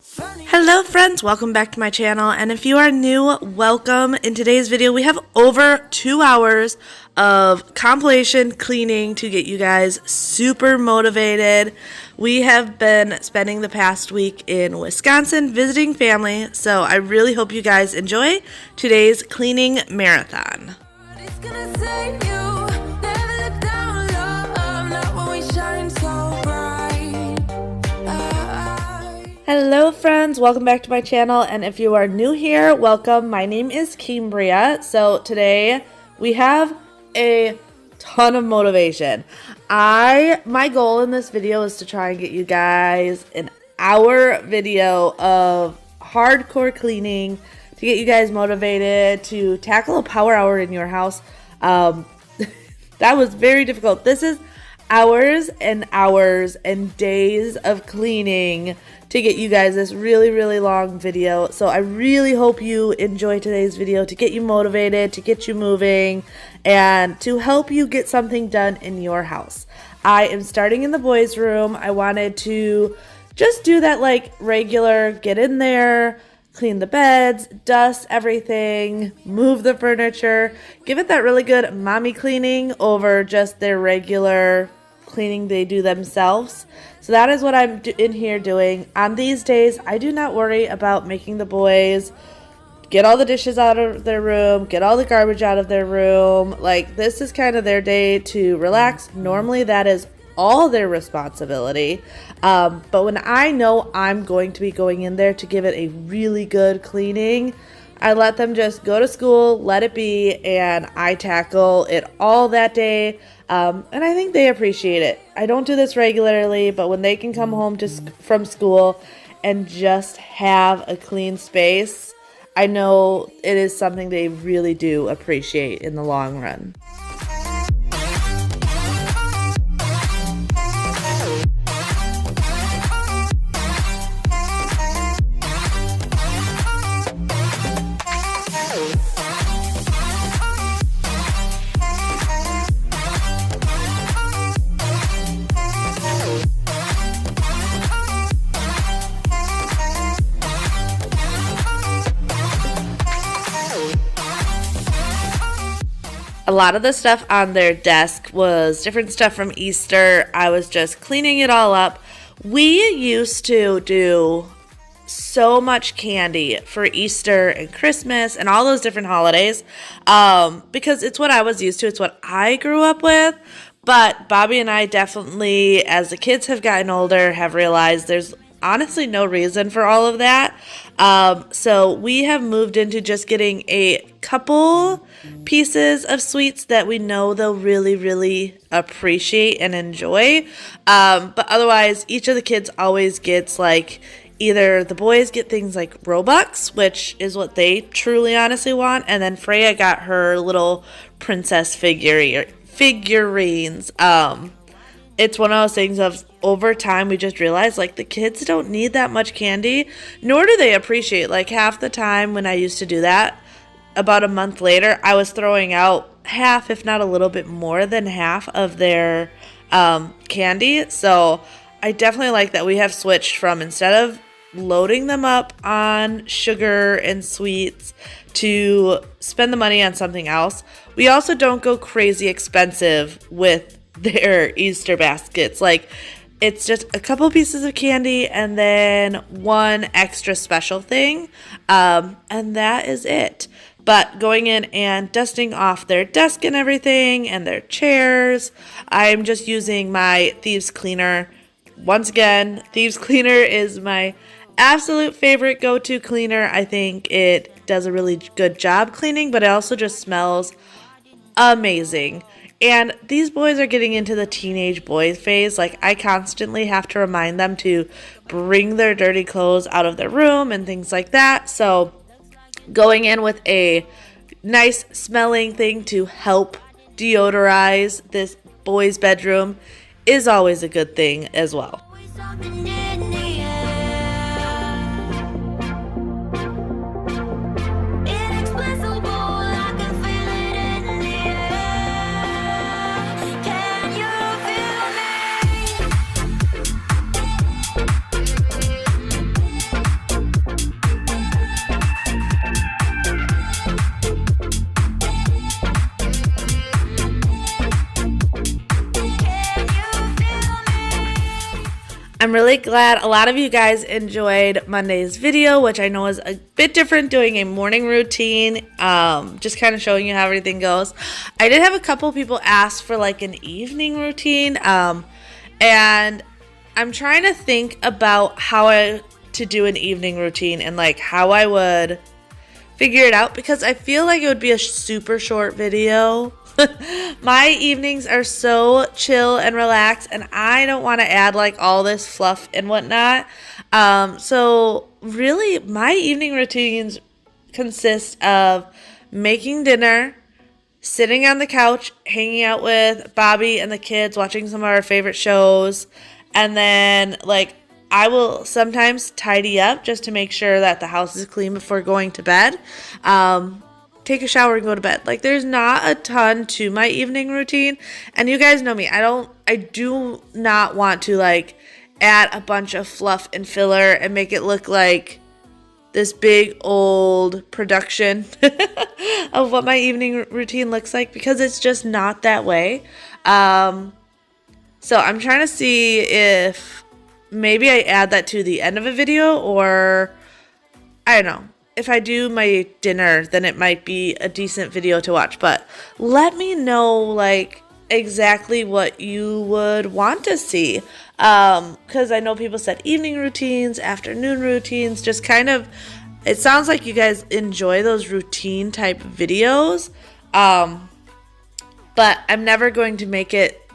Hello friends, welcome back to my channel, and if you are new, welcome. In today's video we have over 2 hours of compilation cleaning to get you guys super motivated. We have been spending the past week in Wisconsin visiting family, so I really hope you guys enjoy today's cleaning marathon. Hello friends, welcome back to my channel, and if you are new here, welcome. My name is Cambriea. So today we have a ton of motivation. My goal in this video is to try and get you guys an hour video of hardcore cleaning to get you guys motivated to tackle a power hour in your house. That was very difficult. This is hours and hours and days of cleaning to get you guys this really long video. So I really hope you enjoy today's video to get you motivated, to get you moving, and to help you get something done in your house. I am starting in the boys' room. I wanted to just do that like regular, get in there, clean the beds, dust everything, move the furniture, give it that really good mommy cleaning over just their regular cleaning they do themselves. So that is what I'm in here doing. On these days, I do not worry about making the boys get all the dishes out of their room, get all the garbage out of their room. Like, this is kind of their day to relax. Normally that is all their responsibility. But when I know I'm going to be going in there to give it a really good cleaning, I let them just go to school, let it be, and I tackle it all that day. And I think they appreciate it. I don't do this regularly, but when they can come home from school and just have a clean space, I know it is something they really do appreciate in the long run. A lot of the stuff on their desk was different stuff from Easter. I was just cleaning it all up. We used to do so much candy for Easter and Christmas and all those different holidays because it's what I was used to. It's what I grew up with. But Bobby and I definitely, as the kids have gotten older, have realized there's honestly no reason for all of that. So we have moved into just getting a couple pieces of sweets that we know they'll really appreciate and enjoy. But otherwise, each of the kids always gets like, either the boys get things like Robux, which is what they truly honestly want, and then Freya got her little princess figurines. It's one of those things of, over time we just realized like the kids don't need that much candy, nor do they appreciate. Like, half the time when I used to do that, about a month later I was throwing out half, if not a little bit more than half of their candy. So I definitely like that we have switched from, instead of loading them up on sugar and sweets, to spend the money on something else. We also don't go crazy expensive with their Easter baskets. Like, it's just a couple pieces of candy and then one extra special thing, and that is it. But going in and dusting off their desk and everything and their chairs, I'm just using my Thieves Cleaner. Once again, Thieves Cleaner is my absolute favorite go-to cleaner. I think it does a really good job cleaning, but it also just smells amazing. And these boys are getting into the teenage boy phase. Like, I constantly have to remind them to bring their dirty clothes out of their room and things like that. So going in with a nice smelling thing to help deodorize this boy's bedroom is always a good thing as well. I'm really glad a lot of you guys enjoyed Monday's video, which I know is a bit different, doing a morning routine, just kind of showing you how everything goes. I did have a couple people ask for like an evening routine, and I'm trying to think about how to do an evening routine and like how I would figure it out, because I feel like it would be a super short video. My evenings are so chill and relaxed, and I don't want to add like all this fluff and whatnot. So really my evening routines consist of making dinner, sitting on the couch, hanging out with Bobby and the kids, watching some of our favorite shows, and then like I will sometimes tidy up just to make sure that the house is clean before going to bed. Take a shower and go to bed. Like, there's not a ton to my evening routine, and you guys know me. I do not want to like add a bunch of fluff and filler and make it look like this big old production of what my evening routine looks like, because it's just not that way. So I'm trying to see if maybe I add that to the end of a video, or I don't know. If I do my dinner, then it might be a decent video to watch. But let me know like exactly what you would want to see. Because I know people said evening routines, afternoon routines, just kind of, it sounds like you guys enjoy those routine type videos. But I'm never going to make it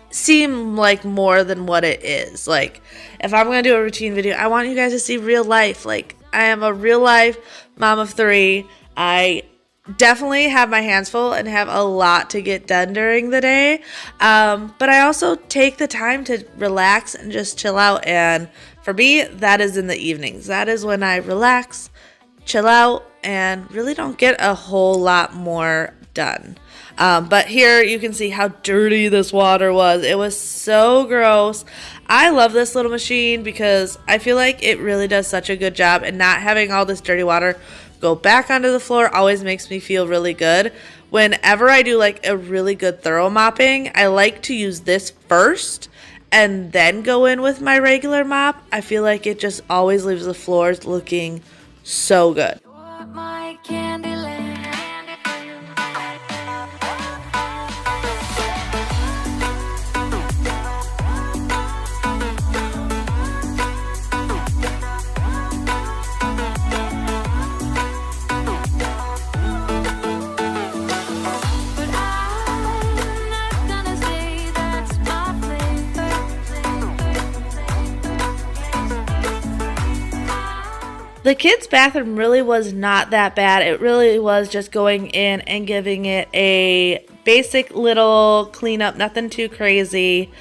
seem like more than what it is. Like, if I'm going to do a routine video, I want you guys to see real life. Like, I am a real life mom of 3. I definitely have my hands full and have a lot to get done during the day. But I also take the time to relax and just chill out. And for me, that is in the evenings. That is when I relax, chill out, and really don't get a whole lot more done. But here you can see how dirty this water was. It was so gross. I love this little machine because I feel like it really does such a good job, and not having all this dirty water go back onto the floor always makes me feel really good. Whenever I do like a really good thorough mopping, I like to use this first and then go in with my regular mop. I feel like it just always leaves the floors looking so good. The kids' bathroom really was not that bad. It really was just going in and giving it a basic little cleanup, nothing too crazy.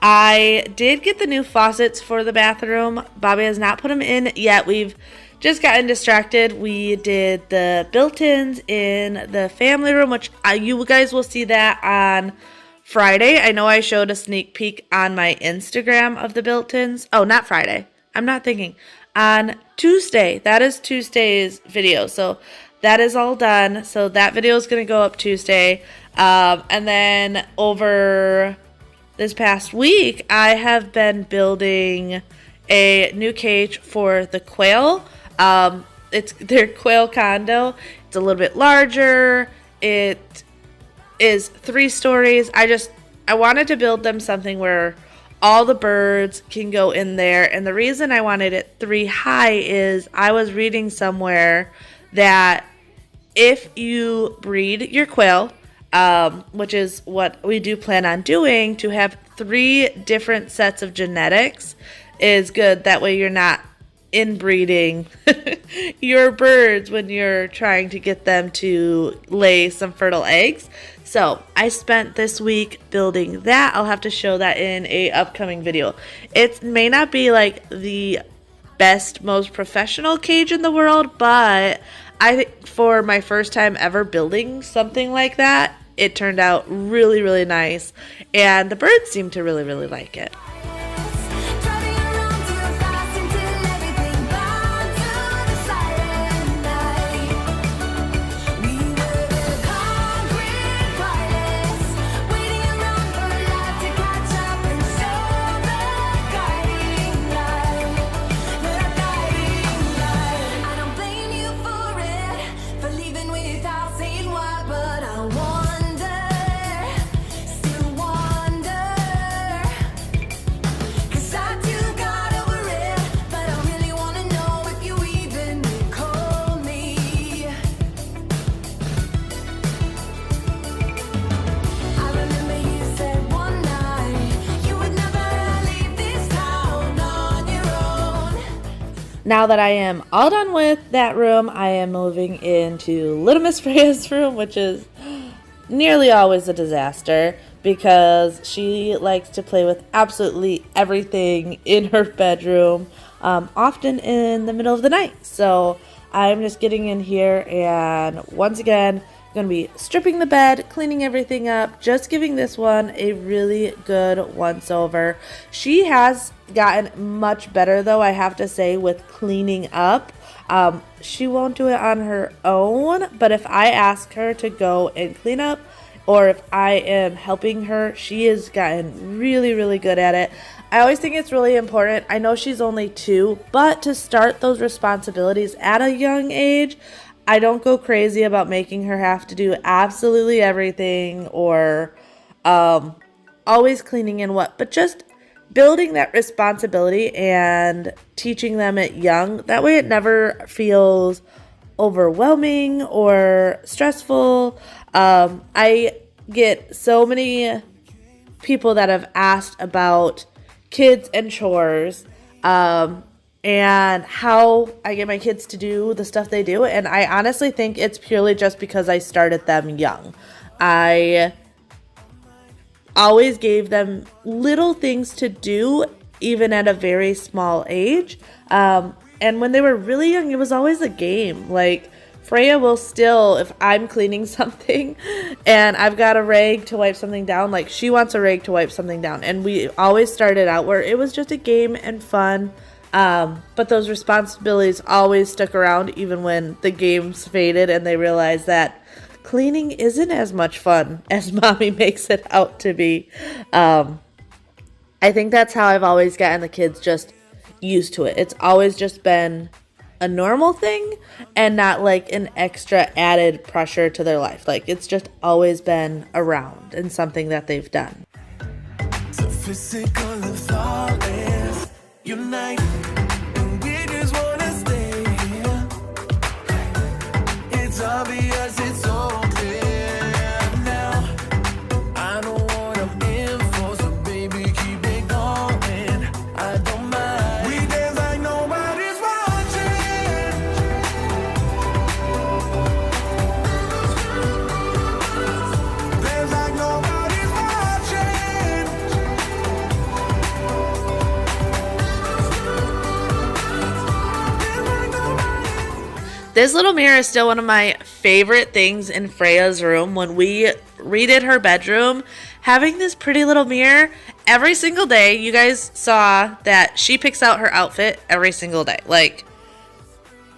I did get the new faucets for the bathroom. Bobby has not put them in yet. We've just gotten distracted. We did the built-ins in the family room, which you guys will see that on Friday. I know I showed a sneak peek on my Instagram of the built-ins. Oh, not Friday. I'm not thinking. On Tuesday. That is Tuesday's video. So that is all done. So that video is going to go up Tuesday. And then over this past week, I have been building a new cage for the quail. It's their quail condo. It's a little bit larger. It is 3 stories. I wanted to build them something where all the birds can go in there. And the reason I wanted it 3 high is I was reading somewhere that if you breed your quail, which is what we do plan on doing, to have 3 different sets of genetics is good. That way you're not inbreeding your birds when you're trying to get them to lay some fertile eggs. So I spent this week building that. I'll have to show that in a upcoming video. It may not be like the best, most professional cage in the world, but I think for my first time ever building something like that, it turned out really, really nice. And the birds seem to really, really like it. Now that I am all done with that room, I am moving into little Miss Freya's room, which is nearly always a disaster because she likes to play with absolutely everything in her bedroom, often in the middle of the night. So I'm just getting in here and once again, going to be stripping the bed, cleaning everything up, just giving this one a really good once over. She has gotten much better though, I have to say, with cleaning up. She won't do it on her own, but if I ask her to go and clean up or if I am helping her, she has gotten really, really good at it. I always think it's really important. I know she's only 2, but to start those responsibilities at a young age, I don't go crazy about making her have to do absolutely everything or always cleaning and what, but just building that responsibility and teaching them it young. That way it never feels overwhelming or stressful. I get so many people that have asked about kids and chores, and how I get my kids to do the stuff they do. And I honestly think it's purely just because I started them young. I always gave them little things to do, even at a very small age. And when they were really young, it was always a game. Like, Freya will still, if I'm cleaning something and I've got a rag to wipe something down, like she wants a rag to wipe something down. And we always started out where it was just a game and fun. But those responsibilities always stuck around even when the games faded and they realized that cleaning isn't as much fun as mommy makes it out to be. I think that's how I've always gotten the kids just used to it. It's always just been a normal thing and not like an extra added pressure to their life. Like, it's just always been around and something that they've done. So physical and flawless, unite, and we just wanna stay here. It's obvious, it's so clear now. I don't wanna enforce, so baby, keep it going. I don't mind. We dance like nobody's watching. Dance like nobody's watching. This little mirror is still one of my favorite things in Freya's room. When we redid her bedroom, having this pretty little mirror every single day, you guys saw that she picks out her outfit every single day. Like,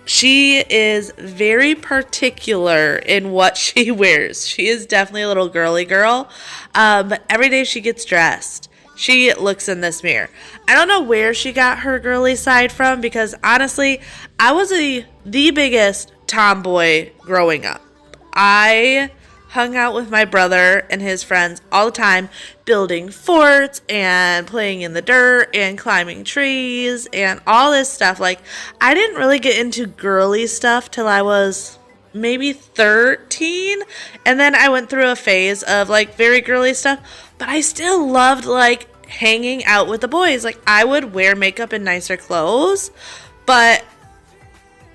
she is very particular in what she wears. She is definitely a little girly girl, but every day she gets dressed, she looks in this mirror. I don't know where she got her girly side from because honestly, I was the biggest tomboy growing up. I hung out with my brother and his friends all the time, building forts and playing in the dirt and climbing trees and all this stuff. Like, I didn't really get into girly stuff till I was maybe 13, and then I went through a phase of like very girly stuff, but I still loved like hanging out with the boys. Like, I would wear makeup and nicer clothes, but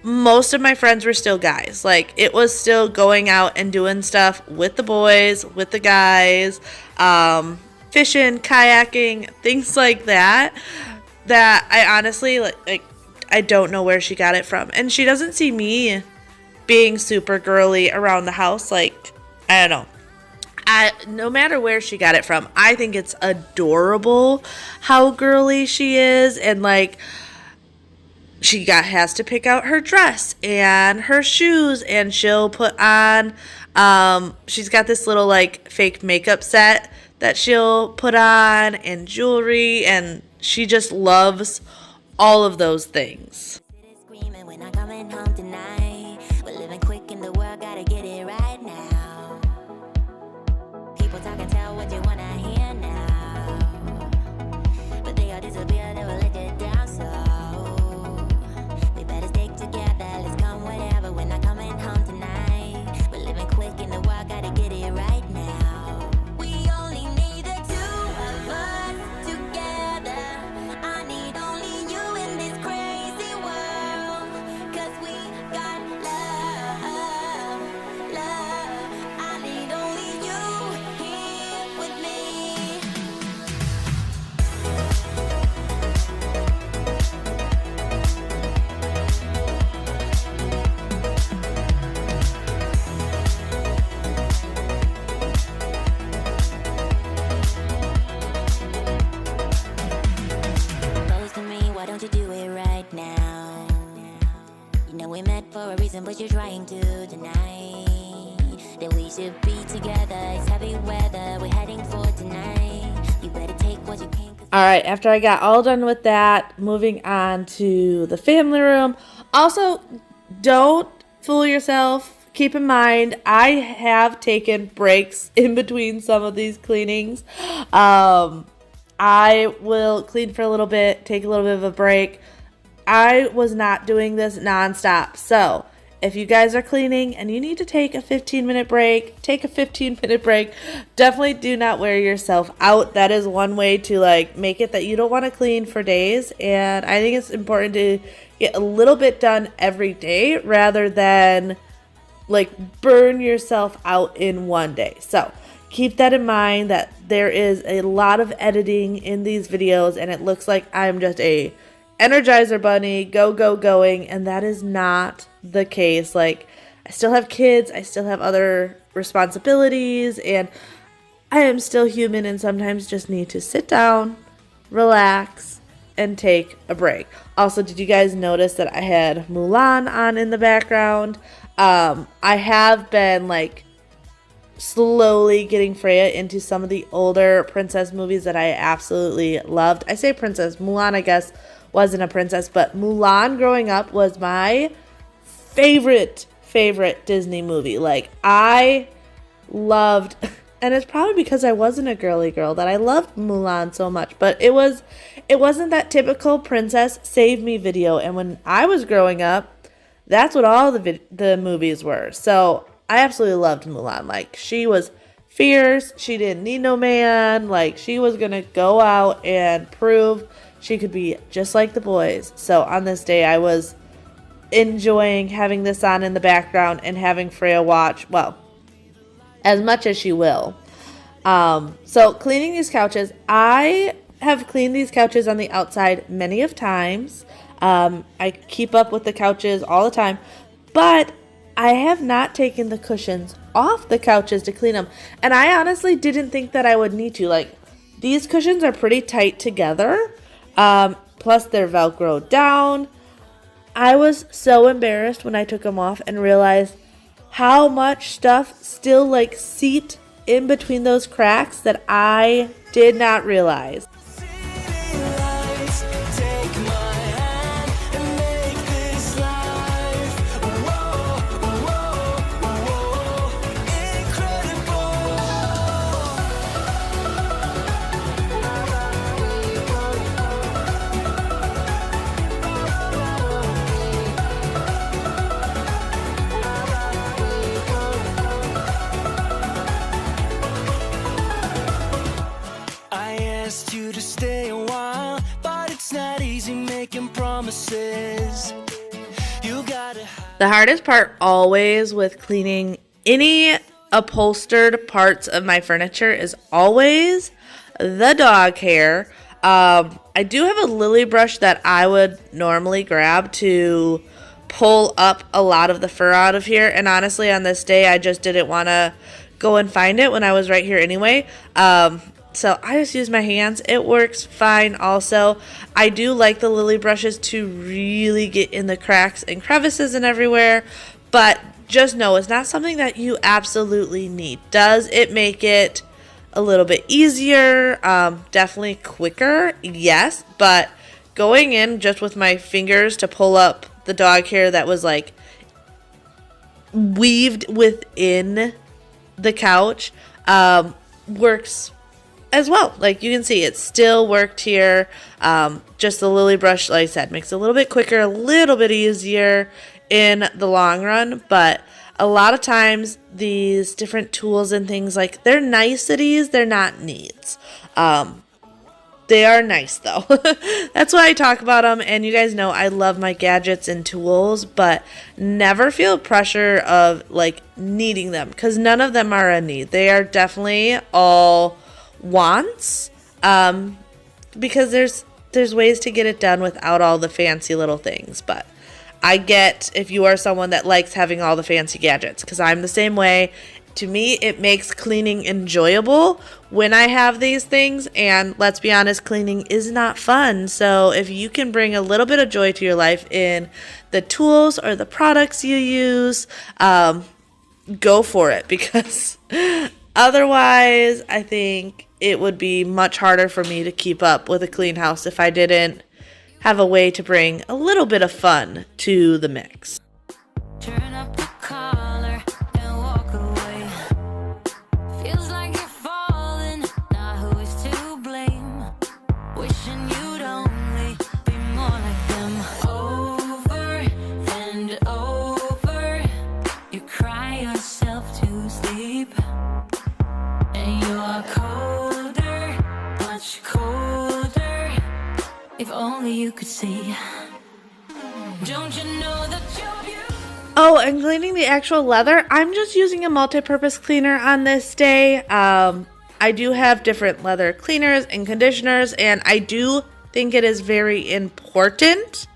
most of my friends were still guys. Like, it was still going out and doing stuff with the boys, with the guys, fishing, kayaking, things like that I honestly like I don't know where she got it from. And she doesn't see me being super girly around the house. Like, I don't know. No matter where she got it from, I think it's adorable how girly she is. And like, she has to pick out her dress and her shoes, and she'll put on, she's got this little like fake makeup set that she'll put on, and jewelry, and she just loves all of those things. Yeah, we met for a reason, but you're trying to deny that we should be together. It's heavy weather, we're heading for tonight. You better take what you can. All right, after I got all done with that, moving on to the family room. Also, don't fool yourself. Keep in mind, I have taken breaks in between some of these cleanings. I will clean for a little bit, take a little bit of a break. I was not doing this nonstop. So if you guys are cleaning and you need to take a 15-minute break, take a 15-minute break. Definitely do not wear yourself out. That is one way to like make it that you don't want to clean for days. And I think it's important to get a little bit done every day rather than like burn yourself out in one day. So keep that in mind, that there is a lot of editing in these videos and it looks like I'm just a Energizer bunny, going, and that is not the case. Like, I still have kids, I still have other responsibilities, and I am still human and sometimes just need to sit down, relax, and take a break. Also, did you guys notice that I had Mulan on in the background? I have been like slowly getting Freya into some of the older princess movies that I absolutely loved. I say princess, Mulan I guess wasn't a princess, but Mulan growing up was my favorite Disney movie. Like, I loved, and it's probably because I wasn't a girly girl that I loved Mulan so much, but it wasn't that typical princess save me video. And when I was growing up, that's what all the movies were. So I absolutely loved Mulan. Like, she was fierce. She didn't need no man. Like, she was going to go out and prove she could be just like the boys. So on this day, I was enjoying having this on in the background and having Freya watch, well, as much as she will. So cleaning these couches, I have cleaned these couches on the outside many of times. I keep up with the couches all the time, but I have not taken the cushions off the couches to clean them. And I honestly didn't think that I would need to. Like, these cushions are pretty tight together. Plus they're Velcro down. I was so embarrassed when I took them off and realized how much stuff still like seeped in between those cracks that I did not realize. You to stay a while, but it's not easy making promises. You gotta. The hardest part always with cleaning any upholstered parts of my furniture is always the dog hair. I do have a lily brush that I would normally grab to pull up a lot of the fur out of here, and honestly on this day I just didn't want to go and find it when I was right here anyway. So I just use my hands. It works fine also. I do like the lily brushes to really get in the cracks and crevices and everywhere, but just know it's not something that you absolutely need. Does it make it a little bit easier? Definitely quicker, yes, but going in just with my fingers to pull up the dog hair that was like weaved within the couch works as well. Like, you can see it still worked here. Just the lily brush, like I said, makes it a little bit quicker, a little bit easier in the long run. But a lot of times these different tools and things, like, they're niceties, they're not needs. They are nice though. That's why I talk about them, and you guys know I love my gadgets and tools, but never feel pressure of like needing them, because none of them are a need. They are definitely all wants, because there's ways to get it done without all the fancy little things. But I get if you are someone that likes having all the fancy gadgets, because I'm the same way. to me, it makes cleaning enjoyable when I have these things. And let's be honest, cleaning is not fun. So if you can bring a little bit of joy to your life in the tools or the products you use, go for it, because otherwise I think it would be much harder for me to keep up with a clean house if I didn't have a way to bring a little bit of fun to the mix. Turn up the collar and walk away. Feels like you're falling, now who is to blame? Wishing you'd only be more like them. Over and over, you cry yourself to sleep. And you're colder, much colder. If only you could see. Don't you know that you're beautiful? Oh, and cleaning the actual leather, I'm just using a multi-purpose cleaner on this day. I do have different leather cleaners and conditioners, and I do think it is very important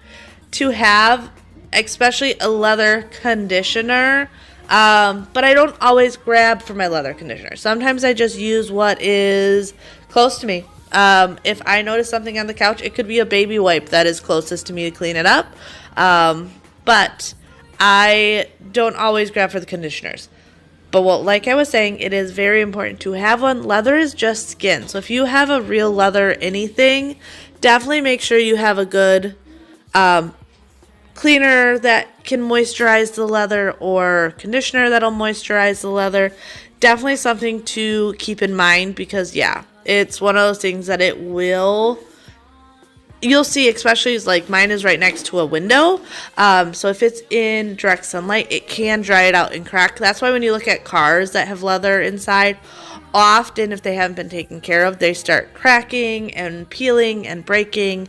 to have, especially a leather conditioner. But I don't always grab for my leather conditioner. Sometimes I just use what is close to me. If I notice something on the couch, it could be a baby wipe that is closest to me to clean it up. But I don't always grab for the conditioners. But like I was saying, it is very important to have one. Leather is just skin. So if you have a real leather anything, definitely make sure you have a good cleaner that can moisturize the leather, or conditioner that'll moisturize the leather. Definitely something to keep in mind, because yeah, it's one of those things that it will, you'll see, especially like mine is right next to a window. So if it's in direct sunlight, it can dry it out and crack. That's why when you look at cars that have leather inside, often if they haven't been taken care of, they start cracking and peeling and breaking.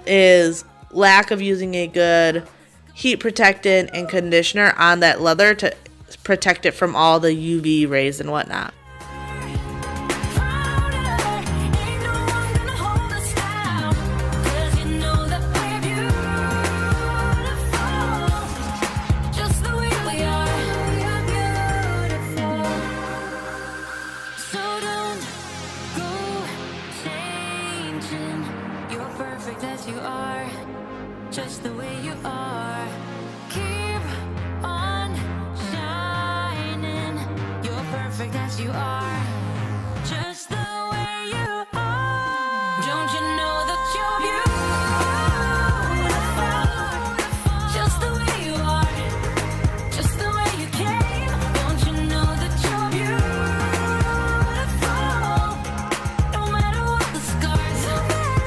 Is lack of using a good heat protectant and conditioner on that leather to protect it from all the UV rays and whatnot. Just the way you are, keep on shining. You're perfect as you are, just the way you are. Don't you know that you're beautiful? Just the way you are, just the way you came. Don't you know that you're beautiful? No matter what the scars,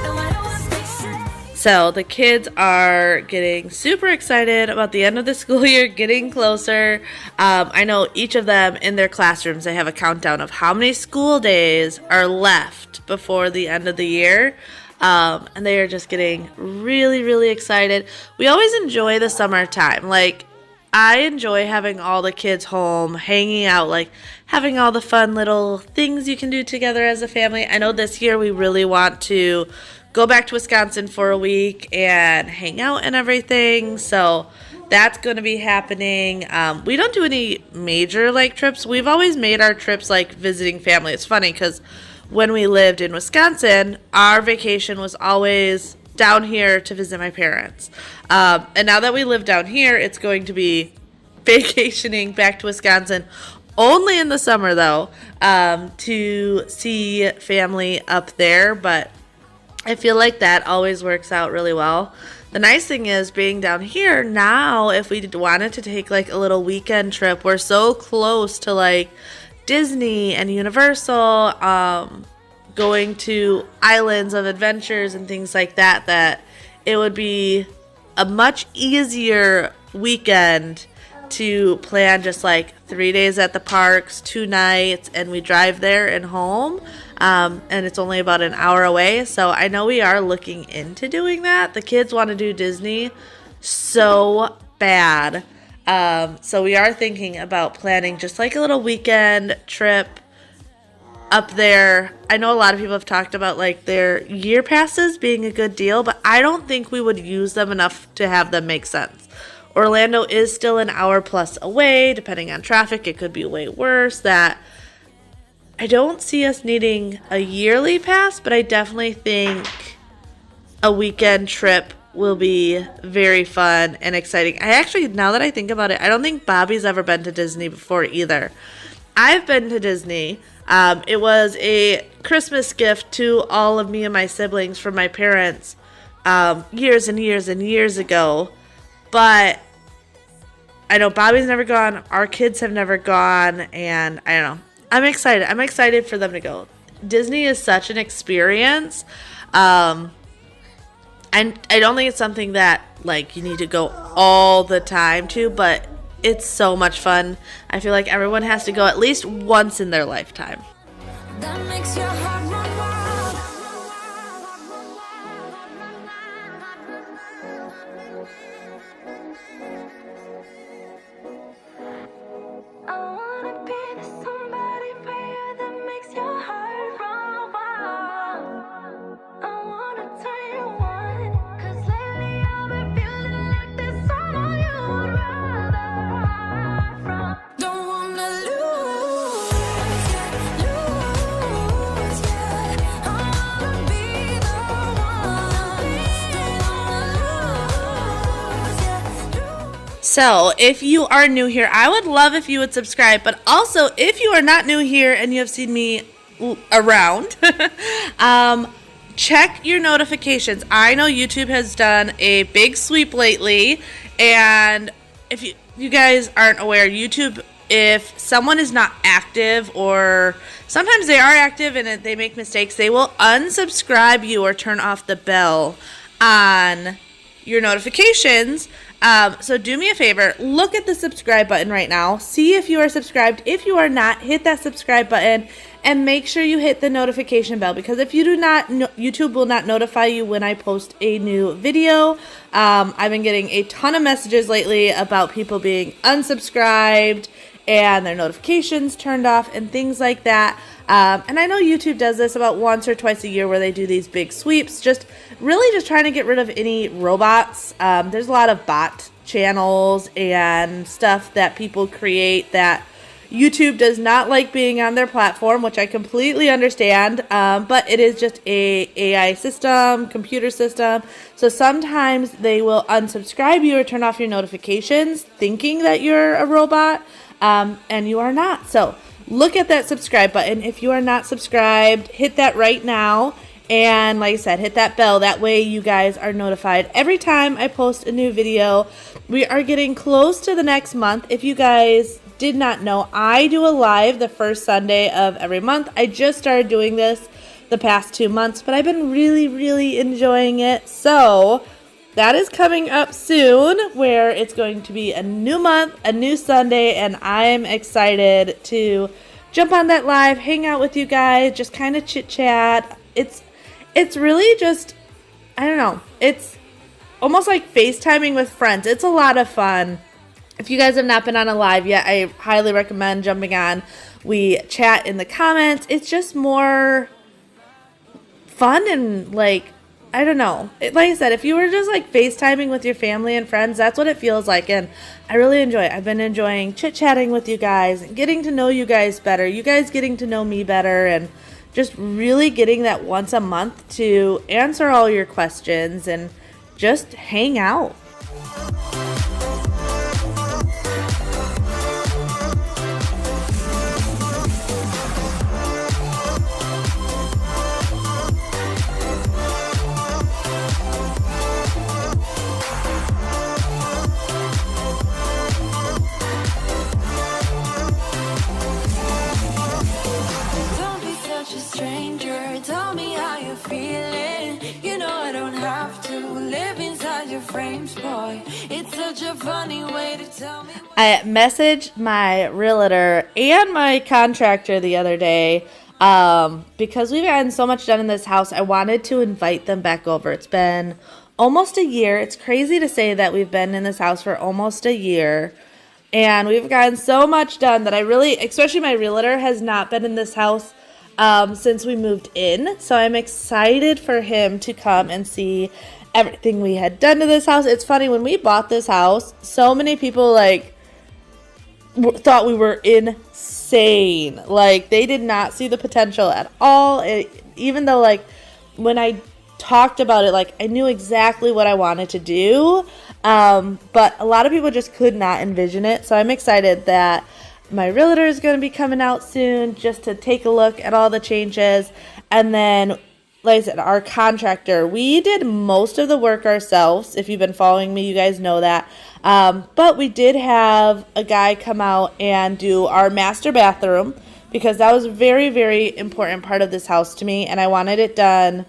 no matter what they say. So the kids are getting super excited about the end of the school year getting closer. I know each of them in their classrooms, they have a countdown of how many school days are left before the end of the year. And they are just getting really, really excited. We always enjoy the summertime. Like, I enjoy having all the kids home, hanging out, like having all the fun little things you can do together as a family. I know this year we really want to go back to Wisconsin for a week and hang out and everything. So that's going to be happening. We don't do any major like trips. We've always made our trips like visiting family. It's funny because when we lived in Wisconsin, our vacation was always down here to visit my parents. And now that we live down here, it's going to be vacationing back to Wisconsin only in the summer though, to see family up there. But I feel like that always works out really well. The nice thing is being down here now, if we wanted to take like a little weekend trip, we're so close to like Disney and Universal, going to islands of adventures and things like that, that it would be a much easier weekend to plan just like 3 days at the parks, 2 nights, and we drive there and home. And it's only about an hour away. So I know we are looking into doing that. The kids want to do Disney so bad. So we are thinking about planning just like a little weekend trip up there. I know a lot of people have talked about like their year passes being a good deal, but I don't think we would use them enough to have them make sense. Orlando is still an hour plus away. Depending on traffic, it could be way worse. That I don't see us needing a yearly pass, but I definitely think a weekend trip will be very fun and exciting. I actually, now that I think about it, I don't think Bobby's ever been to Disney before either. I've been to Disney. It was a Christmas gift to all of me and my siblings from my parents years and years and years ago. But I know Bobby's never gone. Our kids have never gone. And I don't know. I'm excited. I'm excited for them to go. Disney is such an experience. And I don't think it's something that, like, you need to go all the time to, but it's so much fun. I feel like everyone has to go at least once in their lifetime. That makes your heart run wild. I wanna be the somebody for you that makes your heart run wild. I wanna turn you on, 'cause lately I've been feeling like there's someone you'd rather hide from. Don't wanna lose, yeah, lose, yeah. I wanna be the one. Don't wanna lose, yeah, lose. So, if you are new here, I would love if you would subscribe. But also, if you are not new here and you have seen me around, check your notifications. I know YouTube has done a big sweep lately. And if you guys aren't aware, YouTube, if someone is not active, or sometimes they are active and they make mistakes, they will unsubscribe you or turn off the bell on your notifications. So do me a favor, look at the subscribe button right now. See if you are subscribed. If you are not, hit that subscribe button and make sure you hit the notification bell, because if you do not, YouTube will not notify you when I post a new video. I've been getting a ton of messages lately about people being unsubscribed and their notifications turned off and things like that. And I know YouTube does this about once or twice a year where they do these big sweeps, just trying to get rid of any robots. There's a lot of bot channels and stuff that people create that YouTube does not like being on their platform, which I completely understand, but it is just a AI system, computer system. So sometimes they will unsubscribe you or turn off your notifications thinking that you're a robot, and you are not. So look at that subscribe button. If you are not subscribed, hit that right now. And like I said, hit that bell. That way you guys are notified every time I post a new video. We are getting close to the next month. If you guys did not know, I do a live the first Sunday of every month. I just started doing this the past 2 months, but I've been really enjoying it. So that is coming up soon, where it's going to be a new month, a new Sunday, and I'm excited to jump on that live, hang out with you guys, just kind of chit chat. It's really just, I don't know, it's almost like FaceTiming with friends. It's a lot of fun. If you guys have not been on a live yet, I highly recommend jumping on. We chat in the comments. It's just more fun and, like, I don't know. Like I said, if you were just like FaceTiming with your family and friends, that's what it feels like. And I really enjoy it. I've been enjoying chit-chatting with you guys and getting to know you guys better. You guys getting to know me better, and just really getting that once a month to answer all your questions and just hang out. I messaged my realtor and my contractor the other day because we've gotten so much done in this house. I wanted to invite them back over. It's been almost a year. It's crazy to say that we've been in this house for almost a year, and we've gotten so much done that I really, especially my realtor, has not been in this house since we moved in. So I'm excited for him to come and see everything we had done to this house. It's funny, when we bought this house, so many people like thought we were insane. Like, they did not see the potential at all. Even though, like, when I talked about it, like, I knew exactly what I wanted to do, but a lot of people just could not envision it. So I'm excited that my realtor is going to be coming out soon just to take a look at all the changes. And then, like I said, our contractor, we did most of the work ourselves. If you've been following me, you guys know that. But we did have a guy come out and do our master bathroom, because that was a very, very important part of this house to me, and I wanted it done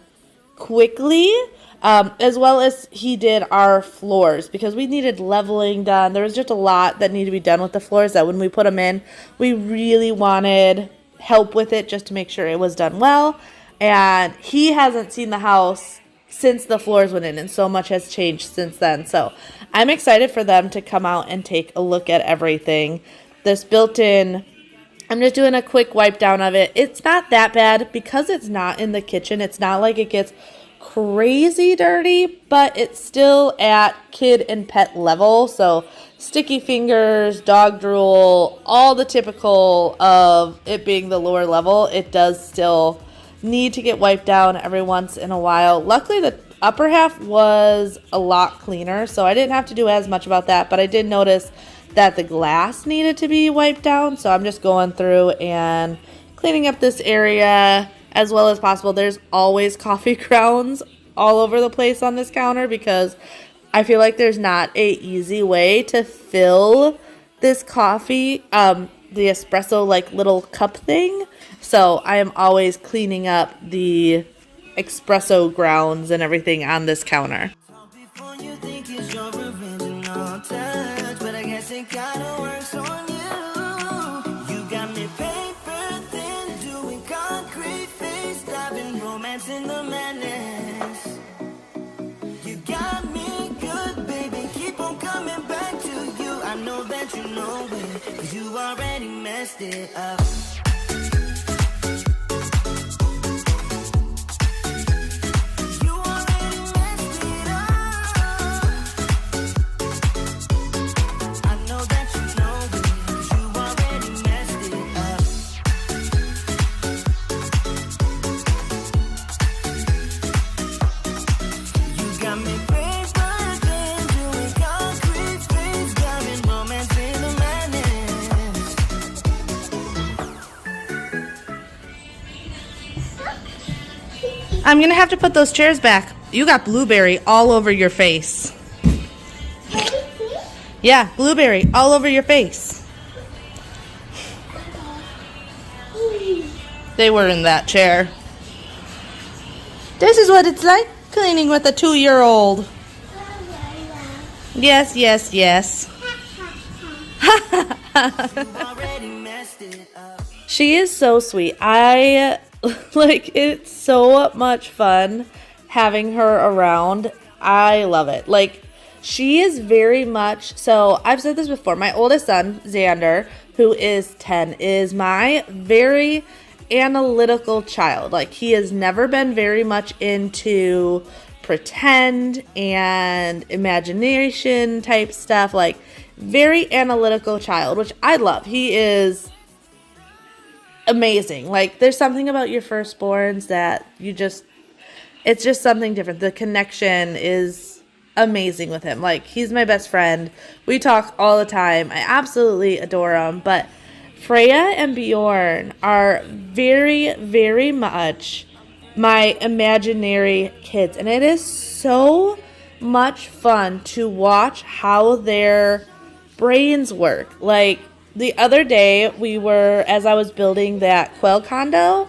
quickly, as well as he did our floors, because we needed leveling done. There was just a lot that needed to be done with the floors that when we put them in, we really wanted help with it just to make sure it was done well. And he hasn't seen the house since the floors went in, and so much has changed since then. So I'm excited for them to come out and take a look at everything. This built-in, I'm just doing a quick wipe down of it. It's not that bad because it's not in the kitchen. It's not like it gets crazy dirty, but it's still at kid and pet level. So sticky fingers, dog drool, all the typical of it being the lower level. It does still need to get wiped down every once in a while. Luckily, the upper half was a lot cleaner, so I didn't have to do as much about that, but I did notice that the glass needed to be wiped down, so I'm just going through and cleaning up this area as well as possible. There's always coffee grounds all over the place on this counter, because I feel like there's not a easy way to fill this coffee, the espresso like little cup thing. So I am always cleaning up the espresso grounds and everything on this counter. Before you think it's your original touch, but I guess it kinda works on you. You got me paper thin, doing concrete face, diving romance in the madness. You got me good, baby, keep on coming back to you. I know that you know it, 'cause you already messed it up. I'm gonna have to put those chairs back. You got blueberry all over your face. Yeah, blueberry all over your face. They were in that chair. This is what it's like cleaning with a 2-year-old. Yes, yes, yes. She is so sweet. It's so much fun having her around. I love it. Like, she is very much, so I've said this before, my oldest son, Xander, who is 10, is my very analytical child. Like, he has never been very much into pretend and imagination type stuff. Like, very analytical child, which I love. He is amazing. Like, there's something about your firstborns that it's just something different. The connection is amazing with him. Like, he's my best friend. We talk all the time. I absolutely adore him. But Freya and Bjorn are very, very much my imaginary kids. And it is so much fun to watch how their brains work. Like, the other day, as I was building that quail condo,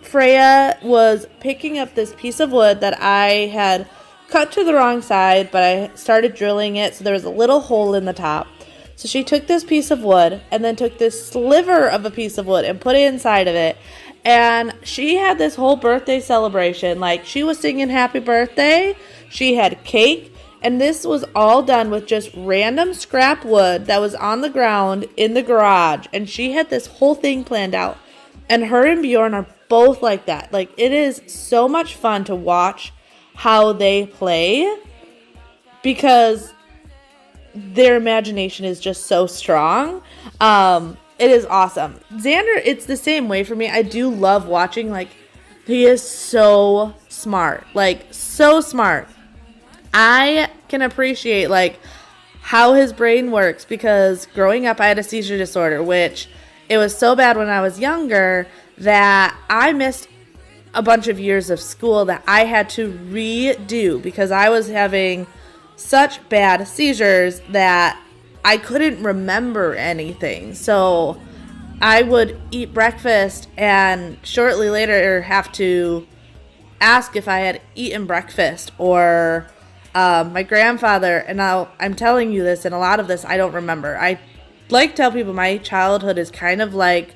Freya was picking up this piece of wood that I had cut to the wrong side, but I started drilling it, so there was a little hole in the top. So she took this piece of wood and then took this sliver of a piece of wood and put it inside of it. And she had this whole birthday celebration. Like, she was singing happy birthday. She had cake. And this was all done with just random scrap wood that was on the ground in the garage. And she had this whole thing planned out. And her and Bjorn are both like that. Like, it is so much fun to watch how they play because their imagination is just so strong. It is awesome. Xander, it's the same way for me. I do love watching, like, he is so smart, like, so smart. I can appreciate, like, how his brain works because growing up I had a seizure disorder, which it was so bad when I was younger that I missed a bunch of years of school that I had to redo because I was having such bad seizures that I couldn't remember anything. So I would eat breakfast and shortly later have to ask if I had eaten breakfast, or my grandfather, and I'm telling you this, and a lot of this I don't remember. I like to tell people my childhood is kind of like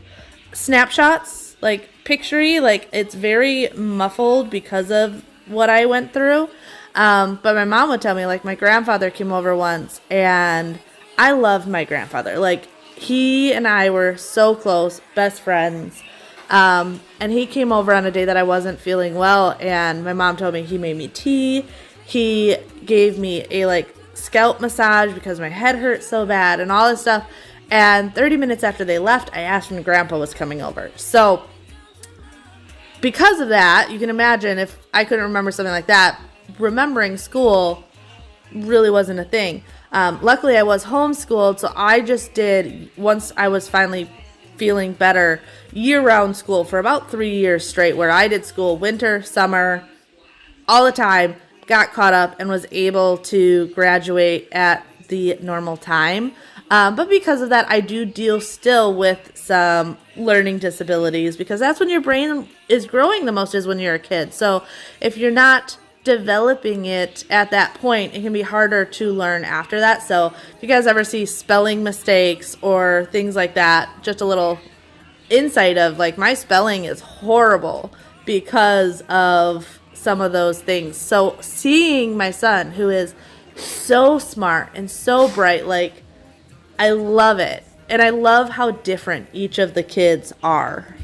snapshots, like picture-y, like it's very muffled because of what I went through. But my mom would tell me, like, my grandfather came over once, and I loved my grandfather. Like, he and I were so close, best friends. And he came over on a day that I wasn't feeling well, and my mom told me he made me tea. He gave me a, like, scalp massage because my head hurt so bad and all this stuff. And 30 minutes after they left, I asked when Grandpa was coming over. So because of that, you can imagine if I couldn't remember something like that, remembering school really wasn't a thing. Luckily, I was homeschooled, so I just did, once I was finally feeling better, year-round school for about 3 years straight, where I did school winter, summer, all the time, got caught up, and was able to graduate at the normal time. But because of that, I do deal still with some learning disabilities, because that's when your brain is growing the most, is when you're a kid. So if you're not developing it at that point, it can be harder to learn after that. So if you guys ever see spelling mistakes or things like that, just a little insight of, like, my spelling is horrible because of some of those things. So seeing my son, who is so smart and so bright, like, I love it. And I love how different each of the kids are.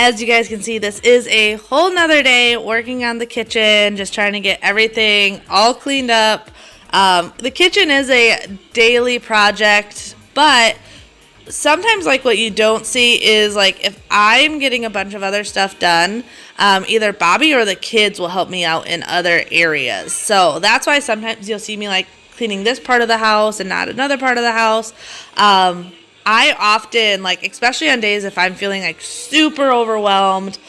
As you guys can see, this is a whole nother day working on the kitchen, just trying to get everything all cleaned up. The kitchen is a daily project, but sometimes, like, what you don't see is, like, if I'm getting a bunch of other stuff done, either Bobby or the kids will help me out in other areas. So that's why sometimes you'll see me, like, cleaning this part of the house and not another part of the house. I often, like, especially on days if I'm feeling, like, super overwhelmed.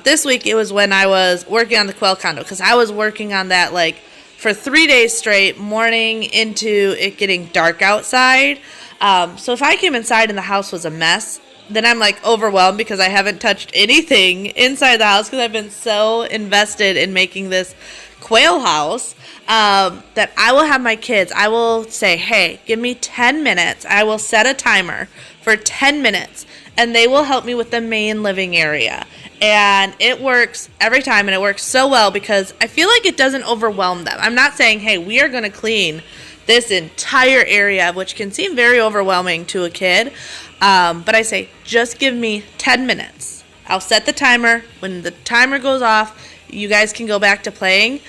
This week it was when I was working on the quail condo, because I was working on that, like, for 3 days straight, morning into it getting dark outside. So if I came inside and the house was a mess, then I'm, like, overwhelmed because I haven't touched anything inside the house because I've been so invested in making this quail house. That I will have my kids, I will say, hey, give me 10 minutes. I will set a timer for 10 minutes, and they will help me with the main living area. And it works every time, and it works so well because I feel like it doesn't overwhelm them. I'm not saying, hey, we are going to clean this entire area, which can seem very overwhelming to a kid. But I say, just give me 10 minutes. I'll set the timer. When the timer goes off, you guys can go back to playing.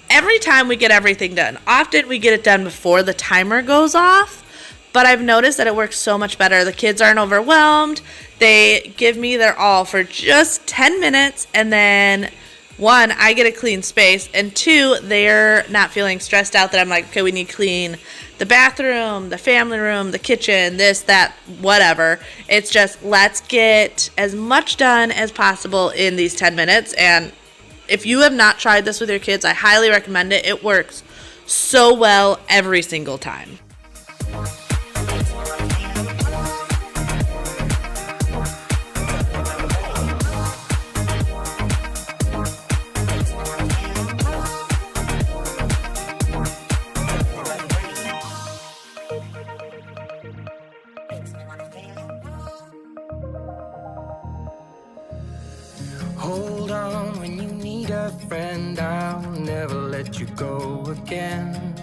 Every time we get everything done. Often we get it done before the timer goes off, but I've noticed that it works so much better. The kids aren't overwhelmed. They give me their all for just 10 minutes, and then, one, I get a clean space, and two, they're not feeling stressed out that I'm like, okay, we need to clean the bathroom, the family room, the kitchen, this, that, whatever. It's just, let's get as much done as possible in these 10 minutes, and if you have not tried this with your kids, I highly recommend it. It works so well every single time. Hold on when you need a friend, I'll never let you go again.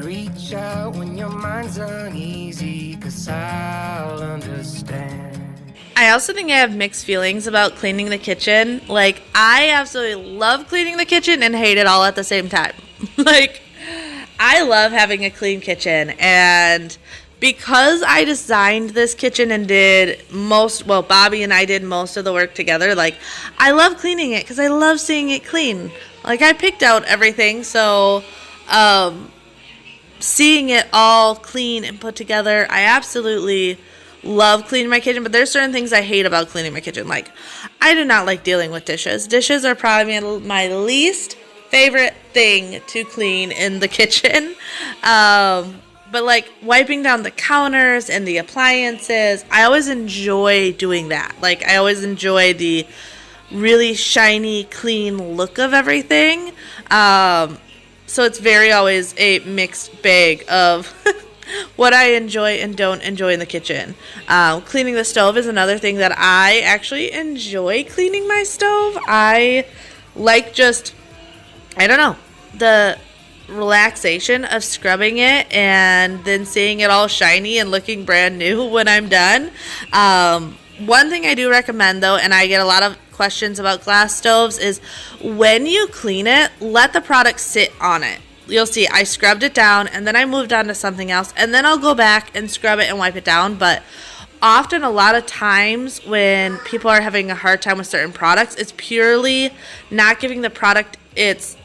Reach out when your mind's uneasy, 'cause I'll understand. I also think I have mixed feelings about cleaning the kitchen. Like, I absolutely love cleaning the kitchen and hate it all at the same time. Like, I love having a clean kitchen, and because I designed this kitchen and Bobby and I did most of the work together, like, I love cleaning it because I love seeing it clean. Like, I picked out everything, so seeing it all clean and put together, I absolutely love cleaning my kitchen. But there's certain things I hate about cleaning my kitchen. Like, I do not like dealing with dishes. Dishes are probably my least favorite thing to clean in the kitchen. But like wiping down the counters and the appliances, I always enjoy doing that. Like, I always enjoy the really shiny, clean look of everything. So it's very always a mixed bag of what I enjoy and don't enjoy in the kitchen. Cleaning the stove is another thing that I actually enjoy cleaning my stove. I like I don't know, the relaxation of scrubbing it and then seeing it all shiny and looking brand new when I'm done. One thing I do recommend, though, and I get a lot of questions about glass stoves, is when you clean it, let the product sit on it. You'll see I scrubbed it down and then I moved on to something else, and then I'll go back and scrub it and wipe it down. But often, a lot of times when people are having a hard time with certain products, it's purely not giving the product its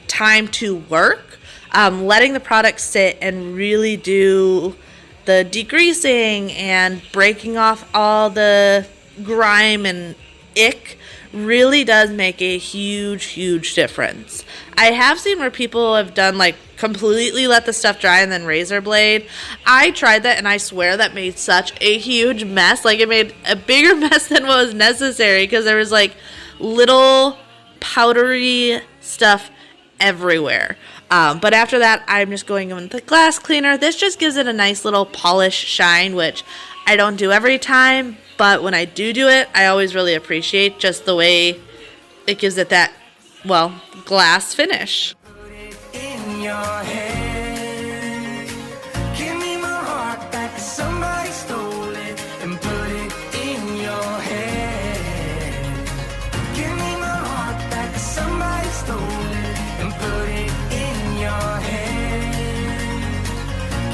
time to work, letting the product sit and really do the degreasing and breaking off all the grime and ick really does make a huge difference. I have seen where people have done like completely let the stuff dry and then razor blade. I tried that and I swear that made such a huge mess. Like, it made a bigger mess than what was necessary because there was like little powdery stuff everywhere. But after that, I'm just going in with the glass cleaner. This just gives it a nice little polish shine, which I don't do every time, but when I do it, I always really appreciate just the way it gives it that, well, glass finish. In your head, give me my heart back, somebody stole it and put it in your head. Give me my heart back, somebody stole it and put it in your head.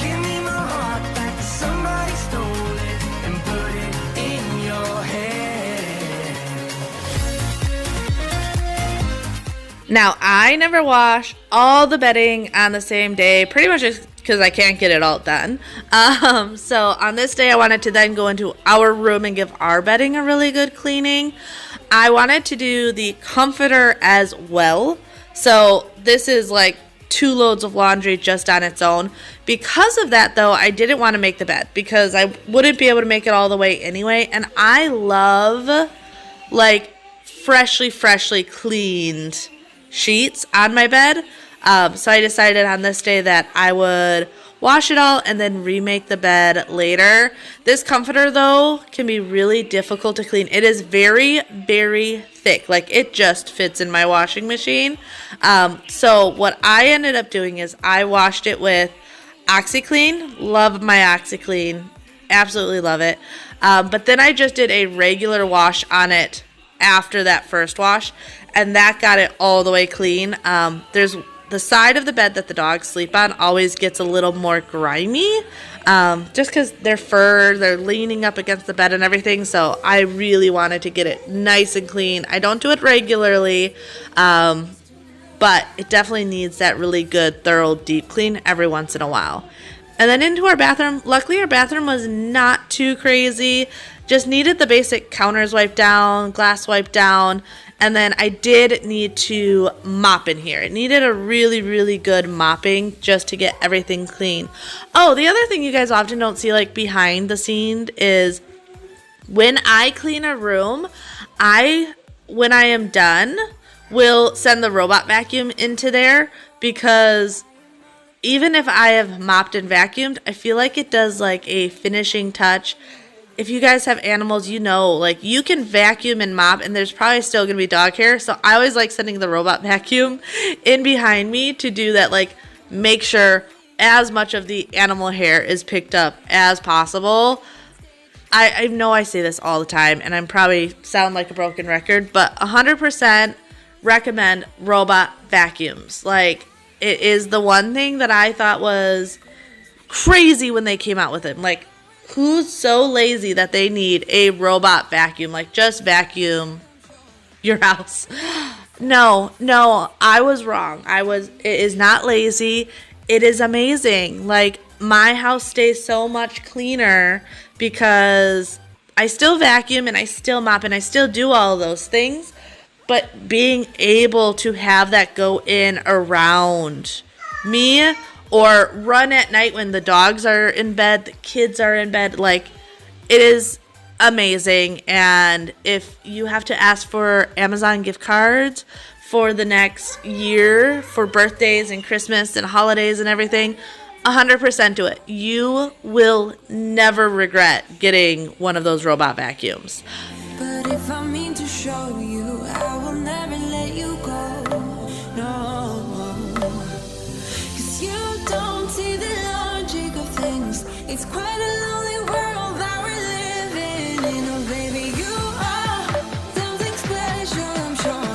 Give me my heart back, somebody stole it and put it in your head. Now, I never wash all the bedding on the same day, pretty much just because I can't get it all done. So on this day, I wanted to then go into our room and give our bedding a really good cleaning. I wanted to do the comforter as well. So this is like 2 loads of laundry just on its own. Because of that, though, I didn't want to make the bed because I wouldn't be able to make it all the way anyway. And I love like freshly cleaned sheets on my bed. So I decided on this day that I would wash it all and then remake the bed later. This comforter, though, can be really difficult to clean. It is very thick. Like, it just fits in my washing machine. So what I ended up doing is I washed it with OxiClean. Love my OxiClean. Absolutely love it. But then I just did a regular wash on it after that first wash, and that got it all the way clean. There's the side of the bed that the dogs sleep on always gets a little more grimy, just because their fur, they're leaning up against the bed and everything. So I really wanted to get it nice and clean. I don't do it regularly, but it definitely needs that really good, thorough, deep clean every once in a while. And then into our bathroom. Luckily, our bathroom was not too crazy. Just needed the basic counters wiped down, glass wiped down, and then I did need to mop in here. It needed a really good mopping just to get everything clean. Oh, the other thing you guys often don't see, like, behind the scenes is when I clean a room, when I am done, will send the robot vacuum into there, because even if I have mopped and vacuumed, I feel like it does like a finishing touch. if you guys have animals, you know, like you can vacuum and mop and there's probably still gonna be dog hair. So I always like sending the robot vacuum in behind me to do that, like make sure as much of the animal hair is picked up as possible. I know I say this all the time and I'm probably sound like a broken record, but 100% recommend robot vacuums. Like, it is the one thing that I thought was crazy when they came out with it. Like, who's so lazy that they need a robot vacuum? Like, just vacuum your house. No, I was wrong. It is not lazy. It is amazing. Like, my house stays so much cleaner because I still vacuum and I still mop and I still do all of those things. But being able to have that go in around me or run at night when the dogs are in bed, the kids are in bed, like, it is amazing. And if you have to ask for Amazon gift cards for the next year for birthdays and Christmas and holidays and everything, 100% do it. You will never regret getting one of those robot vacuums. But if I mean to show you, I will never let you go. No, 'cause you don't see the logic of things. It's quite a lonely world that we're living in. Oh baby, you are something special, I'm sure.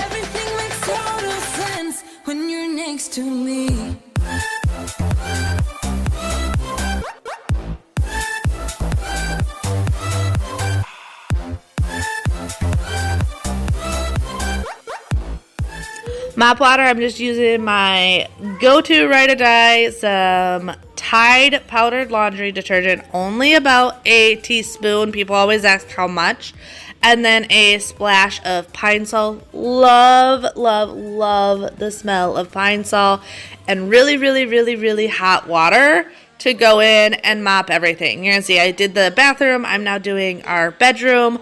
Everything makes total sense when you're next to me. Mop water, I'm just using my go-to Ride or Die, some Tide powdered laundry detergent, only about a teaspoon. People always ask how much. And then a splash of Pine Sol. Love the smell of Pine Sol. And really hot water to go in and mop everything. You're going to see I did the bathroom. I'm now doing our bedroom.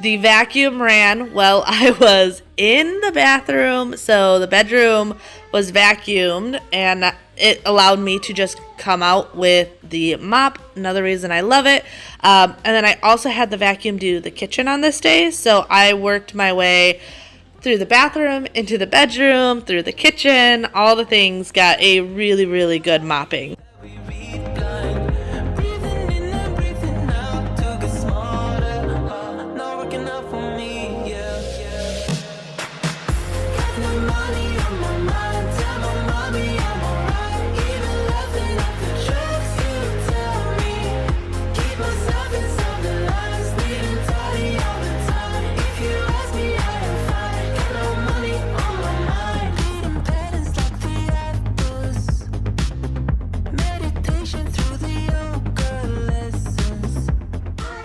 The vacuum ran while I was in the bathroom, so the bedroom was vacuumed, and it allowed me to just come out with the mop. Another reason I love it. And then I also had the vacuum do the kitchen on this day, so I worked my way through the bathroom, into the bedroom, through the kitchen, all the things, got a really good mopping.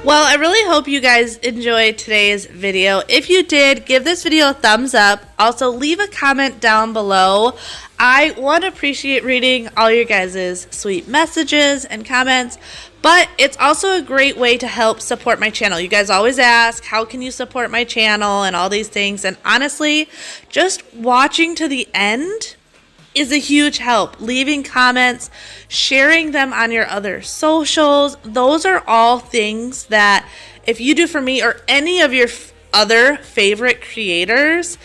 Well, I really hope you guys enjoyed today's video. If you did, give this video a thumbs up. Also, leave a comment down below. I want to appreciate reading all your guys' sweet messages and comments, but it's also a great way to help support my channel. You guys always ask, how can you support my channel and all these things? And honestly, just watching to the end is a huge help. Leaving comments, sharing them on your other socials, those are all things that if you do for me or any of your other favorite creators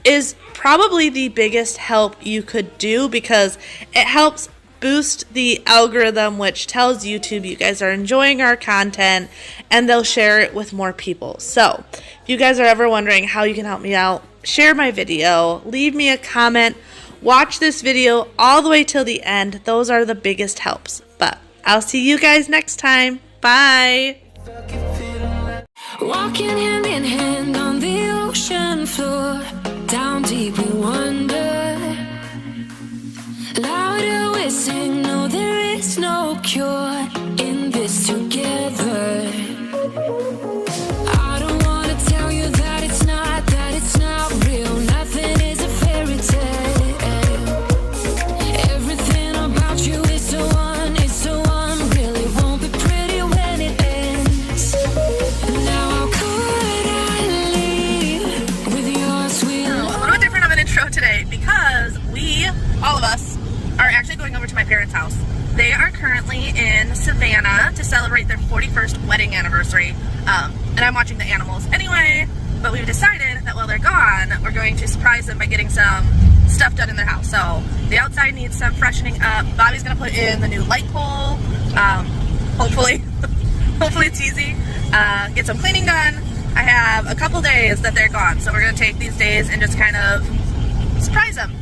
is probably the biggest help you could do, because it helps boost the algorithm, which tells YouTube you guys are enjoying our content and they'll share it with more people. So if you guys are ever wondering how you can help me out, share my video, leave me a comment, watch this video all the way till the end. Those are the biggest helps. But I'll see you guys next time. Bye. Walking hand in hand on the ocean floor, down deep we wonder. Louder we sing, no there is no cure in this together. I don't wanna tell you that it's not real. Nothing is a fairy tale. Everything about you is so unreal. It won't be pretty when it ends. Now how could I leave with your sweet love? A little bit different of an intro today because all of us, are actually going over to my parents' house. They are currently in Savannah to celebrate their 41st wedding anniversary. And I'm watching the animals anyway, but we've decided that while they're gone, we're going to surprise them by getting some stuff done in their house. So the outside needs some freshening up. Bobby's gonna put in the new light pole. Hopefully it's easy. Get some cleaning done. I have a couple days that they're gone, so we're gonna take these days and just kind of surprise them.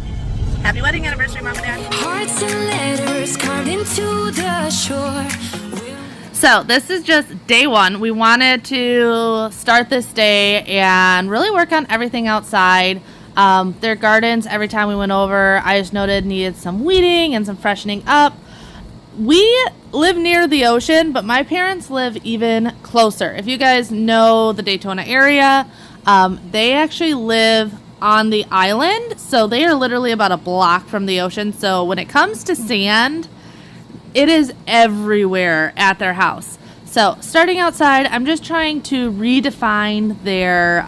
Happy wedding anniversary, Mom and Dad. Hearts and letters carved into the shore. So this is just day one. We wanted to start this day and really work on everything outside. Their gardens, every time we went over, I just noted needed some weeding and some freshening up. We live near the ocean, but my parents live even closer. If you guys know the Daytona area, they actually live on the island, so they are literally about a block from the ocean. So when it comes to sand, it is everywhere at their house. So starting outside, I'm just trying to redefine their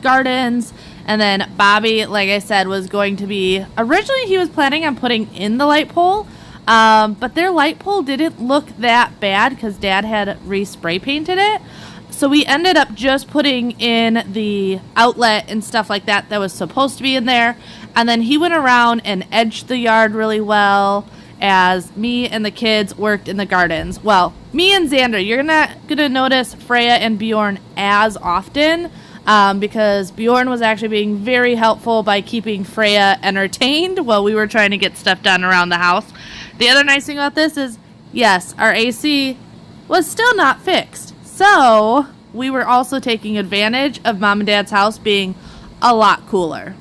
gardens. And then Bobby, like I said, was going to be, originally he was planning on putting in the light pole, but their light pole didn't look that bad because Dad had re-spray painted it. So we ended up just putting in the outlet and stuff like that that was supposed to be in there. And then he went around and edged the yard really well as me and the kids worked in the gardens. Well, me and Xander, you're not going to notice Freya and Bjorn as often because Bjorn was actually being very helpful by keeping Freya entertained while we were trying to get stuff done around the house. The other nice thing about this is, yes, our AC was still not fixed. So we were also taking advantage of Mom and Dad's house being a lot cooler.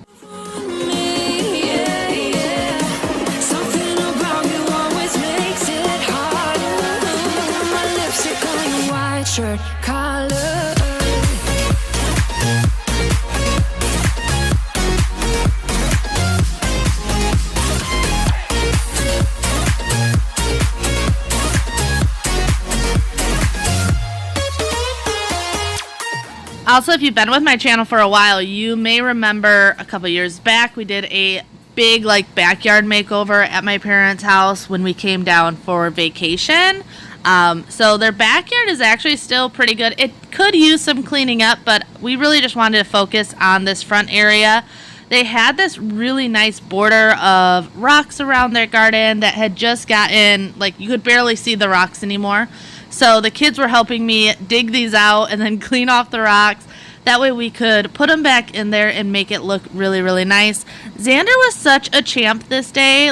Something about you always makes it hard. Look at my lipstick on your white shirt collar. Also, if you've been with my channel for a while, you may remember a couple years back we did a big backyard makeover at my parents' house when we came down for vacation. So their backyard is actually still pretty good. It could use some cleaning up, but we really just wanted to focus on this front area. They had this really nice border of rocks around their garden that had just gotten, you could barely see the rocks anymore. So the kids were helping me dig these out and then clean off the rocks. That way we could put them back in there and make it look really, really nice. Xander was such a champ this day.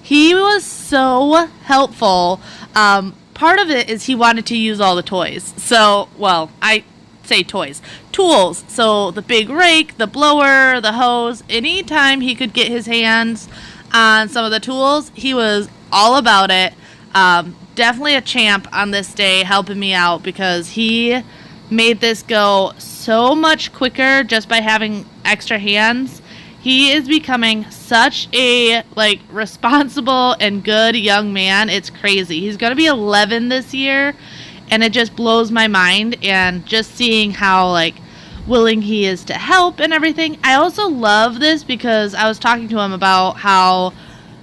He was so helpful. Part of it is he wanted to use all the toys. So, well, I say toys. Tools. So the big rake, the blower, the hose. Anytime he could get his hands on some of the tools, he was all about it. Definitely a champ on this day, helping me out because he made this go so much quicker just by having extra hands. He is becoming such a responsible and good young man. It's crazy. He's going to be 11 this year, and it just blows my mind. And just seeing how willing he is to help and everything. I also love this because I was talking to him about how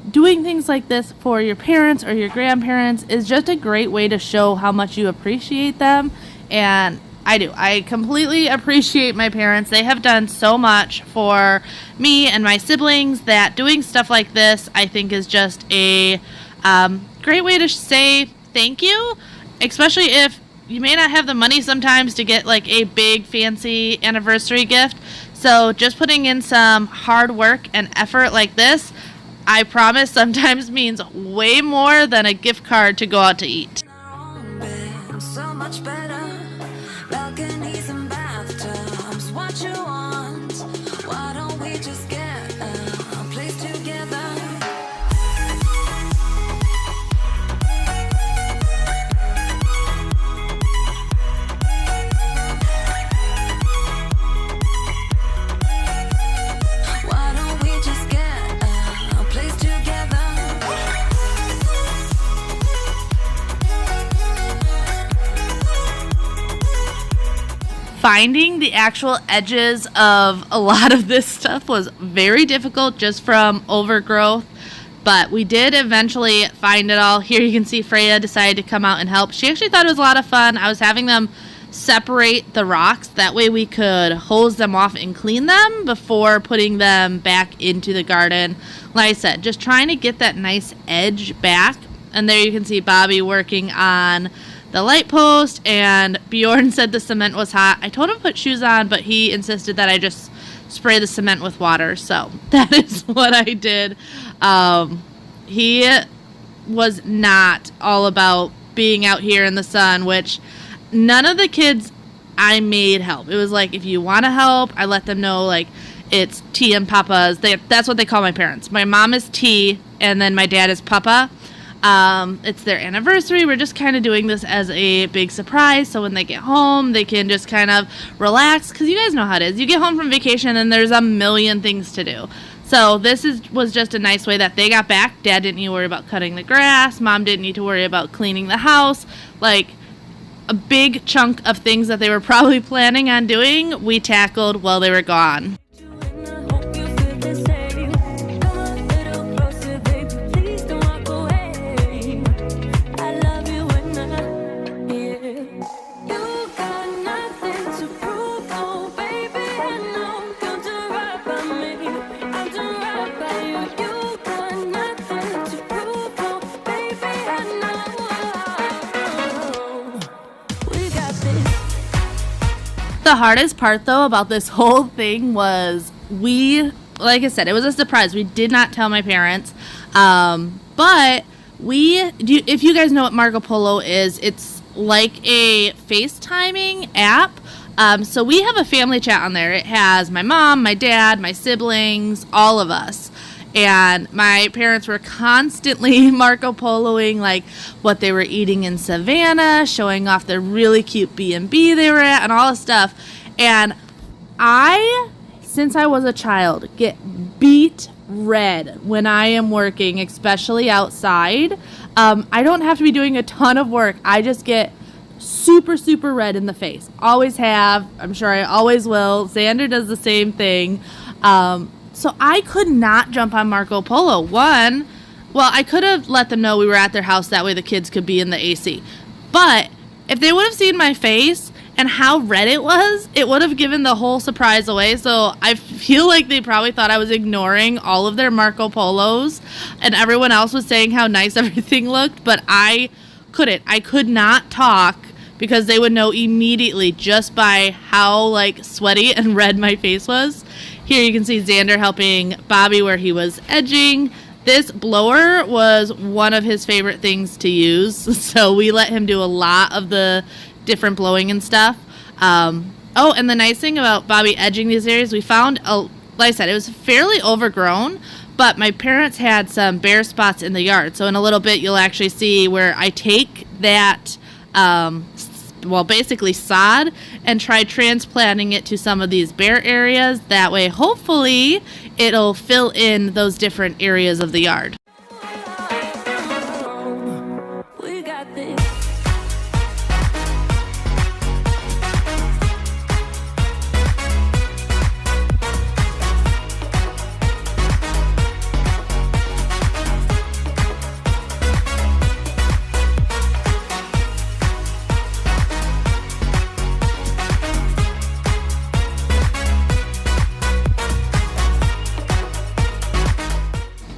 doing things like this for your parents or your grandparents is just a great way to show how much you appreciate them. And I do. I completely appreciate my parents. They have done so much for me and my siblings that doing stuff like this, I think, is just a great way to say thank you, especially if you may not have the money sometimes to get a big fancy anniversary gift. So just putting in some hard work and effort like this, I promise sometimes means way more than a gift card to go out to eat. So much better. Balconies and bathtubs. What you want? Why don't we just get a place together? Why don't we just get a place together? Finding the actual edges of a lot of this stuff was very difficult just from overgrowth. But we did eventually find it all. Here you can see Freya decided to come out and help. She actually thought it was a lot of fun. I was having them separate the rocks. That way we could hose them off and clean them before putting them back into the garden. Like I said, just trying to get that nice edge back. And there you can see Bobby working on the light post, and Bjorn said the cement was hot. I told him to put shoes on, but he insisted that I just spray the cement with water. So that is what I did. He was not all about being out here in the sun, which none of the kids I made help. It was like, if you want to help, I let them know, like, it's T and Papa's. That's what they call my parents. My mom is T, and then my dad is Papa. It's their anniversary. We're just kind of doing this as a big surprise, so when they get home, they can just kind of relax, because you guys know how it is. You get home from vacation, and there's a million things to do. So this was just a nice way that they got back. Dad didn't need to worry about cutting the grass. Mom didn't need to worry about cleaning the house. Like, a big chunk of things that they were probably planning on doing, we tackled while they were gone. The hardest part, though, about this whole thing was like I said, it was a surprise. We did not tell my parents. But if you guys know what Marco Polo is, it's like a FaceTiming app. So we have a family chat on there. It has my mom, my dad, my siblings, all of us. And my parents were constantly Marco Poloing, like, what they were eating in Savannah, showing off the really cute B&B they were at, and all this stuff. And since I was a child, get beat red when I am working, especially outside. I don't have to be doing a ton of work. I just get super, super red in the face. Always have. I'm sure I always will. Xander does the same thing. So I could not jump on Marco Polo. I could have let them know we were at their house. That way the kids could be in the AC. But if they would have seen my face and how red it would have given the whole surprise away. So I feel like they probably thought I was ignoring all of their Marco Polos, and everyone else was saying how nice everything looked. But I couldn't. I could not talk, because they would know immediately just by how, like, sweaty and red my face was. Here you can see Xander helping Bobby where he was edging. This blower was one of his favorite things to use, so we let him do a lot of the different blowing and stuff. And the nice thing about Bobby edging these areas, we found, like I said, it was fairly overgrown, but my parents had some bare spots in the yard. So in a little bit, you'll actually see where I take that basically sod, and try transplanting it to some of these bare areas. That way, hopefully, it'll fill in those different areas of the yard. We got this.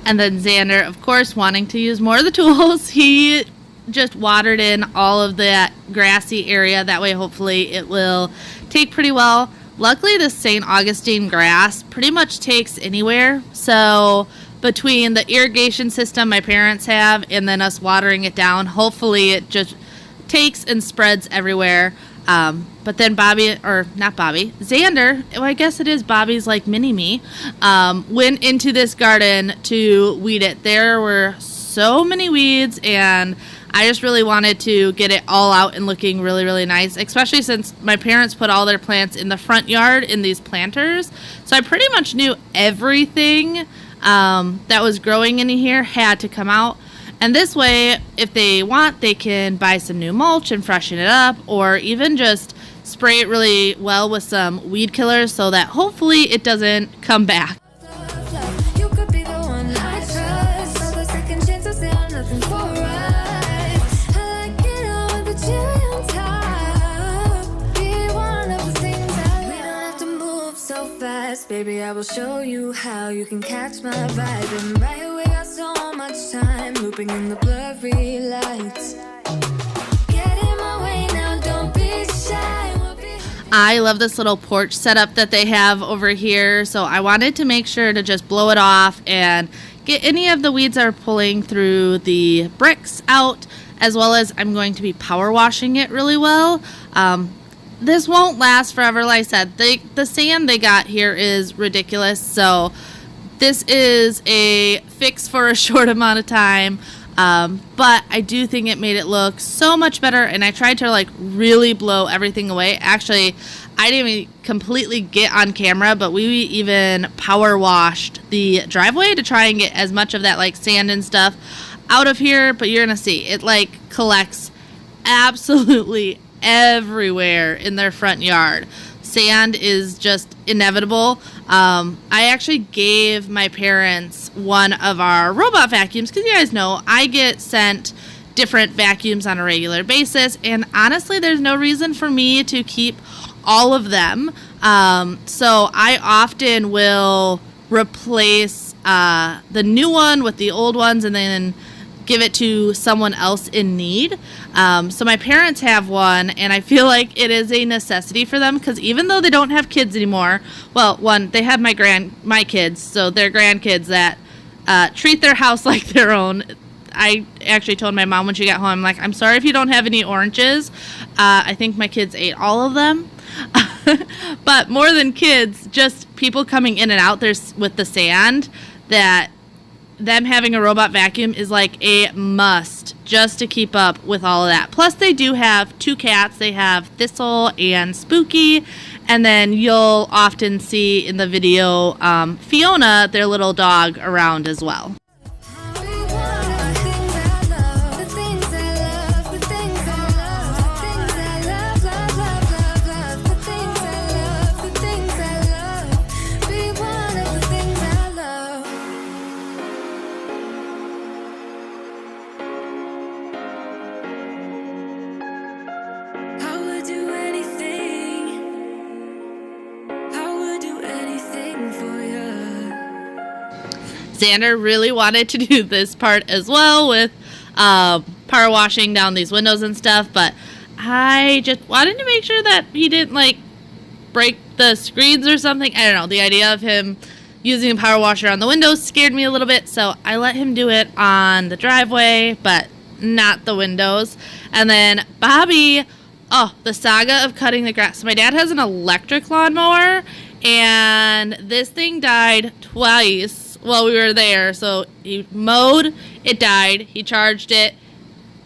And then Xander, of course, wanting to use more of the tools, he just watered in all of that grassy area. That way, hopefully, it will take pretty well. Luckily, the St. Augustine grass pretty much takes anywhere. So between the irrigation system my parents have and then us watering it down, hopefully it just takes and spreads everywhere. But then Xander, I guess it is Bobby's, like, mini-me, went into this garden to weed it. There were so many weeds, and I just really wanted to get it all out and looking really, really nice, especially since my parents put all their plants in the front yard in these planters. So I pretty much knew everything that was growing in here had to come out. And this way, if they want, they can buy some new mulch and freshen it up, or even just spray it really well with some weed killers so that hopefully it doesn't come back. You could be the one I trust. best, baby, I will show you how you can catch my vibe. And right away, got so much time looping in the blurry lights. Get in my way now, don't be shy. I love this little porch setup that they have over here, so I wanted to make sure to just blow it off and get any of the weeds that are pulling through the bricks out, as well as I'm going to be power washing it really well. This won't last forever. Like I said, the sand they got here is ridiculous, so this is a fix for a short amount of time. But I do think it made it look so much better, and I tried to like really blow everything away. Actually, I didn't even completely get on camera, but we even power washed the driveway to try and get as much of that like sand and stuff out of here. But you're gonna see it like collects absolutely everywhere in their front yard. Sand is just inevitable. I actually gave my parents one of our robot vacuums because you guys know I get sent different vacuums on a regular basis, and honestly there's no reason for me to keep all of them. So I often will replace the new one with the old ones and then give it to someone else in need. So my parents have one, and I feel like it is a necessity for them because even though they don't have kids anymore, well, one, they have my kids, so they're grandkids that treat their house like their own. I actually told my mom when she got home, I'm like, I'm sorry if you don't have any oranges. I think my kids ate all of them. But more than kids, just people coming in and out there with the sand, that them having a robot vacuum is like a must just to keep up with all of that. Plus they do have 2 cats. They have Thistle and Spooky, and then you'll often see in the video Fiona, their little dog, around as well. Xander really wanted to do this part as well with power washing down these windows and stuff, but I just wanted to make sure that he didn't like break the screens or something. I don't know. The idea of him using a power washer on the windows scared me a little bit, so I let him do it on the driveway, but not the windows. And then Bobby, the saga of cutting the grass. So my dad has an electric lawnmower, and this thing died twice while we were there. So he mowed, it died, he charged it,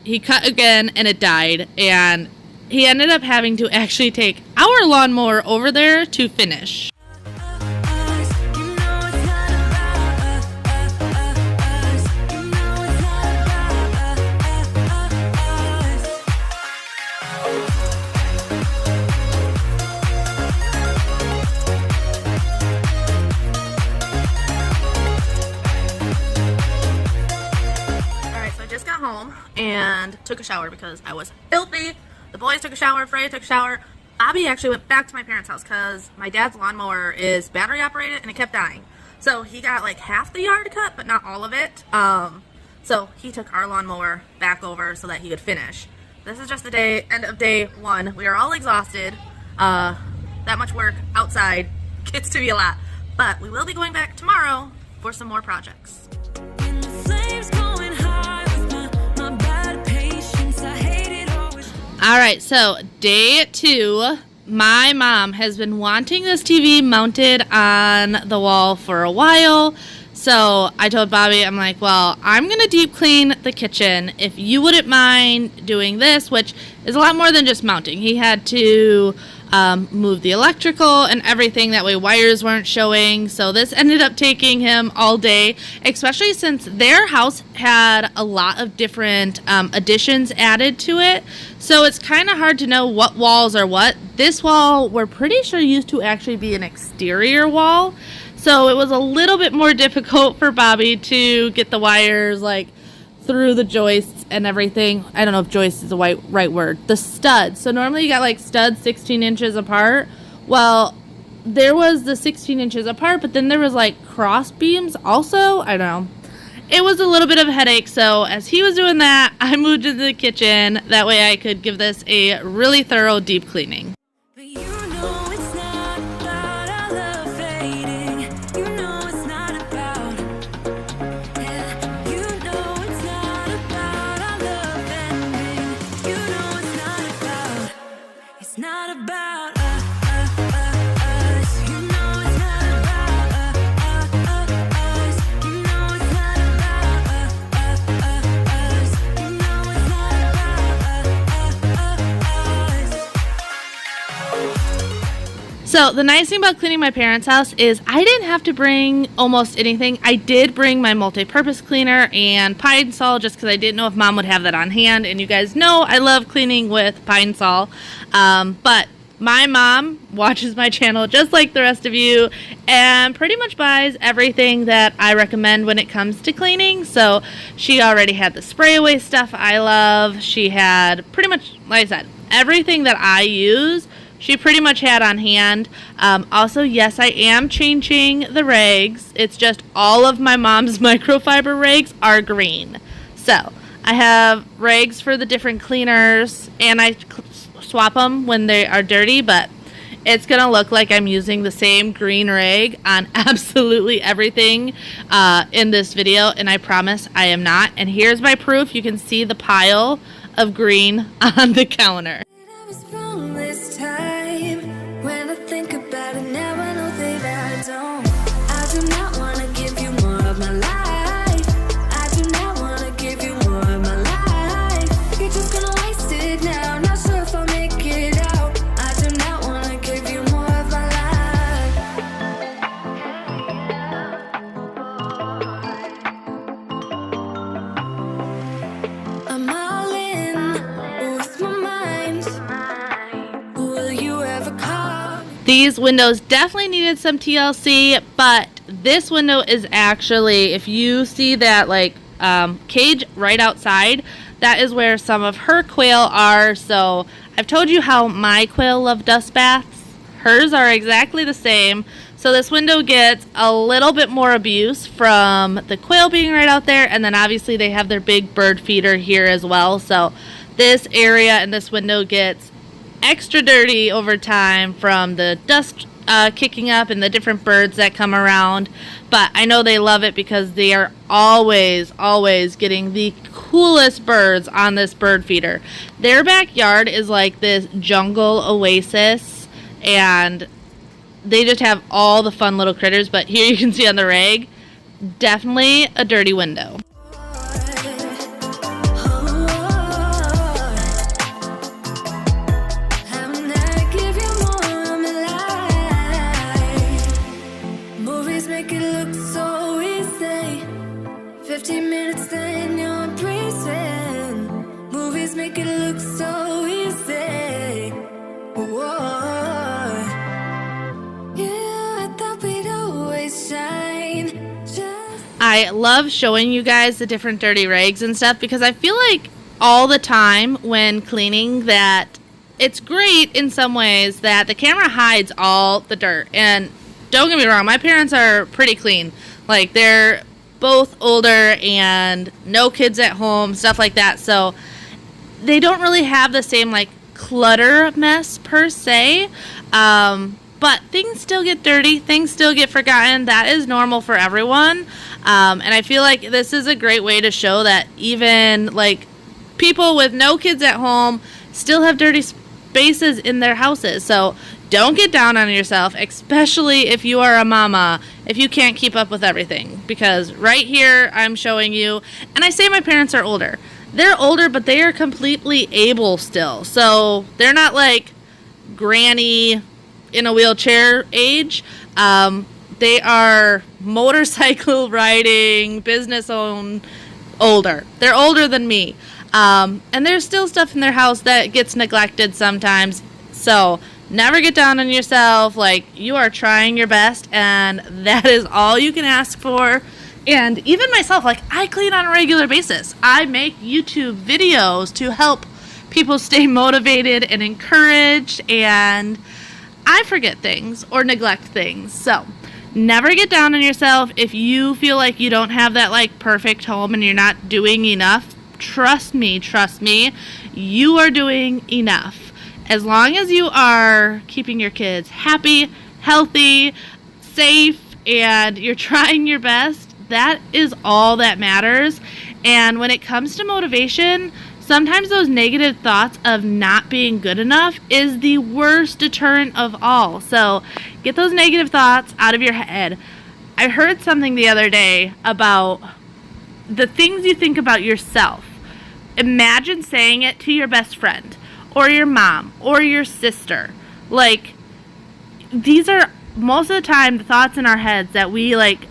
he cut again, and it died. And he ended up having to actually take our lawnmower over there to finish. Home and took a shower because I was filthy. The boys took a shower, Freya took a shower. Bobby actually went back to my parents' house because my dad's lawnmower is battery operated and it kept dying. So he got like half the yard cut, but not all of it. So he took our lawnmower back over so that he could finish. This is just the end of day 1. We are all exhausted. That much work outside gets to be a lot. But we will be going back tomorrow for some more projects. Alright, so day 2, my mom has been wanting this TV mounted on the wall for a while. So I told Bobby, I'm like, well, I'm going to deep clean the kitchen. If you wouldn't mind doing this, which is a lot more than just mounting. He had to move the electrical and everything. That way wires weren't showing. So this ended up taking him all day, especially since their house had a lot of different additions added to it. So it's kind of hard to know what walls are what. This wall, we're pretty sure used to actually be an exterior wall. So it was a little bit more difficult for Bobby to get the wires like through the joists and everything. I don't know if joist is the right word. The studs. So normally you got like studs 16 inches apart. Well, there was the 16 inches apart, but then there was like cross beams also. I don't know. It was a little bit of a headache, so as he was doing that, I moved into the kitchen. That way I could give this a really thorough deep cleaning. But you know it's not about our love fading. You know it's not about. Yeah, you know it's not about our love ending. You know it's not about. It's not about us. You know it's not about us. You know it's not about us. You know it's not about us. So the nice thing about cleaning my parents' house is I didn't have to bring almost anything. I did bring my multi-purpose cleaner and Pine Sol just because I didn't know if Mom would have that on hand. And you guys know I love cleaning with Pine Sol. But my mom watches my channel just like the rest of you and pretty much buys everything that I recommend when it comes to cleaning. So she already had the spray away stuff I love. She had pretty much, like I said, everything that I use she pretty much had on hand. Also, yes, I am changing the rags. It's just all of my mom's microfiber rags are green. So I have rags for the different cleaners, and I swap them when they are dirty, but it's going to look like I'm using the same green rag on absolutely everything in this video, and I promise I am not. And here's my proof. You can see the pile of green on the counter. I was wrong this time. When I think about it now, I know that I don't. I do not want to give you more of my life. I do not want to give you more of my life. You're just gonna waste it now. Not sure if I'll make it out. I do not want to give you more of my life. I'm all in with my mind. Will you ever call? These windows definitely needed some TLC, but this window is actually, if you see that like cage right outside, that is where some of her quail are. So I've told you how my quail love dust baths. Hers are exactly the same. So this window gets a little bit more abuse from the quail being right out there, and then obviously they have their big bird feeder here as well. So this area and this window gets extra dirty over time from the dust kicking up and the different birds that come around. But I know they love it because they are always getting the coolest birds on this bird feeder. Their backyard is like this jungle oasis, and they just have all the fun little critters. But here you can see on the rag, definitely a dirty window. Movies make it look so easy. 15 minutes then you're breezing. Movies make it look so easy. Whoa. Yeah, I thought we'd always shine. I love showing you guys the different dirty rags and stuff because I feel like all the time when cleaning that it's great in some ways that the camera hides all the dirt. And don't get me wrong, my parents are pretty clean. Like, they're both older and no kids at home, stuff like that. So they don't really have the same, like, clutter mess per se. But things still get dirty. Things still get forgotten. That is normal for everyone. And I feel like this is a great way to show that even, like, people with no kids at home still have dirty spaces in their houses. So don't get down on yourself, especially if you are a mama, if you can't keep up with everything. Because right here, I'm showing you, and I say my parents are older. They're older, but they are completely able still. So they're not like granny in a wheelchair age. They are motorcycle riding, business owned, older. They're older than me. And there's still stuff in their house that gets neglected sometimes. So never get down on yourself. Like, you are trying your best, and that is all you can ask for. And even myself, like, I clean on a regular basis. I make YouTube videos to help people stay motivated and encouraged, and I forget things or neglect things. So never get down on yourself if you feel like you don't have that like perfect home and you're not doing enough. Trust me, you are doing enough. As long as you are keeping your kids happy, healthy, safe, and you're trying your best, that is all that matters. And when it comes to motivation, sometimes those negative thoughts of not being good enough is the worst deterrent of all. So get those negative thoughts out of your head. I heard something the other day about the things you think about yourself. Imagine saying it to your best friend or your mom or your sister. Like, these are most of the time the thoughts in our heads that we like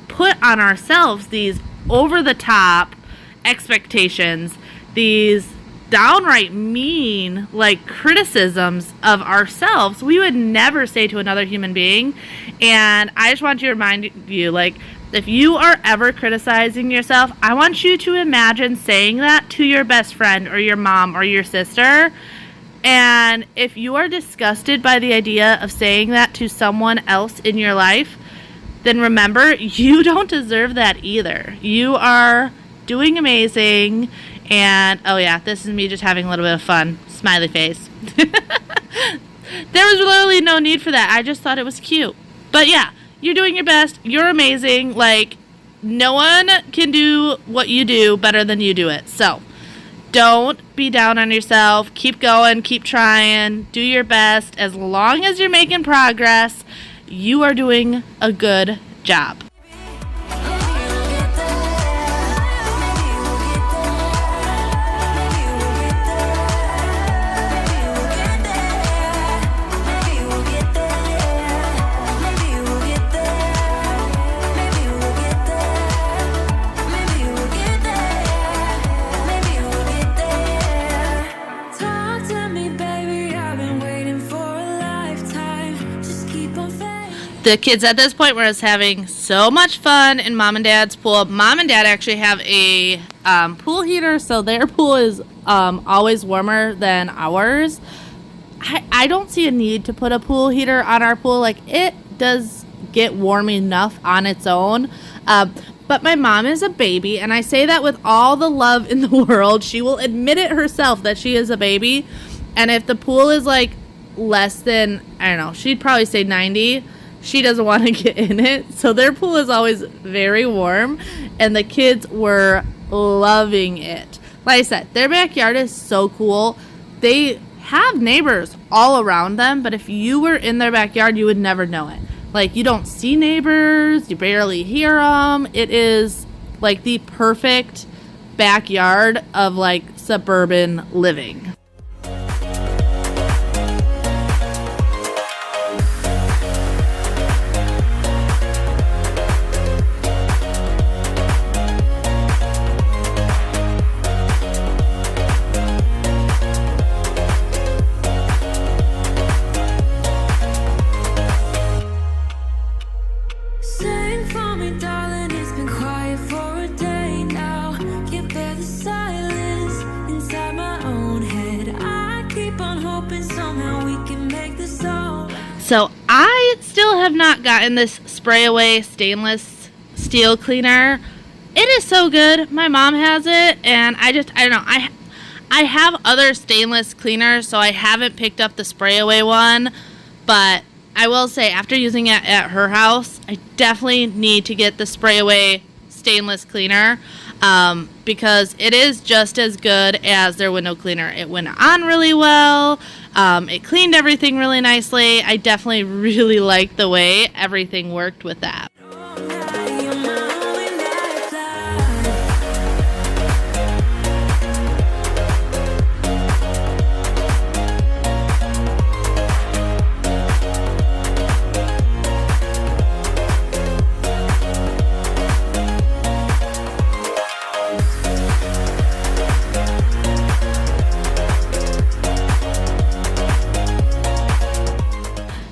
put on ourselves, these over the top expectations, these downright mean like criticisms of ourselves we would never say to another human being. And I just want to remind you, like, if you are ever criticizing yourself, I want you to imagine saying that to your best friend or your mom or your sister. And if you are disgusted by the idea of saying that to someone else in your life, then remember, you don't deserve that either. You are doing amazing. And, oh yeah, this is me just having a little bit of fun. Smiley face. There was literally no need for that. I just thought it was cute. But yeah, you're doing your best. You're amazing. Like, no one can do what you do better than you do it. So don't be down on yourself. Keep going. Keep trying. Do your best. As long as you're making progress, you are doing a good job. The kids at this point were just having so much fun in Mom and Dad's pool. Mom and Dad actually have a pool heater, so their pool is always warmer than ours. I don't see a need to put a pool heater on our pool. Like, it does get warm enough on its own. But my mom is a baby, and I say that with all the love in the world. She will admit it herself that she is a baby. And if the pool is like less than, I don't know, she'd probably say 90, she doesn't want to get in it. So their pool is always very warm, and the kids were loving it. Like I said, their backyard is so cool. They have neighbors all around them, but if you were in their backyard, you would never know it. Like, you don't see neighbors, you barely hear them. It is like the perfect backyard of like suburban living. So I still have not gotten this spray away stainless steel cleaner. It is so good. My mom has it, and I don't know. I have other stainless cleaners, so I haven't picked up the spray away one. But I will say, after using it at her house, I definitely need to get the spray away stainless cleaner, because it is just as good as their window cleaner. It went on really well. It cleaned everything really nicely. I definitely really liked the way everything worked with that.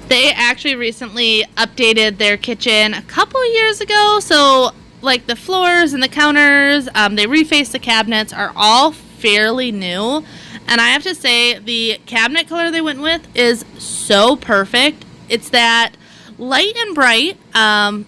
They actually recently updated their kitchen a couple years ago, so like the floors and the counters, they refaced the cabinets, are all fairly new. And I have to say, the cabinet color they went with is so perfect. It's that light and bright. Like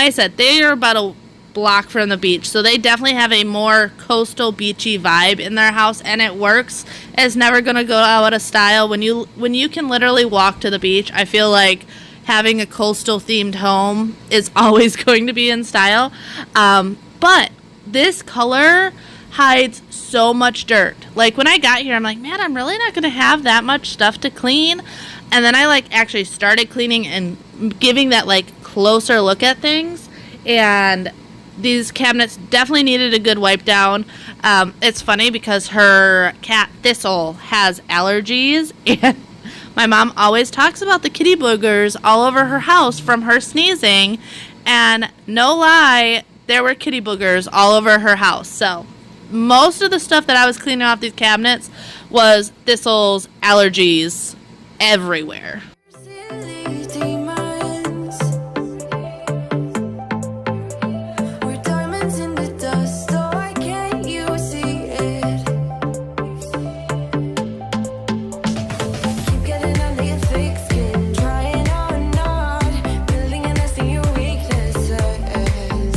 I said, they are about a block from the beach, so they definitely have a more coastal beachy vibe in their house, and it works. It's never going to go out of style. When you can literally walk to the beach, I feel like having a coastal themed home is always going to be in style. But this color hides so much dirt. Like when I got here, I'm like, man, I'm really not going to have that much stuff to clean. And then I like actually started cleaning and giving that like closer look at things. And these cabinets definitely needed a good wipe down. It's funny because her cat Thistle has allergies, and my mom always talks about the kitty boogers all over her house from her sneezing. And no lie, there were kitty boogers all over her house. So most of the stuff that I was cleaning off these cabinets was Thistle's allergies everywhere. Silly demons. We're diamonds in the dust, so why can't you see it? Keep getting under your thick skin, trying or not, building a nest in your weaknesses.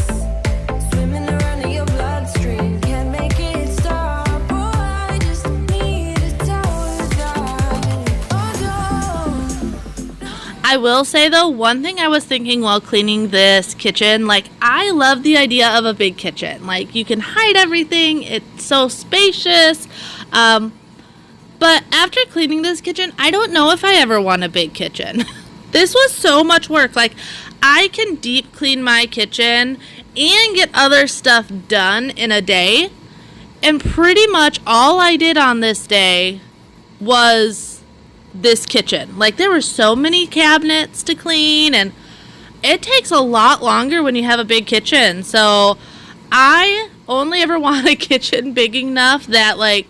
Swimming around in your bloodstream, can't make it stop. Oh, I just need to tell you that. Oh, no. I will say though, one thing I was thinking while cleaning this kitchen, like I love the idea of a big kitchen. Like you can hide everything, it's so spacious. But after cleaning this kitchen, I don't know if I ever want a big kitchen. This was so much work. Like I can deep clean my kitchen and get other stuff done in a day. And pretty much all I did on this day was this kitchen. Like there were so many cabinets to clean, and it takes a lot longer when you have a big kitchen. So I only ever want a kitchen big enough that like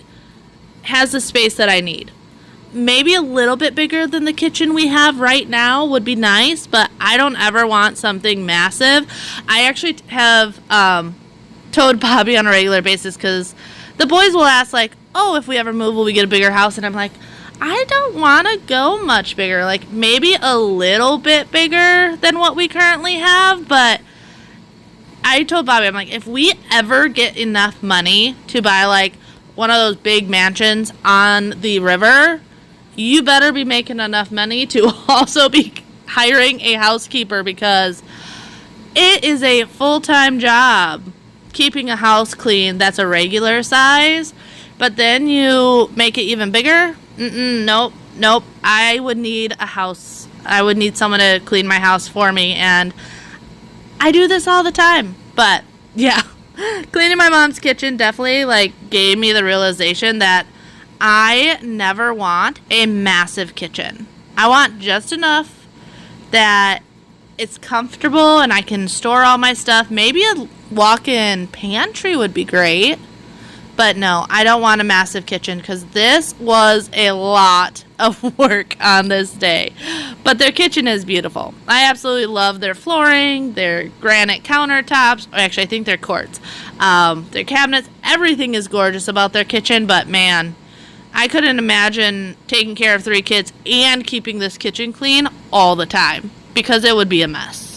has the space that I need. Maybe a little bit bigger than the kitchen we have right now would be nice, but I don't ever want something massive. I actually have told Bobby on a regular basis, because the boys will ask like, oh, if we ever move, will we get a bigger house? And I'm like, I don't want to go much bigger. Like maybe a little bit bigger than what we currently have. But I told Bobby, I'm like, if we ever get enough money to buy like one of those big mansions on the river, you better be making enough money to also be hiring a housekeeper, because it is a full-time job keeping a house clean that's a regular size. But then you make it even bigger. Nope. I would need a house. I would need someone to clean my house for me, and I do this all the time. But yeah, cleaning my mom's kitchen definitely like gave me the realization that I never want a massive kitchen. I want just enough that it's comfortable and I can store all my stuff. Maybe a walk-in pantry would be great. But no, I don't want a massive kitchen, because this was a lot of work on this day. But their kitchen is beautiful. I absolutely love their flooring, their granite countertops. Actually, I think they're quartz. Their cabinets, everything is gorgeous about their kitchen. But man, I couldn't imagine taking care of 3 kids and keeping this kitchen clean all the time, because it would be a mess.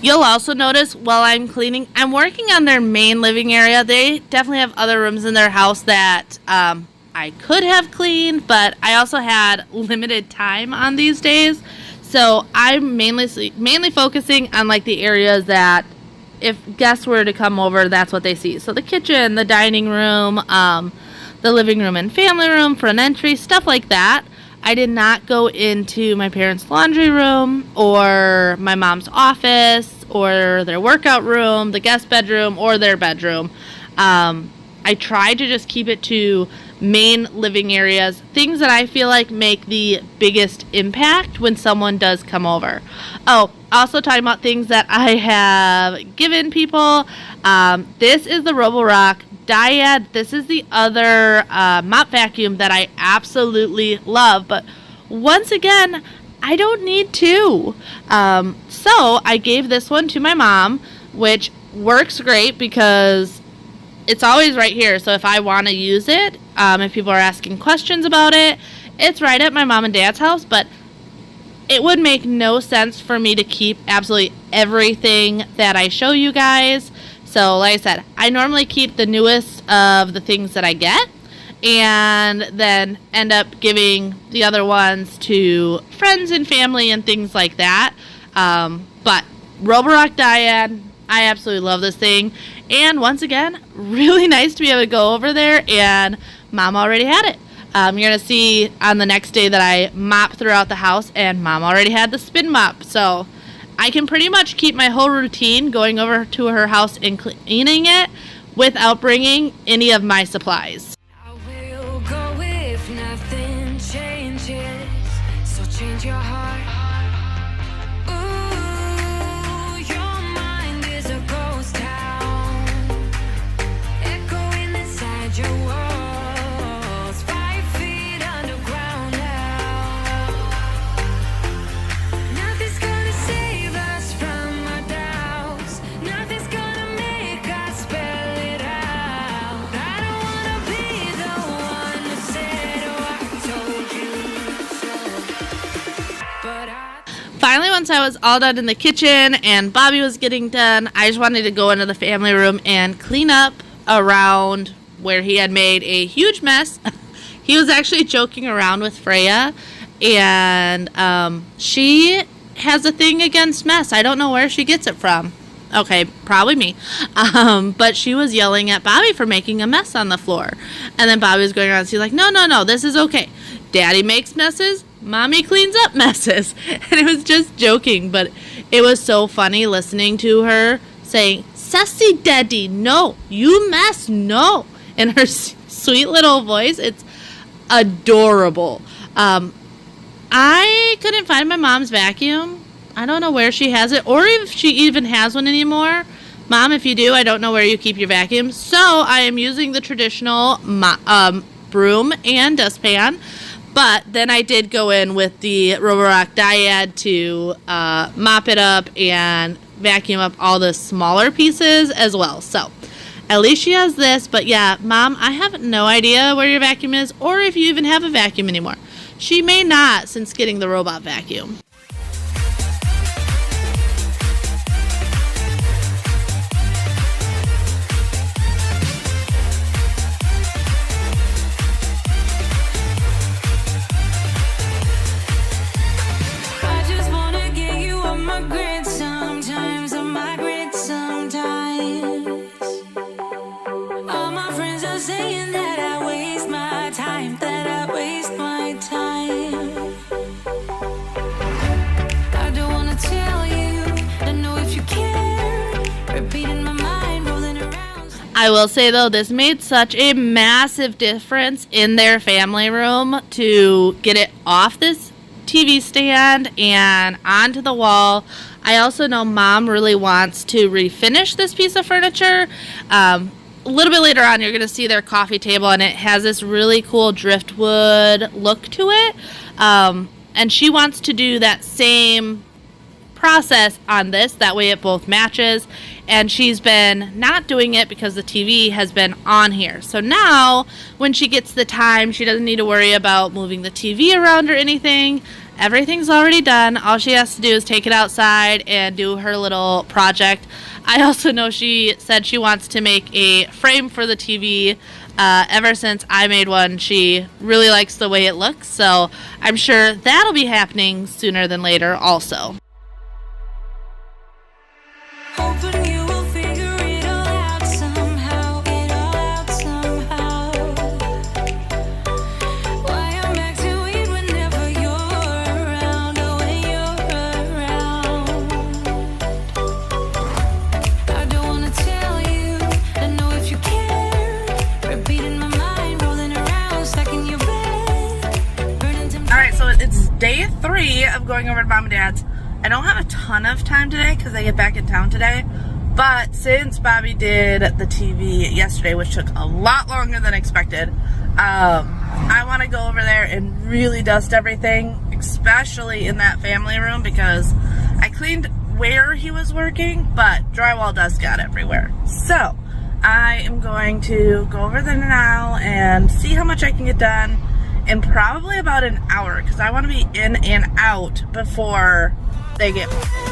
You'll also notice while I'm cleaning, I'm working on their main living area. They definitely have other rooms in their house that I could have cleaned, but I also had limited time on these days. So I'm mainly focusing on like the areas that if guests were to come over, that's what they see. So the kitchen, the dining room, the living room and family room, front entry, stuff like that. I did not go into my parents' laundry room or my mom's office or their workout room, the guest bedroom, or their bedroom. I tried to just keep it to main living areas, things that I feel like make the biggest impact when someone does come over. Oh, also talking about things that I have given people. This is the Roborock Dyad. This is the other mop vacuum that I absolutely love, but once again, I don't need two. So I gave this one to my mom, which works great because it's always right here. So if I want to use it, if people are asking questions about it, it's right at my mom and dad's house. But it would make no sense for me to keep absolutely everything that I show you guys. So like I said, I normally keep the newest of the things that I get and then end up giving the other ones to friends and family and things like that. But Roborock Dyad, I absolutely love this thing. And once again, really nice to be able to go over there and Mom already had it. You're going to see on the next day that I mop throughout the house and Mom already had the spin mop. So I can pretty much keep my whole routine going over to her house and cleaning it without bringing any of my supplies. I will go if nothing changes. So change your heart. Ooh, your mind is a ghost town, echoing inside your walls. 5 feet underground now. Nothing's gonna save us from our doubts. Nothing's gonna make us spell it out. I don't wanna be the one that said, oh, I told you so. But Finally, once I was all done in the kitchen and Bobby was getting done, I just wanted to go into the family room and clean up around where he had made a huge mess. He was actually joking around with Freya, and she has a thing against mess. I don't know where she gets it from. Okay, probably me. But she was yelling at Bobby for making a mess on the floor. And then Bobby was going around, she's like, no, this is okay. Daddy makes messes, Mommy cleans up messes. And it was just joking, but it was so funny listening to her saying, Sassy Daddy, no, you mess, no. In her sweet little voice, it's adorable. I couldn't find my mom's vacuum. I don't know where she has it, or if she even has one anymore. Mom, if you do, I don't know where you keep your vacuums. So I am using the traditional broom and dustpan. But then I did go in with the Roborock Dyad to mop it up and vacuum up all the smaller pieces as well. So at least she has this. But yeah, Mom, I have no idea where your vacuum is or if you even have a vacuum anymore. She may not since getting the robot vacuum. I just wanna get you on my grid sometimes, on my grid sometimes. All my friends are saying that I waste my time, that I waste my time. I don't wanna tell you, don't know if you care. Repeating my mind, rolling around. I will say, though, this made such a massive difference in their family room to get it off this TV stand and onto the wall. I also know Mom really wants to refinish this piece of furniture. A little bit later on, you're going to see their coffee table, and it has this really cool driftwood look to it. And she wants to do that same process on this, that way it both matches, and she's been not doing it because the TV has been on here. So now when she gets the time, she doesn't need to worry about moving the TV around or anything. Everything's already done. All she has to do is take it outside and do her little project. I also know she said she wants to make a frame for the TV. Ever since I made one, she really likes the way it looks, so I'm sure that'll be happening sooner than later also. Hoping you will figure it all out somehow, it all out somehow. Why I'm acting weird whenever you're around, oh, when you're around. I don't wanna tell you, don't know if you care. Repeating my mind, rolling around of going over to Mom and Dad's. I don't have a ton of time today because I get back in town today. But since Bobby did the TV yesterday, which took a lot longer than expected, I want to go over there and really dust everything, especially in that family room, because I cleaned where he was working, but drywall dust got everywhere. So I am going to go over there now and see how much I can get done in probably about an hour, because I want to be in and out before they get home.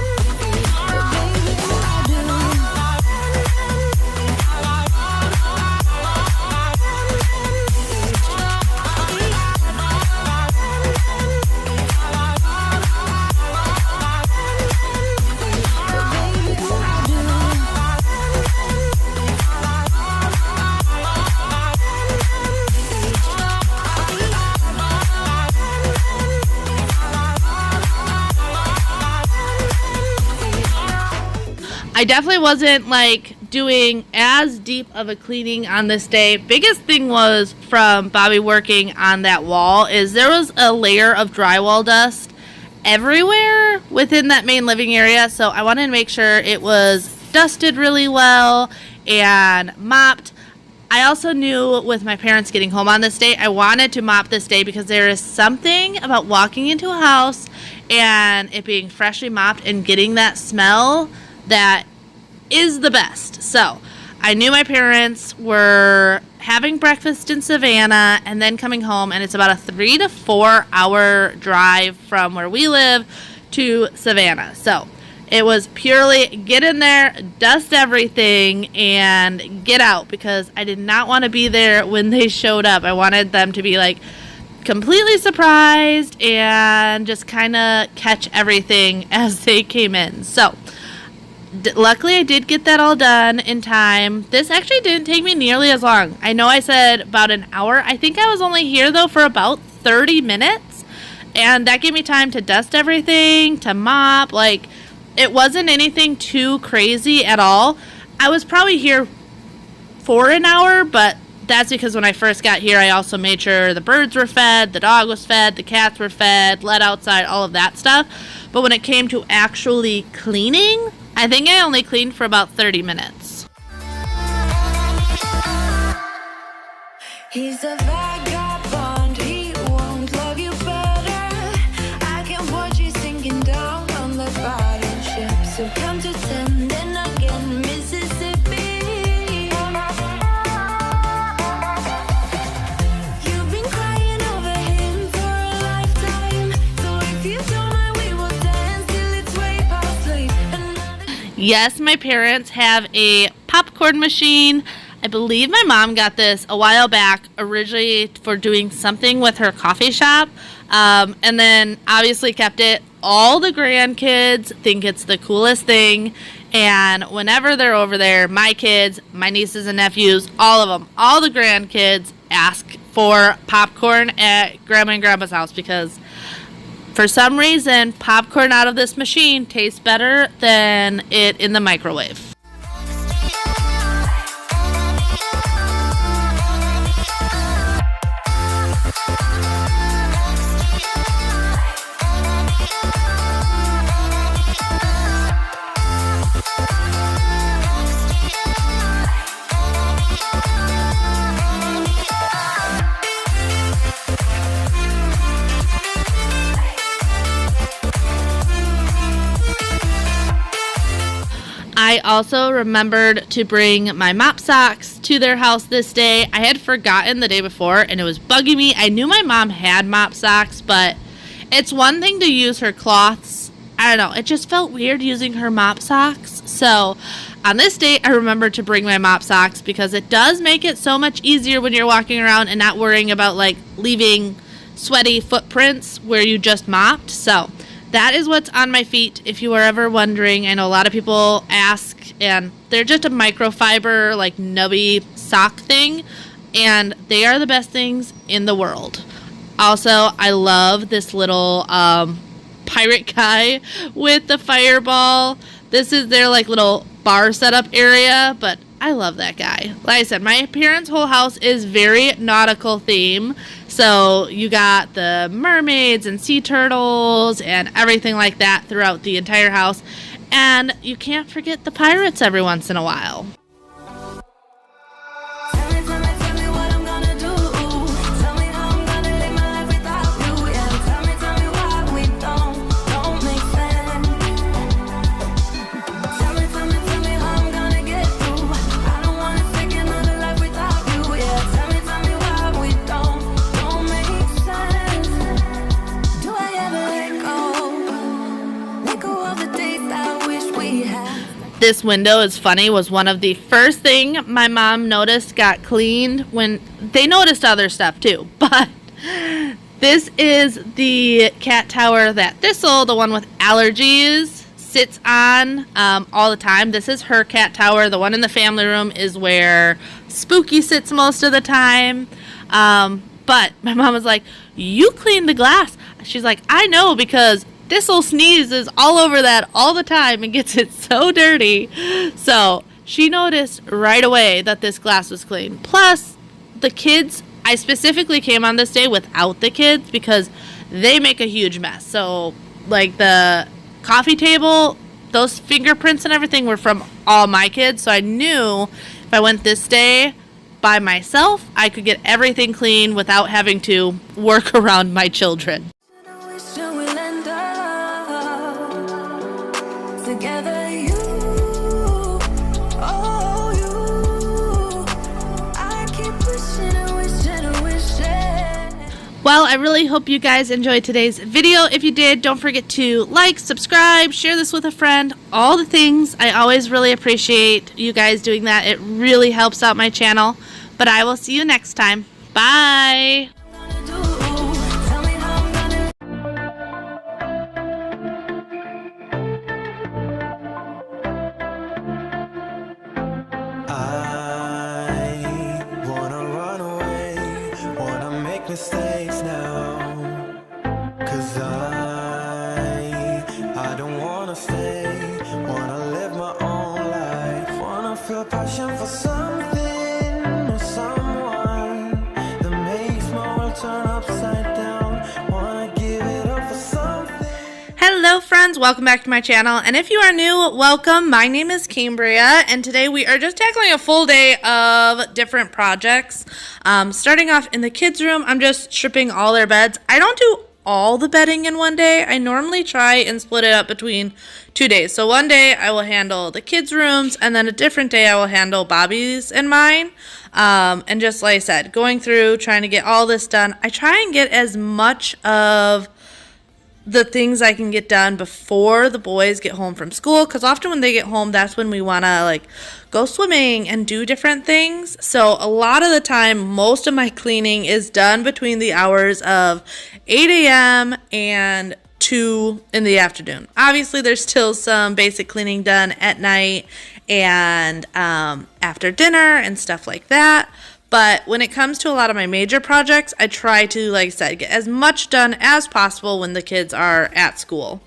I definitely wasn't like doing as deep of a cleaning on this day. Biggest thing was from Bobby working on that wall is there was a layer of drywall dust everywhere within that main living area. So I wanted to make sure it was dusted really well and mopped. I also knew with my parents getting home on this day, I wanted to mop this day because there is something about walking into a house and it being freshly mopped and getting that smell that is the best. So I knew my parents were having breakfast in Savannah and then coming home, and it's about a 3 to 4 hour drive from where we live to Savannah. So it was purely get in there, dust everything, and get out, because I did not want to be there when they showed up. I wanted them to be like completely surprised and just kind of catch everything as they came in. So luckily I did get that all done in time. This actually didn't take me nearly as long. I know I said about an hour. I think I was only here though for about 30 minutes, and that gave me time to dust everything, to mop. Like, it wasn't anything too crazy at all. I was probably here for an hour, but that's because when I first got here, I also made sure the birds were fed, the dog was fed, the cats were fed, let outside, all of that stuff. But when it came to actually cleaning, I think I only cleaned for about 30 minutes. He's a vagabond, he won't love you better. I can watch you sinking down on the bottom ship. So come to 10, then again, Mississippi. You've been crying over him for a lifetime. So if you don't mind, we will dance till it's way past late. Yes, my parents have a popcorn machine. I believe my mom got this a while back, originally for doing something with her coffee shop, and then obviously kept it. All the grandkids think it's the coolest thing, and whenever they're over there, my kids, my nieces and nephews, all of them, all the grandkids ask for popcorn at Grandma and Grandpa's house, because for some reason, popcorn out of this machine tastes better than it in the microwave. I also remembered to bring my mop socks to their house this day. I had forgotten the day before and it was bugging me. I knew my mom had mop socks, but it's one thing to use her cloths. I don't know. It just felt weird using her mop socks. So on this day, I remembered to bring my mop socks because it does make it so much easier when you're walking around and not worrying about like leaving sweaty footprints where you just mopped. So that is what's on my feet, if you were ever wondering. I know a lot of people ask, and they're just a microfiber, like, nubby sock thing, and they are the best things in the world. Also, I love this little pirate guy with the fireball. This is their, like, little bar setup area, but I love that guy. Like I said, my parents' whole house is very nautical theme, So you got the mermaids and sea turtles and everything like that throughout the entire house. And you can't forget the pirates every once in a while. Tell me what I'm gonna do. Tell me how I'm gonna live my life without you. Yeah, tell me why we don't make sense. Tell me how I'm gonna get through. I don't wanna take another life without you. Yeah, tell me why we don't make sense. Do I ever let go of the days I wish we had? This window is funny, was one of the first thing my mom noticed got cleaned. When they noticed other stuff too, but this is the cat tower that Thistle, the one with allergies, sits on all the time. This is her cat tower. The one in the family room is where Spooky sits most of the time. But my mom was like, you cleaned the glass. She's like, I know, because Thistle sneezes all over that all the time and gets it so dirty. So she noticed right away that this glass was clean. Plus, the kids, I specifically came on this day without the kids because they make a huge mess. So, like the coffee table, those fingerprints and everything were from all my kids. So I knew if I went this day by myself, I could get everything clean without having to work around my children. I wish that we'll end up together, you, oh you. I keep wishing and wishing and wishing. Well, I really hope you guys enjoyed today's video. If you did, don't forget to like, subscribe, share this with a friend, all the things. I always really appreciate you guys doing that. It really helps out my channel. But I will see you next time. Bye! Tell me how I'm gonna. I wanna run away, wanna make mistakes now. 'Cause I don't wanna stay, wanna live my own life, wanna feel passion for something or someone that makes my world turn upside down, wanna give it up for something. Hello friends, welcome back to my channel, and if you are new, welcome. My name is Cambriea, and today we are just tackling a full day of different projects. Starting off in the kids' room, I'm just stripping all their beds. I don't do all the bedding in one day. I normally try and split it up between 2 days. So one day I will handle the kids' rooms, and then a different day I will handle Bobby's and mine. And just like I said, going through, trying to get all this done. I try and get as much of the things I can get done before the boys get home from school, because often when they get home, that's when we want to like go swimming and do different things. So a lot of the time, most of my cleaning is done between the hours of 8 a.m. and 2 in the afternoon. Obviously, there's still some basic cleaning done at night and after dinner and stuff like that. But when it comes to a lot of my major projects, I try to, like I said, get as much done as possible when the kids are at school.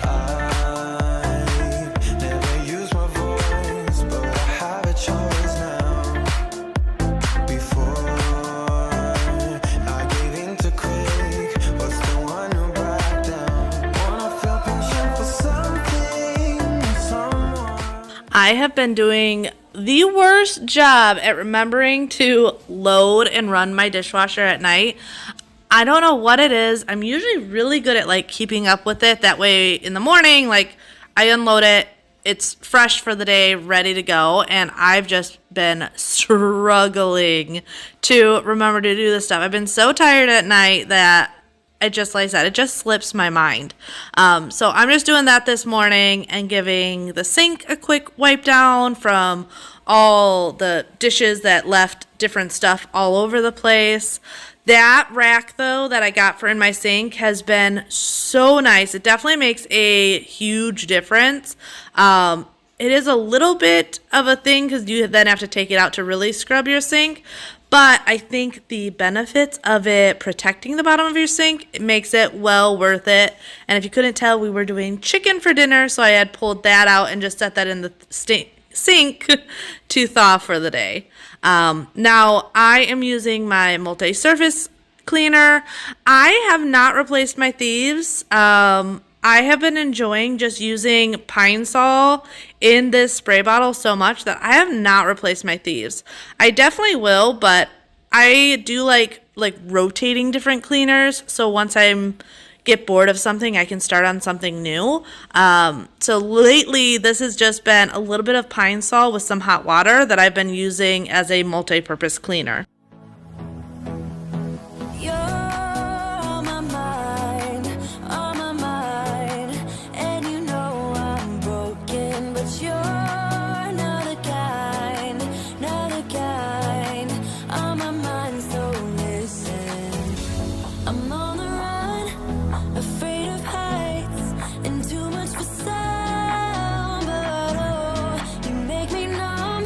I never use my voice, but I have a choice now. Before I gave in to quick, was the one who backed down. Wanna feel passion for something or someone. I have been doing the worst job at remembering to load and run my dishwasher at night. I don't know what it is. I'm usually really good at like keeping up with it. That way in the morning, like I unload it, it's fresh for the day, ready to go. And I've just been struggling to remember to do this stuff. I've been so tired at night that it just, like I said, it just slips my mind. So I'm just doing that this morning and giving the sink a quick wipe down from all the dishes that left different stuff all over the place. That rack, though, that I got for in my sink has been so nice. It definitely makes a huge difference. It is a little bit of a thing because you then have to take it out to really scrub your sink. But I think the benefits of it protecting the bottom of your sink, it makes it well worth it. And if you couldn't tell, we were doing chicken for dinner, so I had pulled that out and just set that in the sink to thaw for the day. Now I am using my multi-surface cleaner. I have not replaced my thieves. I have been enjoying just using Pine Sol in this spray bottle so much that I have not replaced my thieves. I definitely will, but I do like rotating different cleaners. So once I get bored of something, I can start on something new. So lately, this has just been a little bit of Pine Sol with some hot water that I've been using as a multi-purpose cleaner. You're on my mind, and you know I'm broken, but you're not the kind, on my mind, so listen. I'm on the run, afraid of heights, and too much for sound, but oh, you make me numb,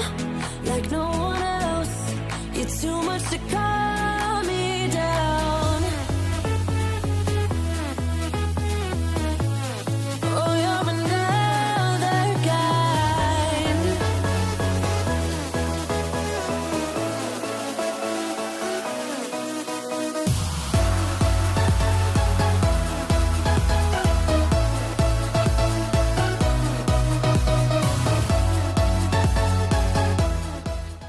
like no one else, you're too much to calm me down. Oh, you're another kind.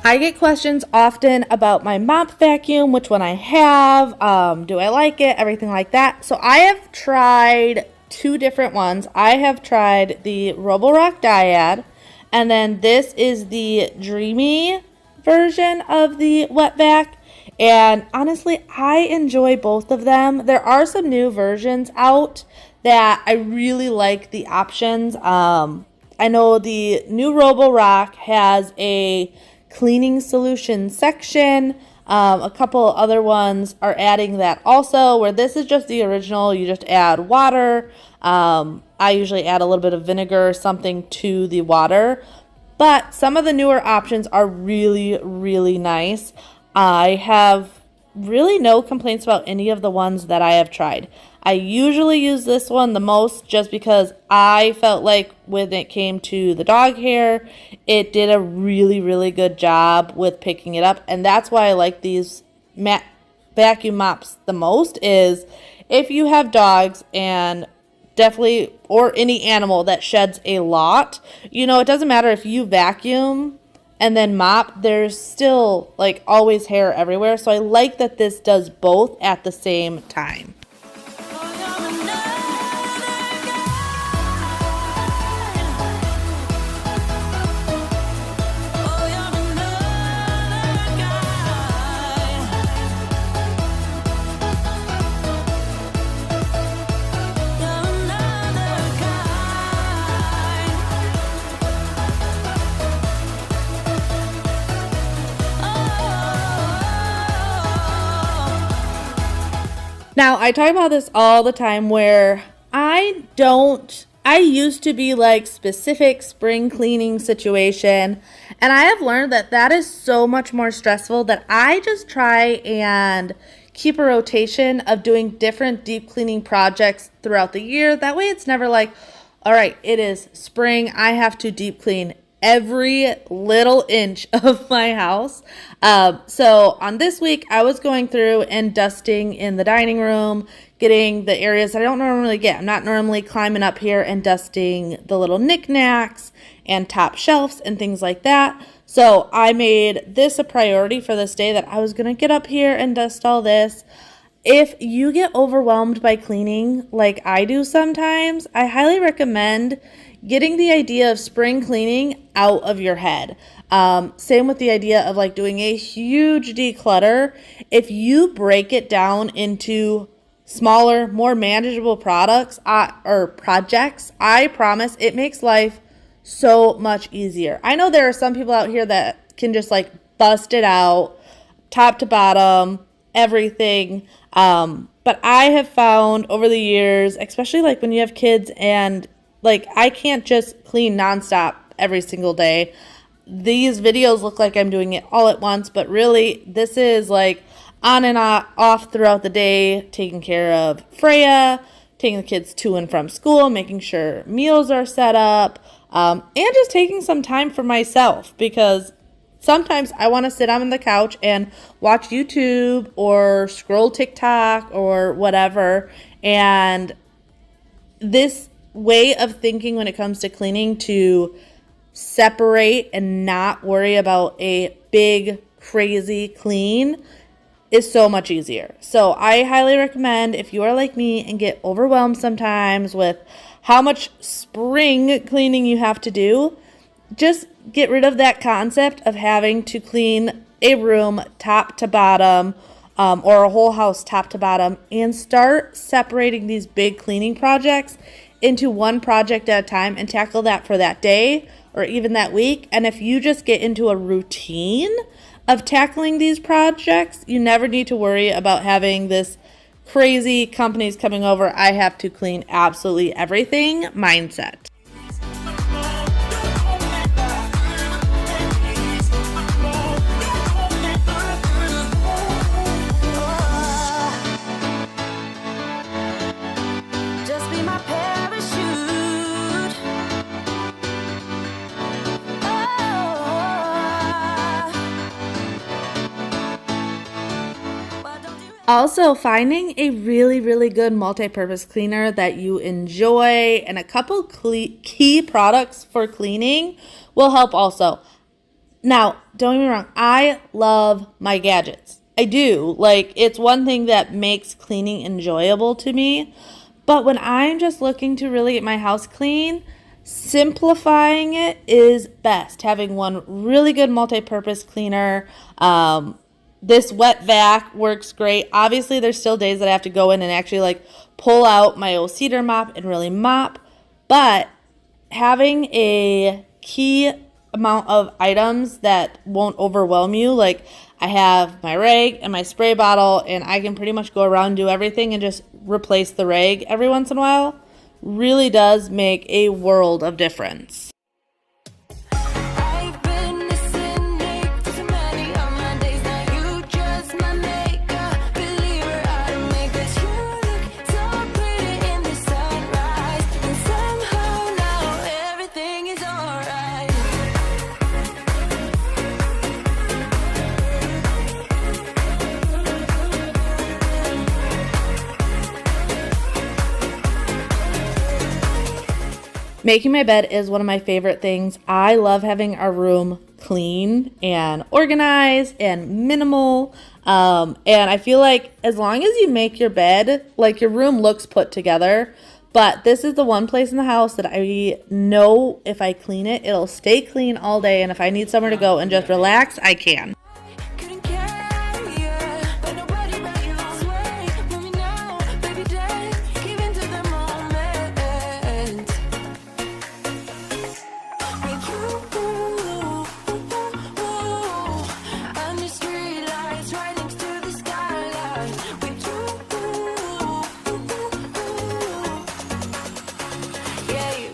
I get questions often about my mop vacuum, which one I have, do I like it, everything like that. So I have tried two different ones. I have tried the Roborock Dyad, and then this is the Dreamy version of the wet vac. And honestly, I enjoy both of them. There are some new versions out that I really like the options. I know the new Roborock has a cleaning solution section. A couple other ones are adding that also, where this is just the original. You just add water. I usually add a little bit of vinegar or something to the water. But some of the newer options are really, really nice. I have really no complaints about any of the ones that I have tried. I usually use this one the most just because I felt like when it came to the dog hair, it did a really, really good job with picking it up. And that's why I like these vacuum mops the most, is if you have dogs and definitely, or any animal that sheds a lot, you know, it doesn't matter if you vacuum and then mop, there's still like always hair everywhere. So I like that this does both at the same time. Now, I talk about this all the time where I used to be like specific spring cleaning situation, and I have learned that that is so much more stressful that I just try and keep a rotation of doing different deep cleaning projects throughout the year. That way it's never like, all right, it is spring, I have to deep clean every little inch of my house. So on this week, I was going through and dusting in the dining room, getting the areas that I don't normally get. I'm not normally climbing up here and dusting the little knickknacks and top shelves and things like that. So I made this a priority for this day, that I was going to get up here and dust all this. If you get overwhelmed by cleaning like I do sometimes, I highly recommend getting the idea of spring cleaning out of your head. Same with the idea of like doing a huge declutter. If you break it down into smaller, more manageable projects, I promise it makes life so much easier. I know there are some people out here that can just like bust it out, top to bottom, everything. But I have found over the years, especially like when you have kids and like I can't just clean nonstop every single day. these videos look like I'm doing it all at once, but really this is like on and off throughout the day, taking care of Freya, taking the kids to and from school, making sure meals are set up, and just taking some time for myself, because sometimes I want to sit on the couch and watch YouTube or scroll TikTok or whatever. And this way of thinking when it comes to cleaning, to separate and not worry about a big, crazy clean, is so much easier. So I highly recommend, if you are like me and get overwhelmed sometimes with how much spring cleaning you have to do, just get rid of that concept of having to clean a room top to bottom, or a whole house top to bottom, and start separating these big cleaning projects into one project at a time and tackle that for that day or even that week. And if you just get into a routine of tackling these projects, you never need to worry about having this crazy companies coming over, I have to clean absolutely everything mindset. Just be my parachute. Also, finding a really, really good multi-purpose cleaner that you enjoy and a couple key products for cleaning will help also. Now, don't get me wrong, I love my gadgets. I do. Like, it's one thing that makes cleaning enjoyable to me. But when I'm just looking to really get my house clean, simplifying it is best. Having one really good multi-purpose cleaner. This wet vac works great. Obviously, there's still days that I have to go in and actually like pull out my old cedar mop and really mop. But having a key amount of items that won't overwhelm you, like I have my rag and my spray bottle, and I can pretty much go around and do everything and just replace the rag every once in a while, really does make a world of difference. I've been missing for so many of my days. Now you just my makeup. Believer, I don't make this. You look so pretty in the sunrise, and somehow now everything is alright. Making my bed is one of my favorite things. I love having our room clean and organized and minimal. And I feel like as long as you make your bed, like your room looks put together. But this is the one place in the house that I know if I clean it, it'll stay clean all day. And if I need somewhere to go and just relax, I can. Couldn't care, yeah, but nobody but you. Sway, let me know, baby, dance, give into the moment. With you, under street lights, right next to the skyline. With you, yeah.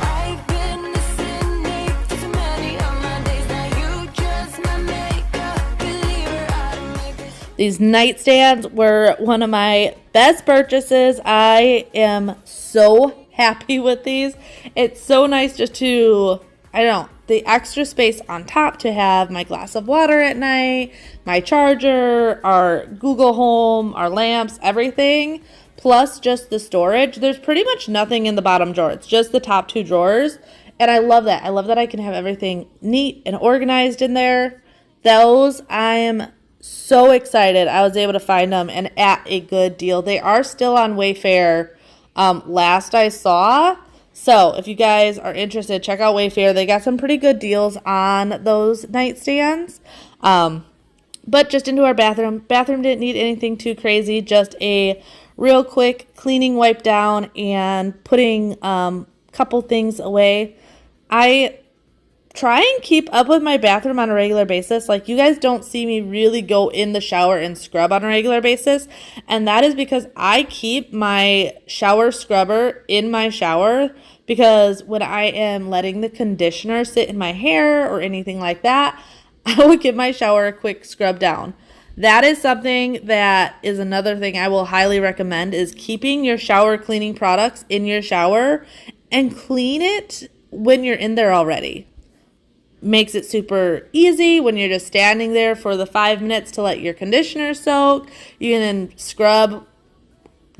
I've been missing for so many of my days. Now you just my makeup. Believer, I don't make this. These nightstands were one of my best purchases. I am so happy with these. It's so nice just to, I don't know, the extra space on top to have my glass of water at night, my charger, our Google Home, our lamps, everything, plus just the storage. There's pretty much nothing in the bottom drawer. It's just the top two drawers. And I love that. I love that I can have everything neat and organized in there. Those, I am so excited I was able to find them and at a good deal. They are still on Wayfair, last I saw. So if you guys are interested, check out Wayfair. They got some pretty good deals on those nightstands. But just into our bathroom. Bathroom didn't need anything too crazy. Just a real quick cleaning wipe down and putting couple things away. I try and keep up with my bathroom on a regular basis. Like, you guys don't see me really go in the shower and scrub on a regular basis. And that is because I keep my shower scrubber in my shower because when I am letting the conditioner sit in my hair or anything like that, I would give my shower a quick scrub down. That is something that is another thing I will highly recommend, is keeping your shower cleaning products in your shower and clean it when you're in there already. Makes it super easy when you're just standing there for the 5 minutes to let your conditioner soak. You can then scrub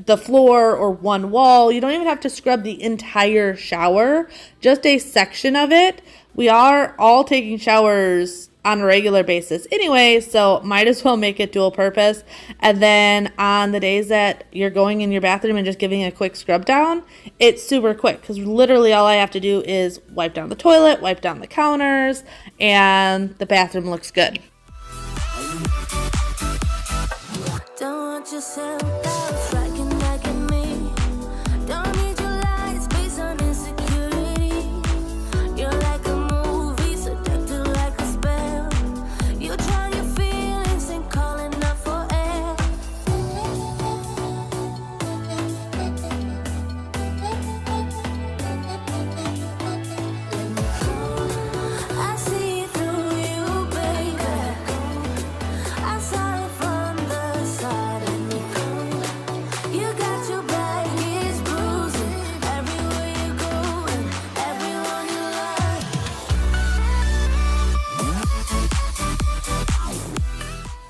the floor or one wall. You don't even have to scrub the entire shower, just a section of it. We are all taking showers on a regular basis anyway, so might as well make it dual purpose. And then on the days that you're going in your bathroom and just giving a quick scrub down, it's super quick because literally all I have to do is wipe down the toilet, wipe down the counters, and the bathroom looks good. Don't want yourself doubts like me. Don't need your lies based on insecurity. You're like a movie, seductive like a spell. You're trying your feelings and calling up for air. I see through you, baby. I saw it from the side of me. You got your back, it's bruising everywhere you go and everyone you love.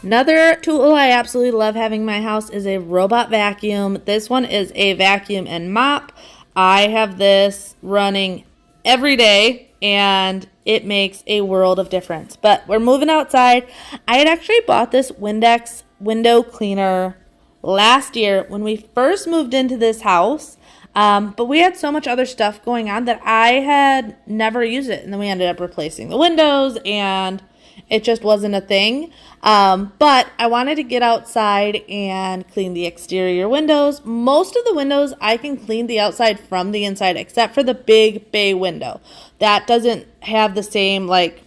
Another tool I absolutely love having in my house is a robot vacuum. This one is a vacuum and mop. I have this running every day and it makes a world of difference. But we're moving outside. I had actually bought this Windex window cleaner last year when we first moved into this house. But we had so much other stuff going on that I had never used it. And then we ended up replacing the windows and it just wasn't a thing. But I wanted to get outside and clean the exterior windows. Most of the windows I can clean the outside from the inside, except for the big bay window. That doesn't have the same, like,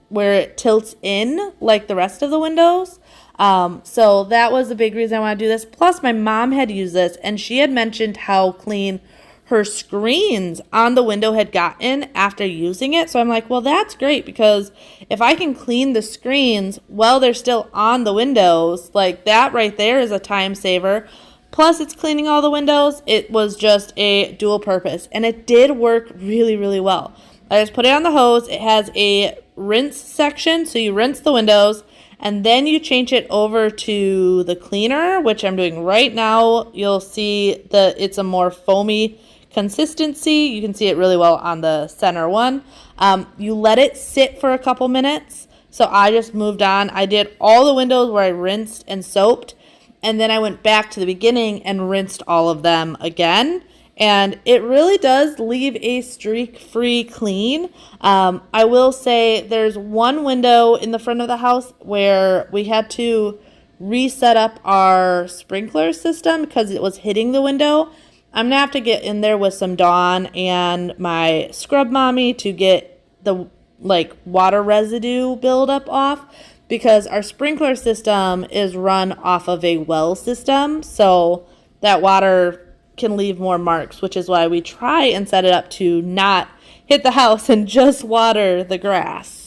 where it tilts in like the rest of the windows. So that was the big reason I want to do this. Plus, my mom had used this, and she had mentioned how clean her screens on the window had gotten after using it. So I'm like, well, that's great, because if I can clean the screens while they're still on the windows, like that right there is a time saver. Plus, it's cleaning all the windows. It was just a dual purpose, and it did work really, really well. I just put it on the hose. It has a rinse section, so you rinse the windows, and then you change it over to the cleaner, which I'm doing right now. You'll see that it's a more foamy consistency. You can see it really well on the center one. You let it sit for a couple minutes. So I just moved on. I did all the windows where I rinsed and soaped, and then I went back to the beginning and rinsed all of them again. And it really does leave a streak-free clean. I will say there's one window in the front of the house where we had to reset up our sprinkler system because it was hitting the window. I'm going to have to get in there with some Dawn and my scrub mommy to get the water residue buildup off, because our sprinkler system is run off of a well system. So that water can leave more marks, which is why we try and set it up to not hit the house and just water the grass.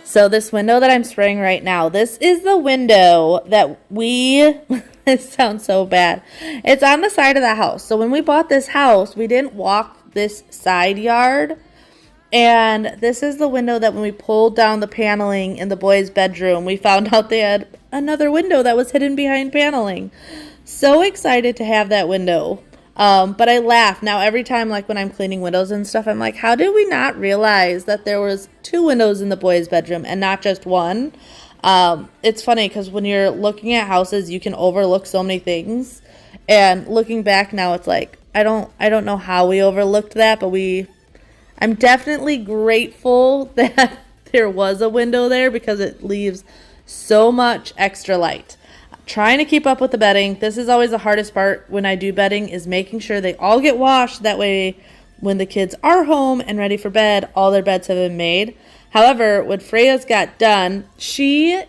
So this window that I'm spraying right now, this is the window that it sounds so bad. It's on the side of the house. So when we bought this house, we didn't walk this side yard. And this is the window that when we pulled down the paneling in the boys' bedroom, we found out they had another window that was hidden behind paneling. So excited to have that window. But I laugh now every time, like when I'm cleaning windows and stuff, I'm like, how did we not realize that there was two windows in the boys' bedroom and not just one? It's funny because when you're looking at houses, you can overlook so many things. And looking back now, it's like, I don't know how we overlooked that, but I'm definitely grateful that there was a window there because it leaves so much extra light. Trying to keep up with the bedding. This is always the hardest part when I do bedding, is making sure they all get washed. That way, when the kids are home and ready for bed, all their beds have been made. However, when Freya's got done, she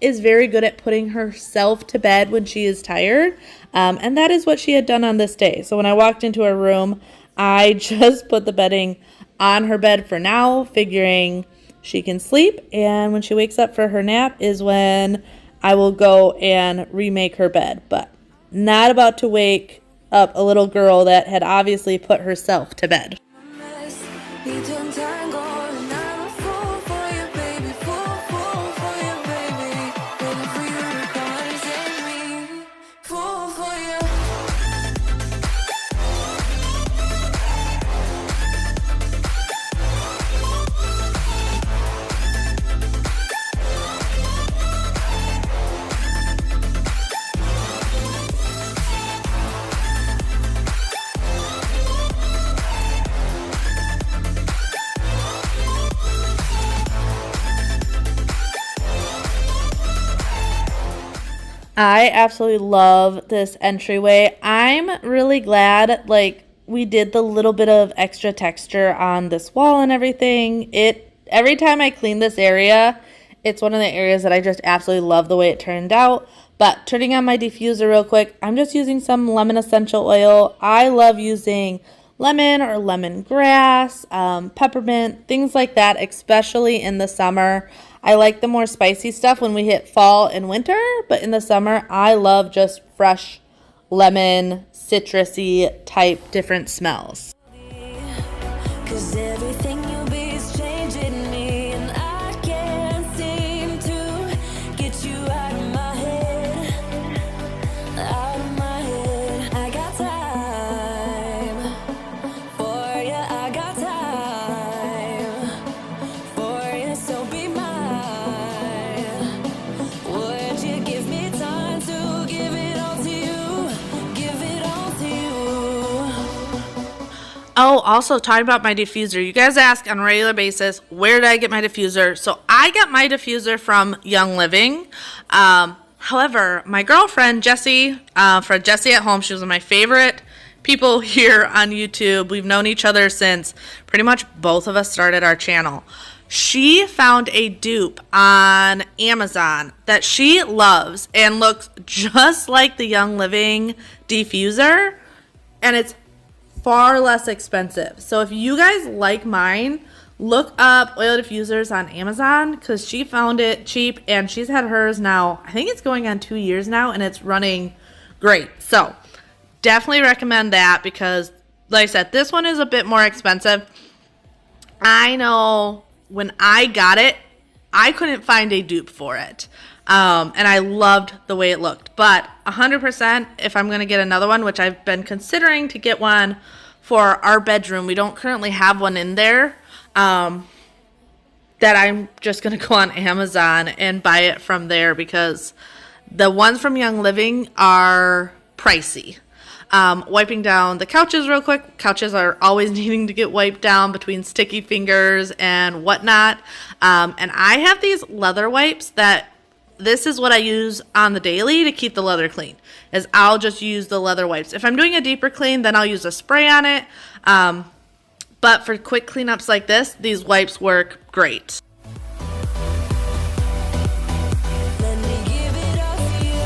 is very good at putting herself to bed when she is tired. And that is what she had done on this day. So when I walked into her room, I just put the bedding on her bed for now, figuring she can sleep. And when she wakes up for her nap is when I will go and remake her bed. But not about to wake up a little girl that had obviously put herself to bed. I absolutely love this entryway. I'm really glad, like, we did the little bit of extra texture on this wall and everything. Every time I clean this area, it's one of the areas that I just absolutely love the way it turned out. But turning on my diffuser real quick, I'm just using some lemon essential oil. I love using lemon or lemongrass, peppermint, things like that, especially in the summer. I like the more spicy stuff when we hit fall and winter, but in the summer, I love just fresh lemon, citrusy type different smells. 'Cause everything you be is changing me, and I can't seem to get you out of my head, out of my head. I got time for you, I got time for you, so be mine. Would you give me time to give it all to you, give it all to you? Oh, also talking about my diffuser. You guys ask on a regular basis, where did I get my diffuser? So I got my diffuser from Young Living. However, my girlfriend, Jessie, for Jessie at Home, she was one of my favorite people here on YouTube. We've known each other since pretty much both of us started our channel. She found a dupe on Amazon that she loves and looks just like the Young Living diffuser, and it's far less expensive. So if you guys like mine, look up oil diffusers on Amazon because she found it cheap and she's had hers now, I think it's going on 2 years now, and it's running great. So definitely recommend that because, like I said, this one is a bit more expensive. I know when I got it, I couldn't find a dupe for it. And I loved the way it looked. But 100%, if I'm going to get another one, which I've been considering to get one for our bedroom, we don't currently have one in there, that I'm just going to go on Amazon and buy it from there because the ones from Young Living are pricey. Wiping down the couches real quick. Couches are always needing to get wiped down between sticky fingers and whatnot. And I have these leather wipes that this is what I use on the daily to keep the leather clean, is I'll just use the leather wipes. If I'm doing a deeper clean, then I'll use a spray on it. But for quick cleanups like this, these wipes work great. Let me give it all to you,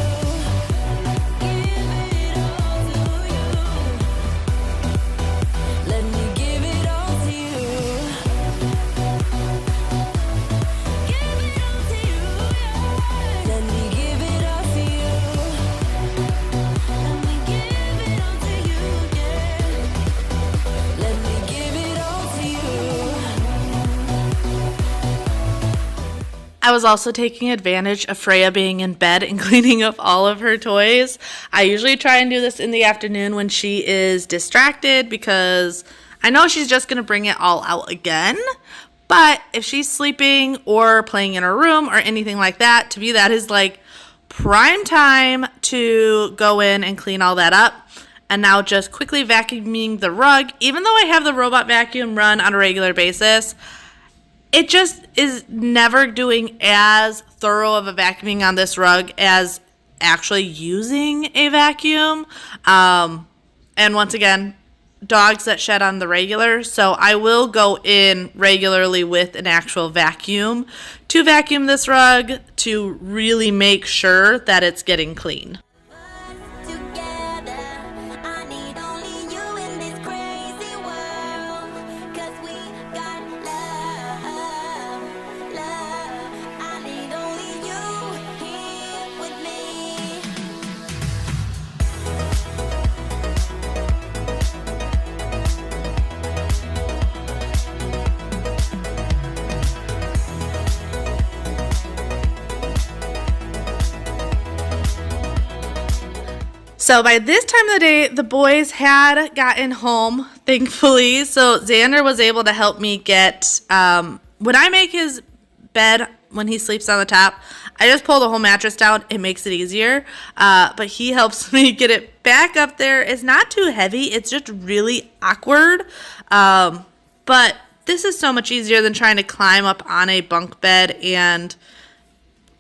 give it all to you. Let me give it all to you, give it all to you. Let me give it all to you, let me give it all to you, yeah. Let me give it all to you. I was also taking advantage of Freya being in bed and cleaning up all of her toys. I usually try and do this in the afternoon when she is distracted because I know she's just going to bring it all out again. But if she's sleeping or playing in her room or anything like that, to me that is like prime time to go in and clean all that up. And now just quickly vacuuming the rug. Even though I have the robot vacuum run on a regular basis, it just is never doing as thorough of a vacuuming on this rug as actually using a vacuum. And once again, dogs that shed on the regular, so I will go in regularly with an actual vacuum to vacuum this rug to really make sure that it's getting clean. So by this time of the day, the boys had gotten home, thankfully. So Xander was able to help me get, when I make his bed, when he sleeps on the top, I just pull the whole mattress down. It makes it easier. But he helps me get it back up there. It's not too heavy. It's just really awkward. But this is so much easier than trying to climb up on a bunk bed and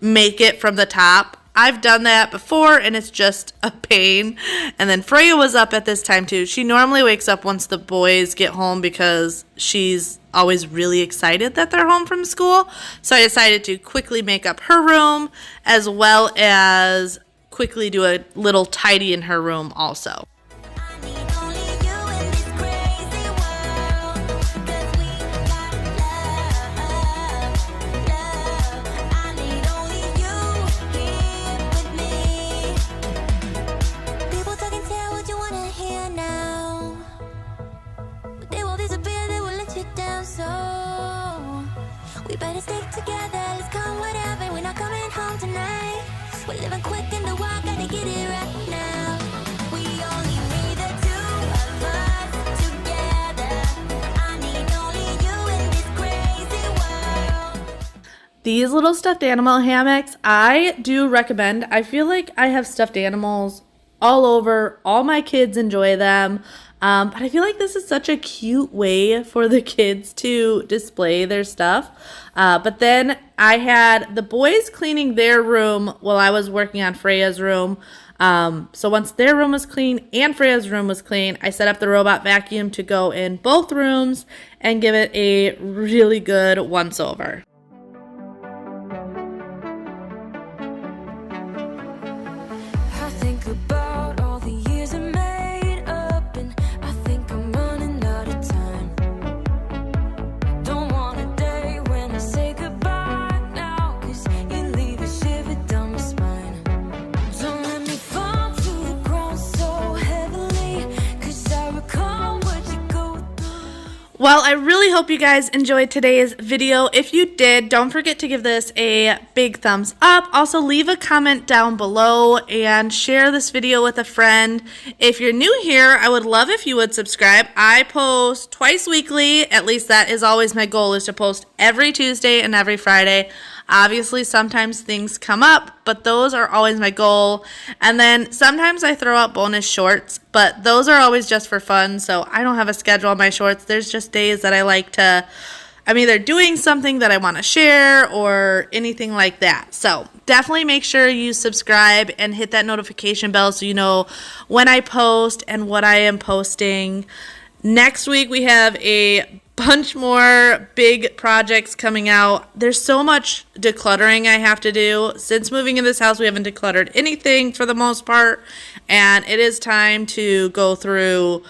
make it from the top. I've done that before, and it's just a pain. And then Freya was up at this time, too. She normally wakes up once the boys get home because she's always really excited that they're home from school. So I decided to quickly make up her room as well as quickly do a little tidy in her room also. Better stick together, let's come whatever. We're not coming home tonight. We're living quick in the wild, gotta get it right now. We only need the two of us together. I need only you in this crazy world. These little stuffed animal hammocks, I do recommend. I feel like I have stuffed animals all over. All my kids enjoy them. But I feel like this is such a cute way for the kids to display their stuff. But then I had the boys cleaning their room while I was working on Freya's room. So once their room was clean and Freya's room was clean, I set up the robot vacuum to go in both rooms and give it a really good once over. I think about all the years I made up, and I think I'm running out of time. Don't want a day when I say goodbye now, 'cause you leave a shiver down my spine. Don't let me fall to the ground so heavily, 'cause I recall what you go through. Well, I really hope you guys enjoyed today's video. If you did, don't forget to give this a big thumbs up. Also, leave a comment down below and share this video with a friend. If you're new here, I would love if you would subscribe. I post twice weekly. At least that is always my goal, is to post every Tuesday and every Friday. Obviously, sometimes things come up, but those are always my goal. And then sometimes I throw out bonus shorts, but those are always just for fun, so I don't have a schedule on my shorts. There's just days that I like to, I'm either doing something that I want to share or anything like that. So definitely make sure you subscribe and hit that notification bell so you know when I post and what I am posting. Next week we have a bunch more big projects coming out. There's so much decluttering I have to do. Since moving in this house, we haven't decluttered anything for the most part, and it is time to go through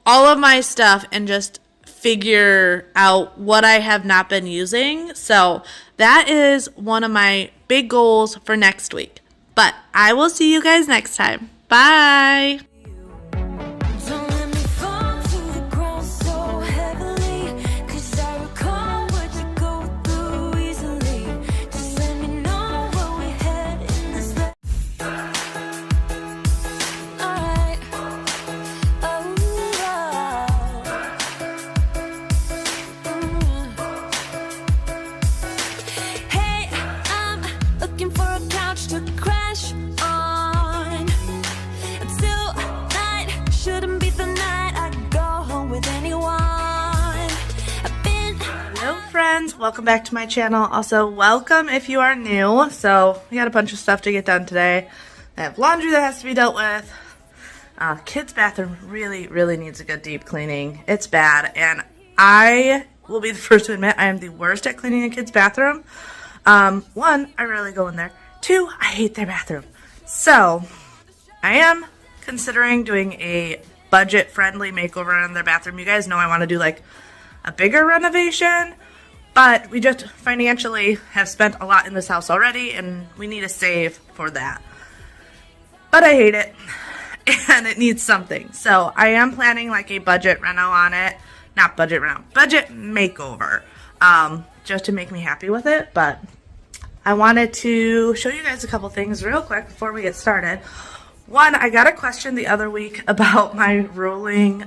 all of my stuff and just figure out what I have not been using. So that is one of my big goals for next week. But I will see you guys next time. Bye. Don't let me fall to the ground so heavily, 'cause I recall what you go through easily. Just let me know where we head in this way. Alright. Oh, welcome back to my channel. Also, welcome if you are new. So, we got a bunch of stuff to get done today. I have laundry that has to be dealt with. Kids' bathroom really needs a good deep cleaning. It's bad, and I will be the first to admit I am the worst at cleaning a kid's bathroom. One, I rarely go in there. Two, I hate their bathroom. So, I am considering doing a budget-friendly makeover in their bathroom. You guys know I want to do like a bigger renovation, but we just financially have spent a lot in this house already, and we need to save for that. But I hate it, and it needs something. So I am planning like a budget reno on it. Not budget reno, budget makeover, just to make me happy with it. But I wanted to show you guys a couple things real quick before we get started. One, I got a question the other week about my rolling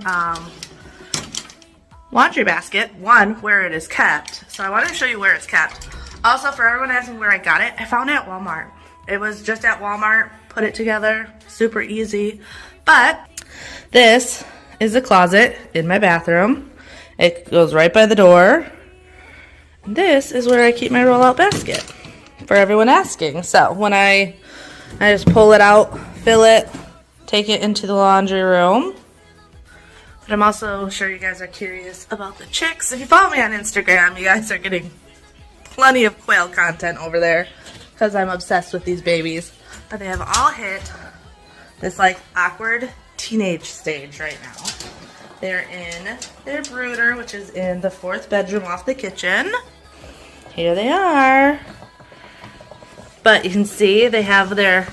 laundry basket. One, where it is kept. So I wanted to show you where it's kept. Also, for everyone asking where I got it, I found it at Walmart. It was just at Walmart, put it together, super easy. But this is the closet in my bathroom. It goes right by the door. And this is where I keep my rollout basket, for everyone asking. So when I just pull it out, fill it, take it into the laundry room. But I'm also sure you guys are curious about the chicks. If you follow me on Instagram, you guys are getting plenty of quail content over there because I'm obsessed with these babies. But they have all hit this like awkward teenage stage right now. They're in their brooder, which is in the 4th bedroom off the kitchen. Here they are. But you can see they have their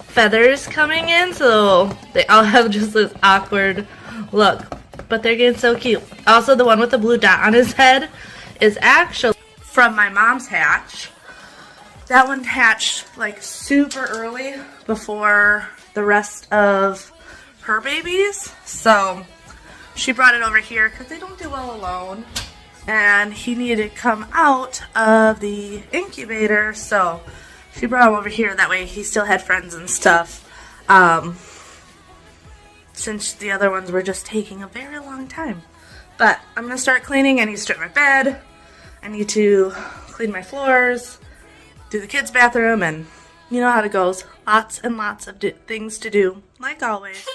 feathers coming in, so they all have just this awkward look. But they're getting so cute. Also, the one with the blue dot on his head is actually from my mom's hatch. That one hatched like super early before the rest of her babies. So she brought it over here because they don't do well alone. And he needed to come out of the incubator, so she brought him over here. That way he still had friends and stuff. Since the other ones were just taking a very long time. But I'm going to start cleaning. I need to strip my bed. I need to clean my floors. Do the kids' bathroom. And you know how it goes. Lots and lots of things to do. Like always.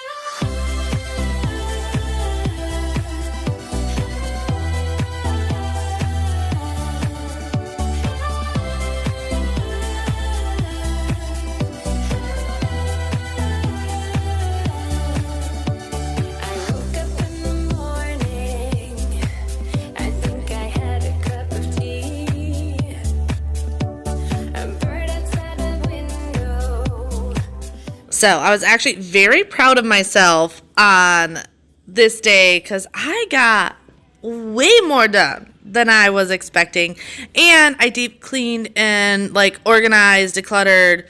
So I was actually very proud of myself on this day because I got way more done than I was expecting. And I deep cleaned and like organized, decluttered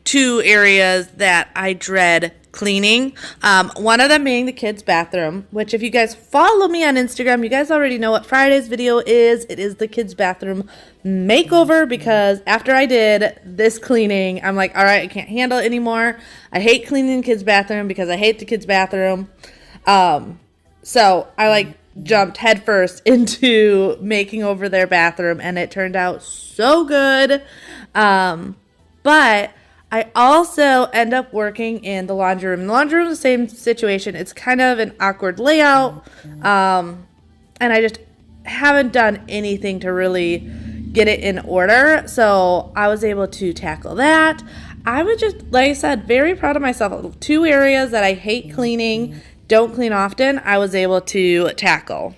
2 areas that I dread cleaning. One of them being the kids' bathroom, which if you guys follow me on Instagram, you guys already know what Friday's video is. It is the kids' bathroom makeover because after I did this cleaning, I'm like, all right, I can't handle it anymore. I hate cleaning the kids' bathroom because I hate the kids' bathroom. So I like jumped headfirst into making over their bathroom, and it turned out so good. But I also end up working in the laundry room. The laundry room is the same situation. It's kind of an awkward layout, and I just haven't done anything to really get it in order. So I was able to tackle that. I was just, like I said, very proud of myself. 2 areas that I hate cleaning, don't clean often, I was able to tackle.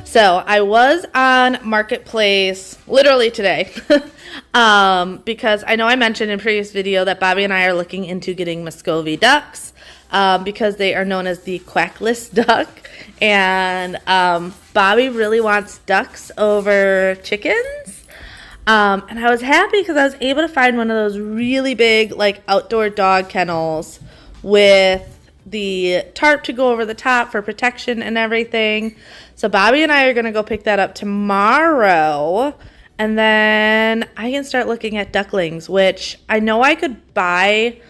So I was on Marketplace literally today because I know I mentioned in a previous video that Bobby and I are looking into getting Muscovy ducks. because they are known as the quackless duck. And Bobby really wants ducks over chickens. And I was happy because I was able to find one of those really big, like, outdoor dog kennels with the tarp to go over the top for protection and everything. So Bobby and I are going to go pick that up tomorrow. And then I can start looking at ducklings, which I know I could buy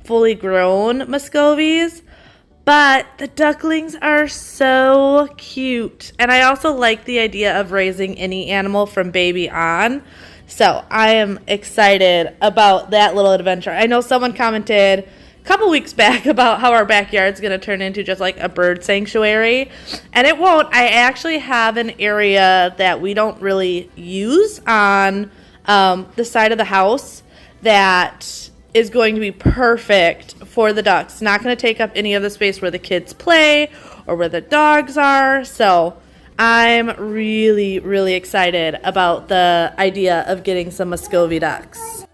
fully grown Muscovies. But the ducklings are so cute. And I also like the idea of raising any animal from baby on. So I am excited about that little adventure. I know someone commented a couple weeks back about how our backyard's going to turn into just like a bird sanctuary. And it won't. I actually have an area that we don't really use on the side of the house that is going to be perfect for the ducks. Not going to take up any of the space where the kids play or where the dogs are. So I'm really, really excited about the idea of getting some Muscovy ducks.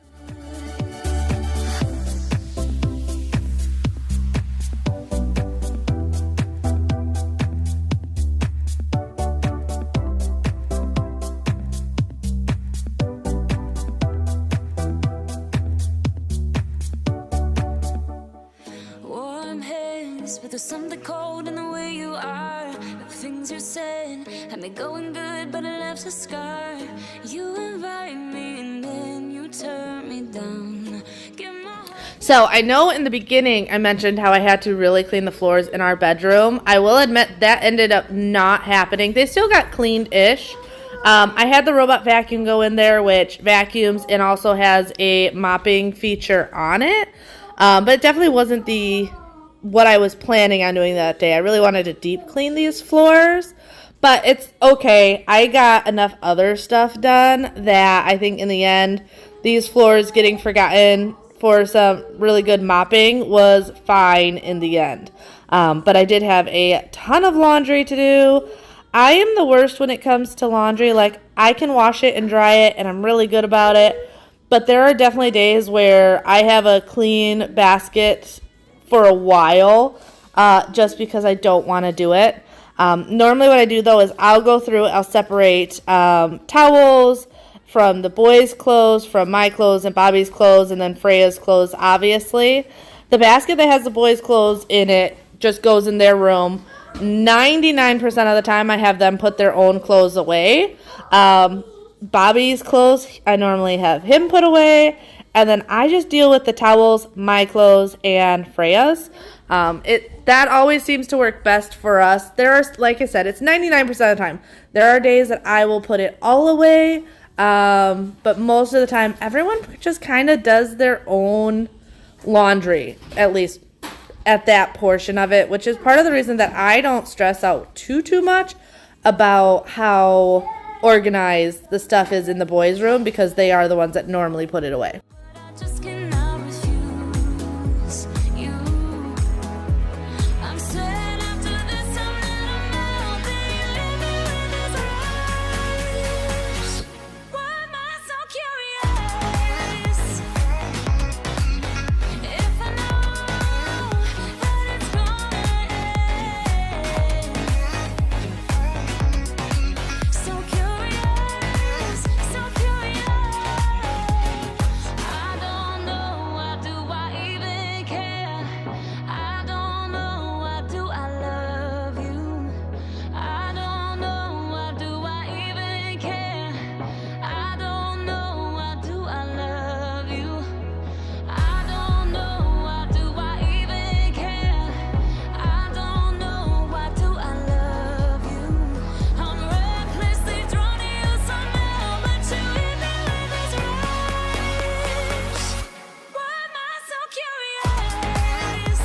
But there's something cold in the way you are. The things you said had me going good, but it left a scar. You invite me and then you turn me down. So I know in the beginning I mentioned how I had to really clean the floors in our bedroom. I will admit that ended up not happening. They still got cleaned-ish. I had the robot vacuum go in there, which vacuums and also has a mopping feature on it. But it definitely wasn't what I was planning on doing that day. I really wanted to deep clean these floors, but it's okay. I got enough other stuff done that I think in the end, these floors getting forgotten for some really good mopping was fine in the end. But I did have a ton of laundry to do. I am the worst when it comes to laundry. Like, I can wash it and dry it, and I'm really good about it. But there are definitely days where I have a clean basket for a while, just because I don't want to do it. Normally what I do though is I'll go through, I'll separate towels from the boys' clothes, from my clothes and Bobby's clothes, and then Freya's clothes, obviously. The basket that has the boys' clothes in it just goes in their room. 99% of the time I have them put their own clothes away. Bobby's clothes, I normally have him put away. And then I just deal with the towels, my clothes, and Freya's. That always seems to work best for us. There are, like I said, it's 99% of the time. There are days that I will put it all away. But most of the time, everyone just kind of does their own laundry, at least at that portion of it, which is part of the reason that I don't stress out too much about how organized the stuff is in the boys' room, because they are the ones that normally put it away. Just cannot refuse you. I'm saying after this I'm not out there living with this rush. Why am I so curious? If I know that it's gonna end. So curious, so curious. I don't know, why do I even care? I don't know, why do I love you? I don't know, why do I even care? I don't know, why do I love you? I don't know, why do I even care? I don't know, why do I love you? I'm recklessly drawn to you somehow, but you hit me with this rush. Why am I so curious?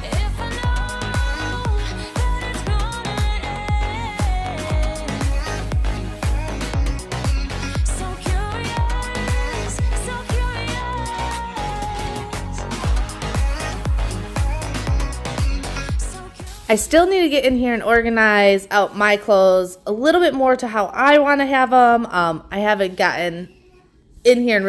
If I know that it's gonna end. So curious, so curious. So curious. I still need to get in here and organize out my clothes a little bit more to how I want to have them. I haven't gotten in here and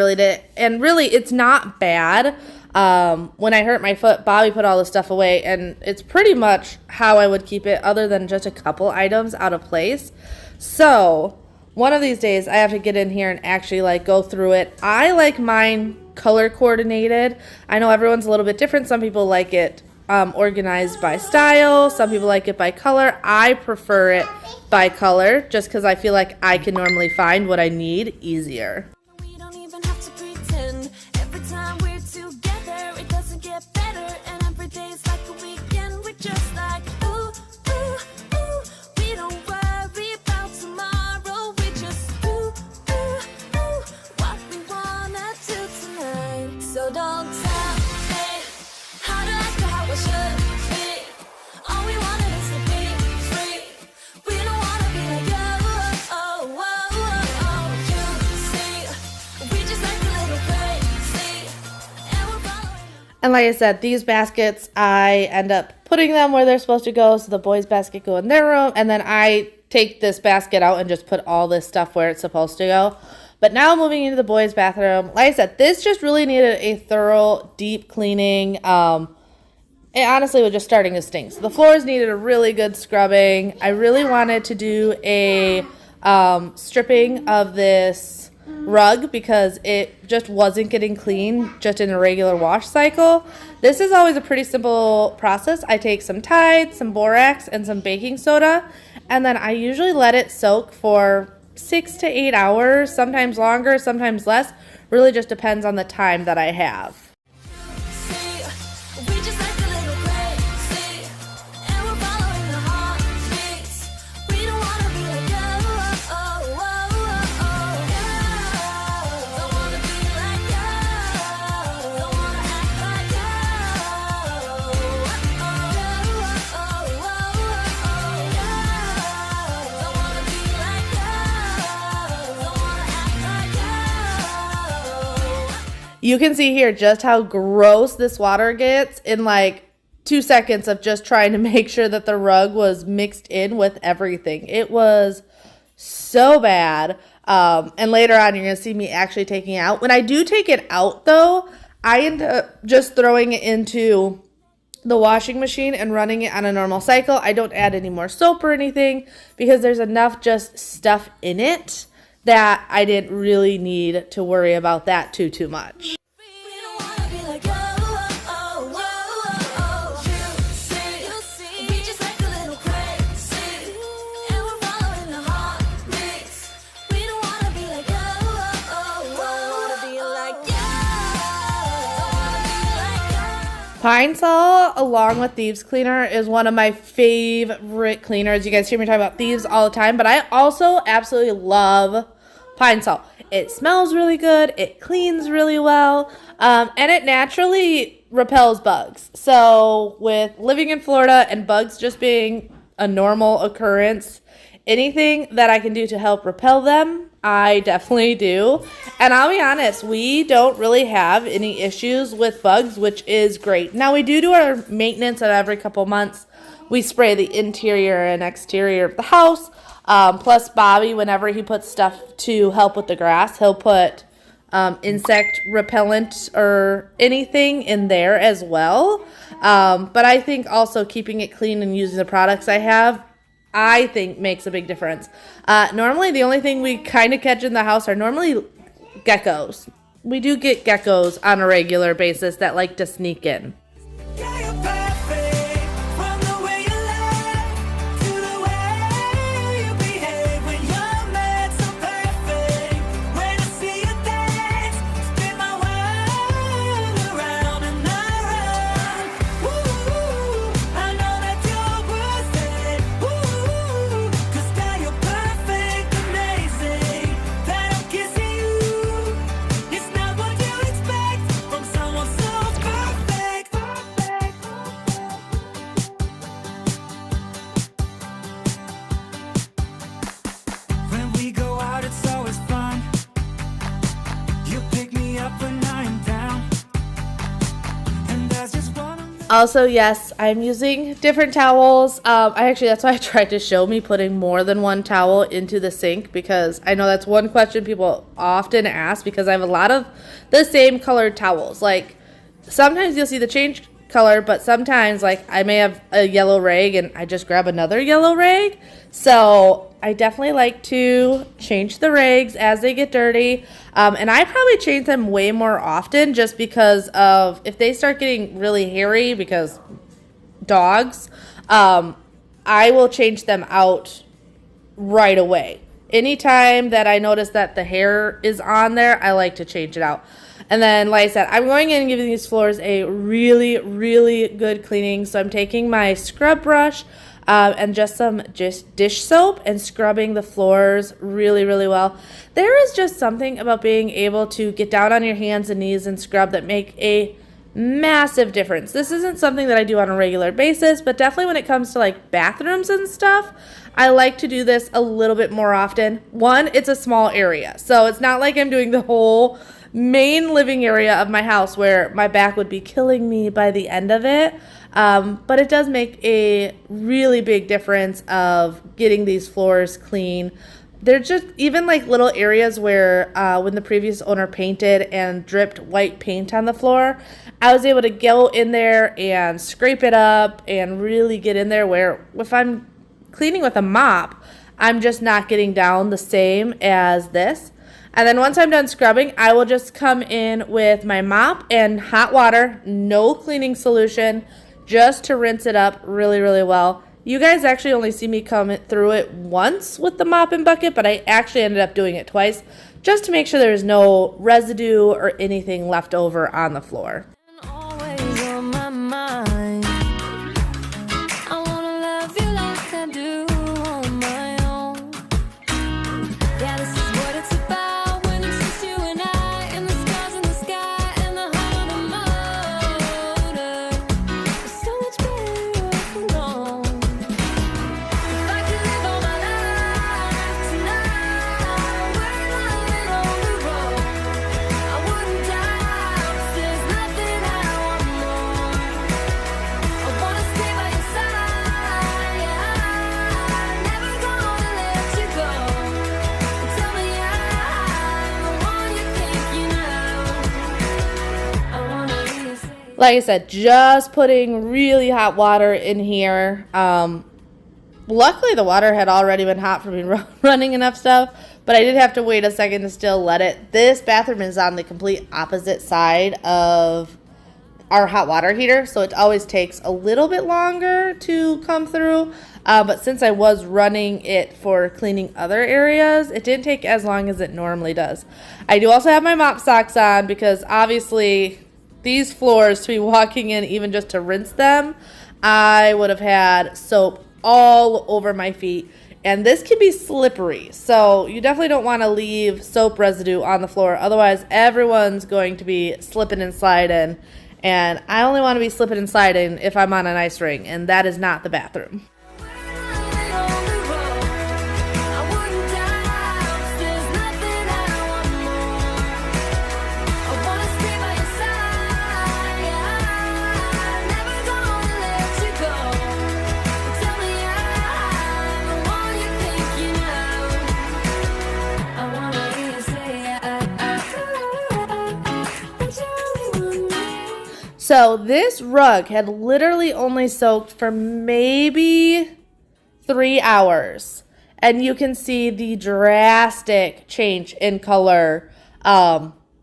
really it's not bad. When I hurt my foot, Bobby put all the stuff away, and it's pretty much how I would keep it other than just a couple items out of place. So one of these days I have to get in here and actually like go through it. I like mine color coordinated. I know everyone's a little bit different. Some people like it organized by style. Some people like it by color. I prefer it by color just because I feel like I can normally find what I need easier. We don't even have to pretend. Every time we're together, it doesn't get better. And every day's like a weekend. We're just like, ooh, ooh, ooh. We don't worry about tomorrow. We just ooh, ooh, ooh. What we wanna do tonight. So don't tell me how to act or how it should be. All we wanted is to be free. We don't wanna be like you. Oh, oh, oh, oh. You see, we just act a little crazy, and we're following. And like I said, these baskets, I end up putting them where they're supposed to go. So the boys' basket go in their room, and then I take this basket out and just put all this stuff where it's supposed to go. But now moving into the boys' bathroom, like I said, this just really needed a thorough, deep cleaning. It honestly was just starting to stink. So the floors needed a really good scrubbing. I really wanted to do a stripping of this rug because it just wasn't getting clean just in a regular wash cycle. This is always a pretty simple process. I take some Tide, some borax, and some baking soda, and then I usually let it soak for 6 to 8 hours, sometimes longer, sometimes less. Really just depends on the time that I have. We just act a little crazy, and we're following the heartbeats. We don't wanna be like you. Oh, oh, oh, oh. Don't wanna be like you. Don't wanna act like you. Oh, oh, oh, oh. Don't wanna be like you. Don't wanna act like you. You can see here just how gross this water gets in like 2 seconds of just trying to make sure that the rug was mixed in with everything. It was so bad. And later on, you're going to see me actually taking it out. When I do take it out, though, I end up just throwing it into the washing machine and running it on a normal cycle. I don't add any more soap or anything because there's enough just stuff in it that I didn't really need to worry about that too much. We don't wanna be like you. Oh, oh, oh. You see, we just act a little crazy, and we're following the heartbeats. We don't wanna be like you. Oh, don't wanna be like you. Don't wanna be like you. Pine Sol, along with Thieves Cleaner, is one of my favorite cleaners. You guys hear me talk about Thieves all the time, but I also absolutely love Pine Sol. It smells really good, it cleans really well, and it naturally repels bugs. So with living in Florida and bugs just being a normal occurrence, anything that I can do to help repel them, I definitely do. And I'll be honest, we don't really have any issues with bugs, which is great. Now we do our maintenance of every couple months. We spray the interior and exterior of the house. Plus Bobby, whenever he puts stuff to help with the grass, he'll put insect repellent or anything in there as well. But I think also keeping it clean and using the products I have, I think makes a big difference. Normally the only thing we kind of catch in the house are normally geckos. We do get geckos on a regular basis that like to sneak in. Yeah, you're perfect. From the way you laugh to the way you behave when you're mad, so perfect. When I see you dance, spin my world around and around. Ooh, I know that you're worth it. Ooh, 'cause now you're perfect, amazing. That I'm kissing you, it's not what you expect from someone so perfect. When we go out, it's always fun. You pick me up when I'm down, and that's just one of Also, yes, I'm using different towels. That's why I tried to show me putting more than one towel into the sink, because I know that's one question people often ask, because I have a lot of the same colored towels. Like, sometimes you'll see the change color, but sometimes like I may have a yellow rag and I just grab another yellow rag. So I definitely like to change the rags as they get dirty. And I probably change them way more often just because of if they start getting really hairy because dogs, I will change them out right away. Anytime that I notice that the hair is on there, I like to change it out. And then, like I said, I'm going in and giving these floors a really, really good cleaning. So I'm taking my scrub brush and just some dish soap and scrubbing the floors really, really well. There is just something about being able to get down on your hands and knees and scrub that make a massive difference. This isn't something that I do on a regular basis, but definitely when it comes to like bathrooms and stuff, I like to do this a little bit more often. One, it's a small area, so it's not like I'm doing the whole main living area of my house where my back would be killing me by the end of it. But it does make a really big difference of getting these floors clean. They're just even like little areas where when the previous owner painted and dripped white paint on the floor, I was able to go in there and scrape it up and really get in there where if I'm cleaning with a mop, I'm just not getting down the same as this. And then once I'm done scrubbing, I will just come in with my mop and hot water, no cleaning solution, just to rinse it up really, really well. You guys actually only see me come through it once with the mop and bucket, but I actually ended up doing it twice just to make sure there's no residue or anything left over on the floor. Always on my mind. I wanna love you like I do on my own. Yeah, this is what it's about when it's just you and I, and the stars in the sky and the hum of the motor. It's so much better off alone. If I could live all my life tonight, we're loving on the road. I wouldn't die, 'cause there's nothing I want more. I wanna stay by your side, yeah. Never gonna let you go. Tell me I'm the one you're thinking of. I wanna hear you say. Like I said, just putting really hot water in here. Luckily, the water had already been hot for me running enough stuff, but I did have to wait a second to still let it. This bathroom is on the complete opposite side of our hot water heater, so it always takes a little bit longer to come through. But since I was running it for cleaning other areas, it didn't take as long as it normally does. I do also have my mop socks on because obviously these floors, to be walking in even just to rinse them, I would have had soap all over my feet. And this can be slippery, so you definitely don't want to leave soap residue on the floor. Otherwise, everyone's going to be slipping and sliding. And I only want to be slipping and sliding if I'm on an ice ring, and that is not the bathroom. We're loving on the road. I wouldn't die, 'cause there's nothing I want more. I wanna stay by your side, yeah. Never gonna let you go. Tell me I'm the one you're thinking of. I wanna hear you say that you're only one. So this rug had literally only soaked for maybe 3 hours. And you can see the drastic change in color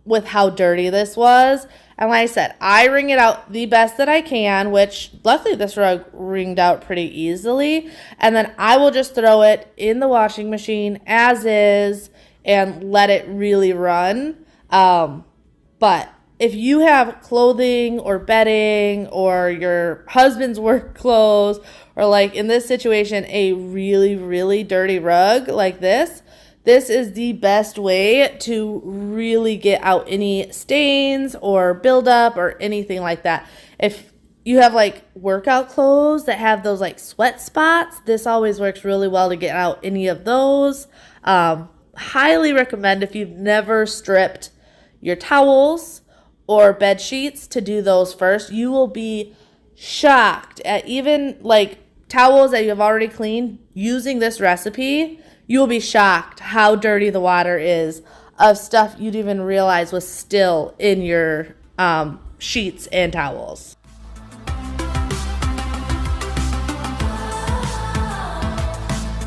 with how dirty this was. And like I said, I wring it out the best that I can, which luckily this rug wringed out pretty easily. And then I will just throw it in the washing machine as is and let it really run. But if you have clothing or bedding or your husband's work clothes or like in this situation, a really, really dirty rug like this is the best way to really get out any stains or buildup or anything like that. If you have like workout clothes that have those like sweat spots, this always works really well to get out any of those. Highly recommend if you've never stripped your towels or bed sheets to do those first. You will be shocked at even like towels that you have already cleaned using this recipe. You will be shocked how dirty the water is of stuff you'd even realize was still in your sheets and towels.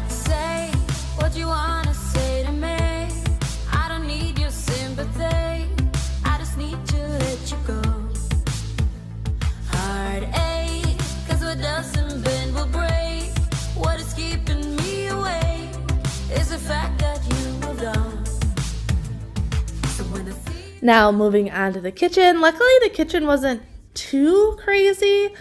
Say what you wanna say to me. I don't need your sympathy. I just need to let you go. Heartache, 'cause what doesn't bend will break. What is keeping me away is the fact that you moved on. So when I see Now moving on to the kitchen. Luckily the kitchen wasn't too crazy.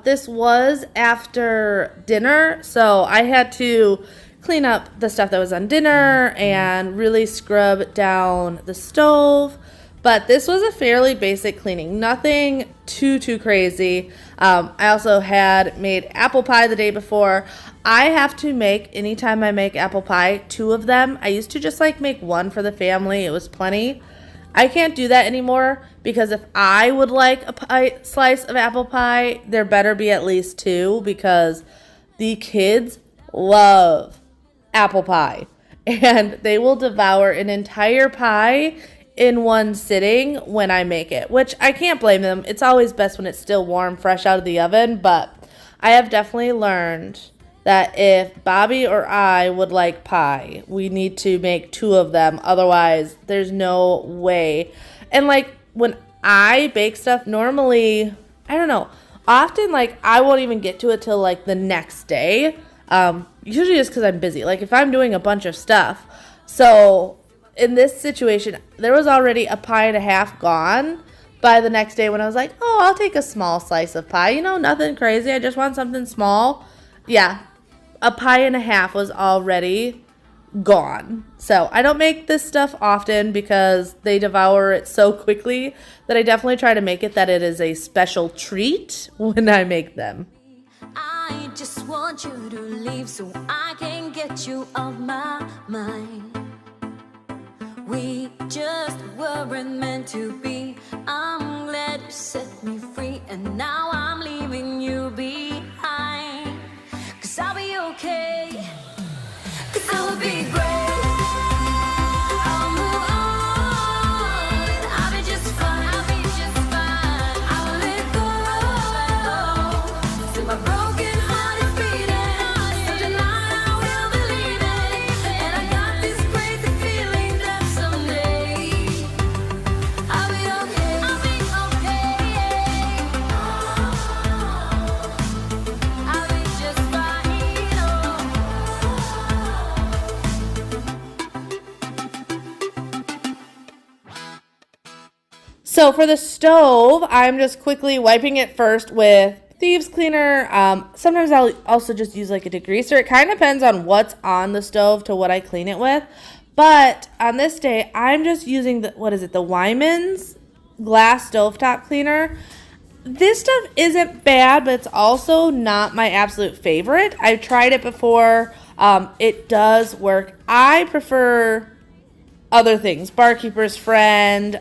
This was after dinner, so I had to clean up the stuff that was on dinner and really scrub down the stove. But this was a fairly basic cleaning, nothing too crazy. I also had made apple pie the day before. I have to make, anytime I make apple pie, 2 of them. I used to just like make 1 for the family. It was plenty. I can't do that anymore because if I would like a slice of apple pie, there better be at least 2 because the kids love apple pie and they will devour an entire pie in one sitting when I make it, which I can't blame them. It's always best when it's still warm, fresh out of the oven, but I have definitely learned that if Bobby or I would like pie, we need to make 2 of them. Otherwise, there's no way. And like when I bake stuff, normally, I don't know, often like I won't even get to it till like the next day. Usually just because I'm busy. Like if I'm doing a bunch of stuff. So in this situation, there was already a pie and a half gone by the next day when I was like, oh, I'll take a small slice of pie. You know, nothing crazy. I just want something small. Yeah. A pie and a half was already gone. So I don't make this stuff often because they devour it so quickly that I definitely try to make it that it is a special treat when I make them. I just want you to leave so I can get you off my mind. We just weren't meant to be. I'm glad you set me free, and now I'm leaving you behind. 'Cause I'll be okay. 'Cause I'll be great. I'll move on. I'll be just fine. I'll be just fine. I will let go. See my broken heart is beating. So tonight I will believe it. And I got this crazy feeling that someday I'll be okay. I'll be okay. I'll be just fine. So for the stove, I'm just quickly wiping it first with thieves cleaner. Sometimes I'll also just use like a degreaser. It kind of depends on what's on the stove to what I clean it with. But on this day, I'm just using the Wyman's glass stovetop cleaner. This stuff isn't bad, but it's also not my absolute favorite. I've tried it before. It does work. I prefer other things. Barkeeper's Friend,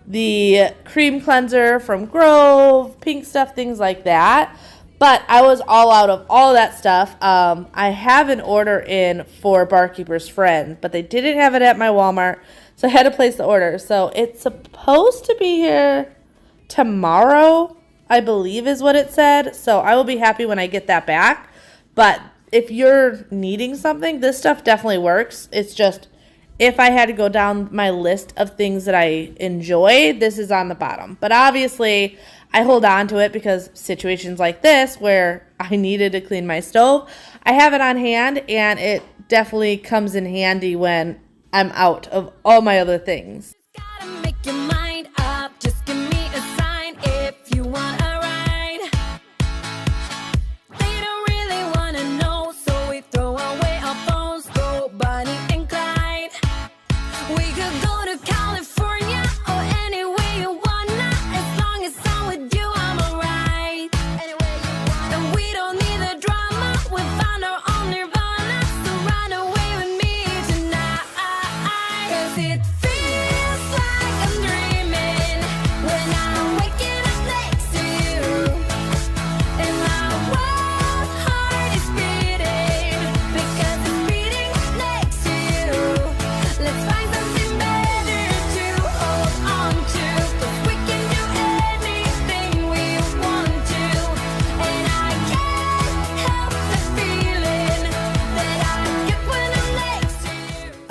the cream cleanser from Grove, Pink Stuff, things like that. But I was all out of all of that stuff. I have an order in for Barkeeper's Friend, but they didn't have it at my Walmart, so I had to place the order. So it's supposed to be here tomorrow, I believe is what it said. So I will be happy when I get that back. But if you're needing something, this stuff definitely works. It's just, if I had to go down my list of things that I enjoy, this is on the bottom. But obviously, I hold on to it because situations like this where I needed to clean my stove, I have it on hand, and it definitely comes in handy when I'm out of all my other things. Gotta make your mind up. Just give me a sign if you want a ride. They don't really wanna know, so we throw away our phones, go Bonnie and Clyde. We could go to California or anywhere you wanna. As long as I'm with you, I'm alright. Anywhere you wanna. And we don't need the drama. We found our own nirvana. So run away with me tonight. 'Cause it feels like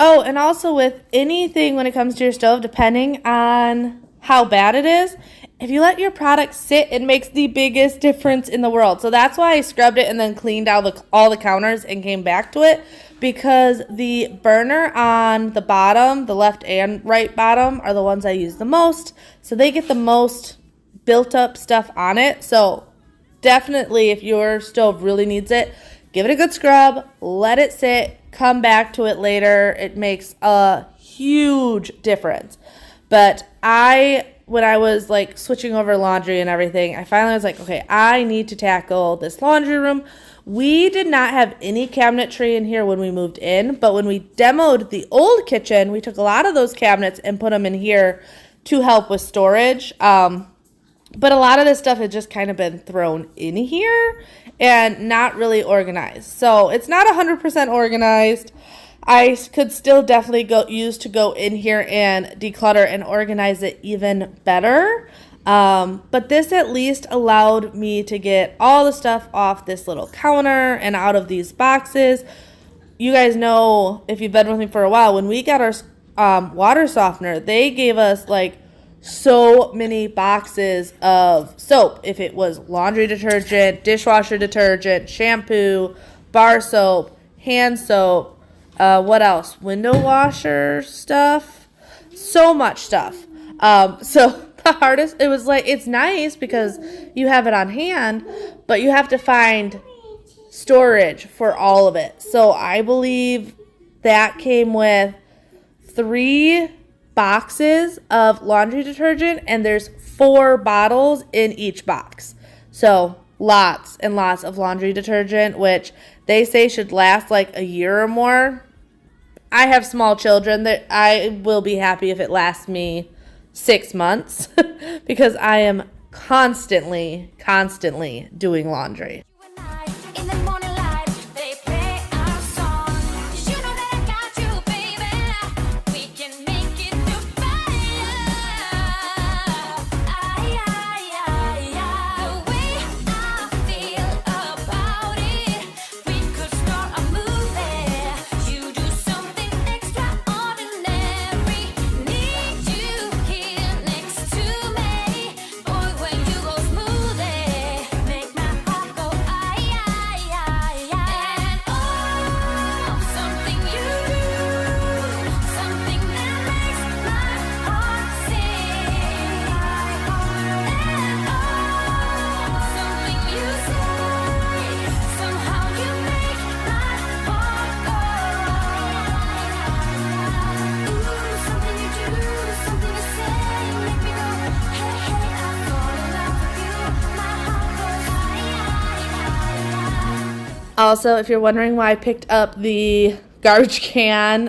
Oh, and also with anything when it comes to your stove, depending on how bad it is, if you let your product sit, it makes the biggest difference in the world. So that's why I scrubbed it and then cleaned out all the counters and came back to it, because the burner on the bottom, the left and right bottom, are the ones I use the most. So they get the most built up stuff on it. So definitely, if your stove really needs it, give it a good scrub, let it sit, come back to it later. It makes a huge difference. But when I was like switching over laundry and everything, I finally was like, okay, I need to tackle this laundry room. We did not have any cabinetry in here when we moved in, but when we demoed the old kitchen, we took a lot of those cabinets and put them in here to help with storage. But a lot of this stuff has just kind of been thrown in here and not really organized. So it's not 100% organized. I could still definitely go in here and declutter and organize it even better. But this at least allowed me to get all the stuff off this little counter and out of these boxes. You guys know, if you've been with me for a while, when we got our water softener, they gave us like so many boxes of soap. If it was laundry detergent, dishwasher detergent, shampoo, bar soap, hand soap, what else? Window washer stuff. So much stuff. So the hardest, it was like, it's nice because you have it on hand, but you have to find storage for all of it. So I believe that came with 3 boxes of laundry detergent, and there's 4 bottles in each box. So lots and lots of laundry detergent, which they say should last like a year or more. I have small children that I will be happy if it lasts me 6 months because I am constantly doing laundry. In the morning light, they play our song. You know that I got you, baby. We can make it through fire. The way I feel about it, we could start a movie. You do something extraordinary. Need you here next to me. Boy, when you go smoothie, make my heart go and oh, something you do, something that makes my heart sing. And oh, something you say, somehow you make my heart go. Ooh, something you do, something you say, make me go, hey, hey, I fall in love with you. My heart goes Also, if you're wondering why I picked up the garbage can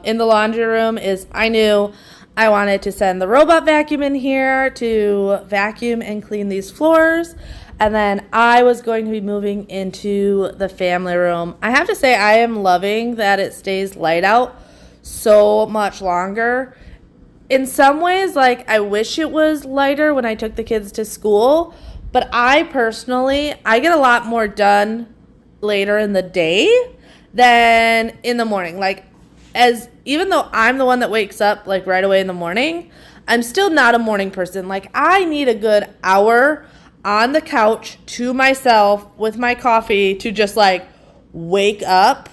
in the laundry room, is I knew I wanted to send the robot vacuum in here to vacuum and clean these floors. And then I was going to be moving into the family room. I have to say, I am loving that it stays light out so much longer. In some ways, like, I wish it was lighter when I took the kids to school, but I get a lot more done later in the day than in the morning. Like, even though I'm the one that wakes up like right away in the morning, I'm still not a morning person. Like, I need a good hour on the couch to myself with my coffee to just like wake up.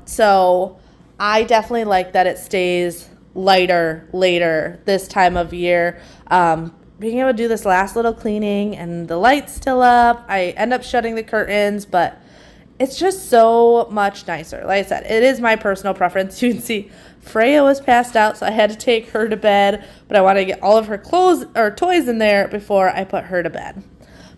So I definitely like that it stays lighter later this time of year. Being able to do this last little cleaning and the light's still up. I end up shutting the curtains, but it's just so much nicer. Like I said, it is my personal preference. You can see Freya was passed out, so I had to take her to bed, but I wanted to get all of her clothes or toys in there before I put her to bed.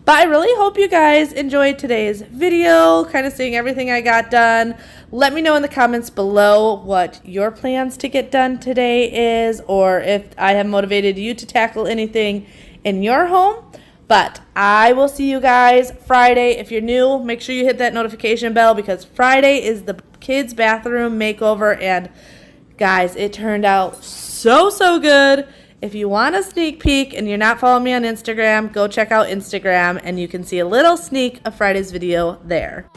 But I really hope you guys enjoyed today's video, kind of seeing everything I got done. Let me know in the comments below what your plans to get done today is, or if I have motivated you to tackle anything in your home. But I will see you guys Friday. If you're new, make sure you hit that notification bell because Friday is the kids' bathroom makeover. And guys, it turned out so good. If you want a sneak peek and you're not following me on Instagram, go check out Instagram and you can see a little sneak of Friday's video there.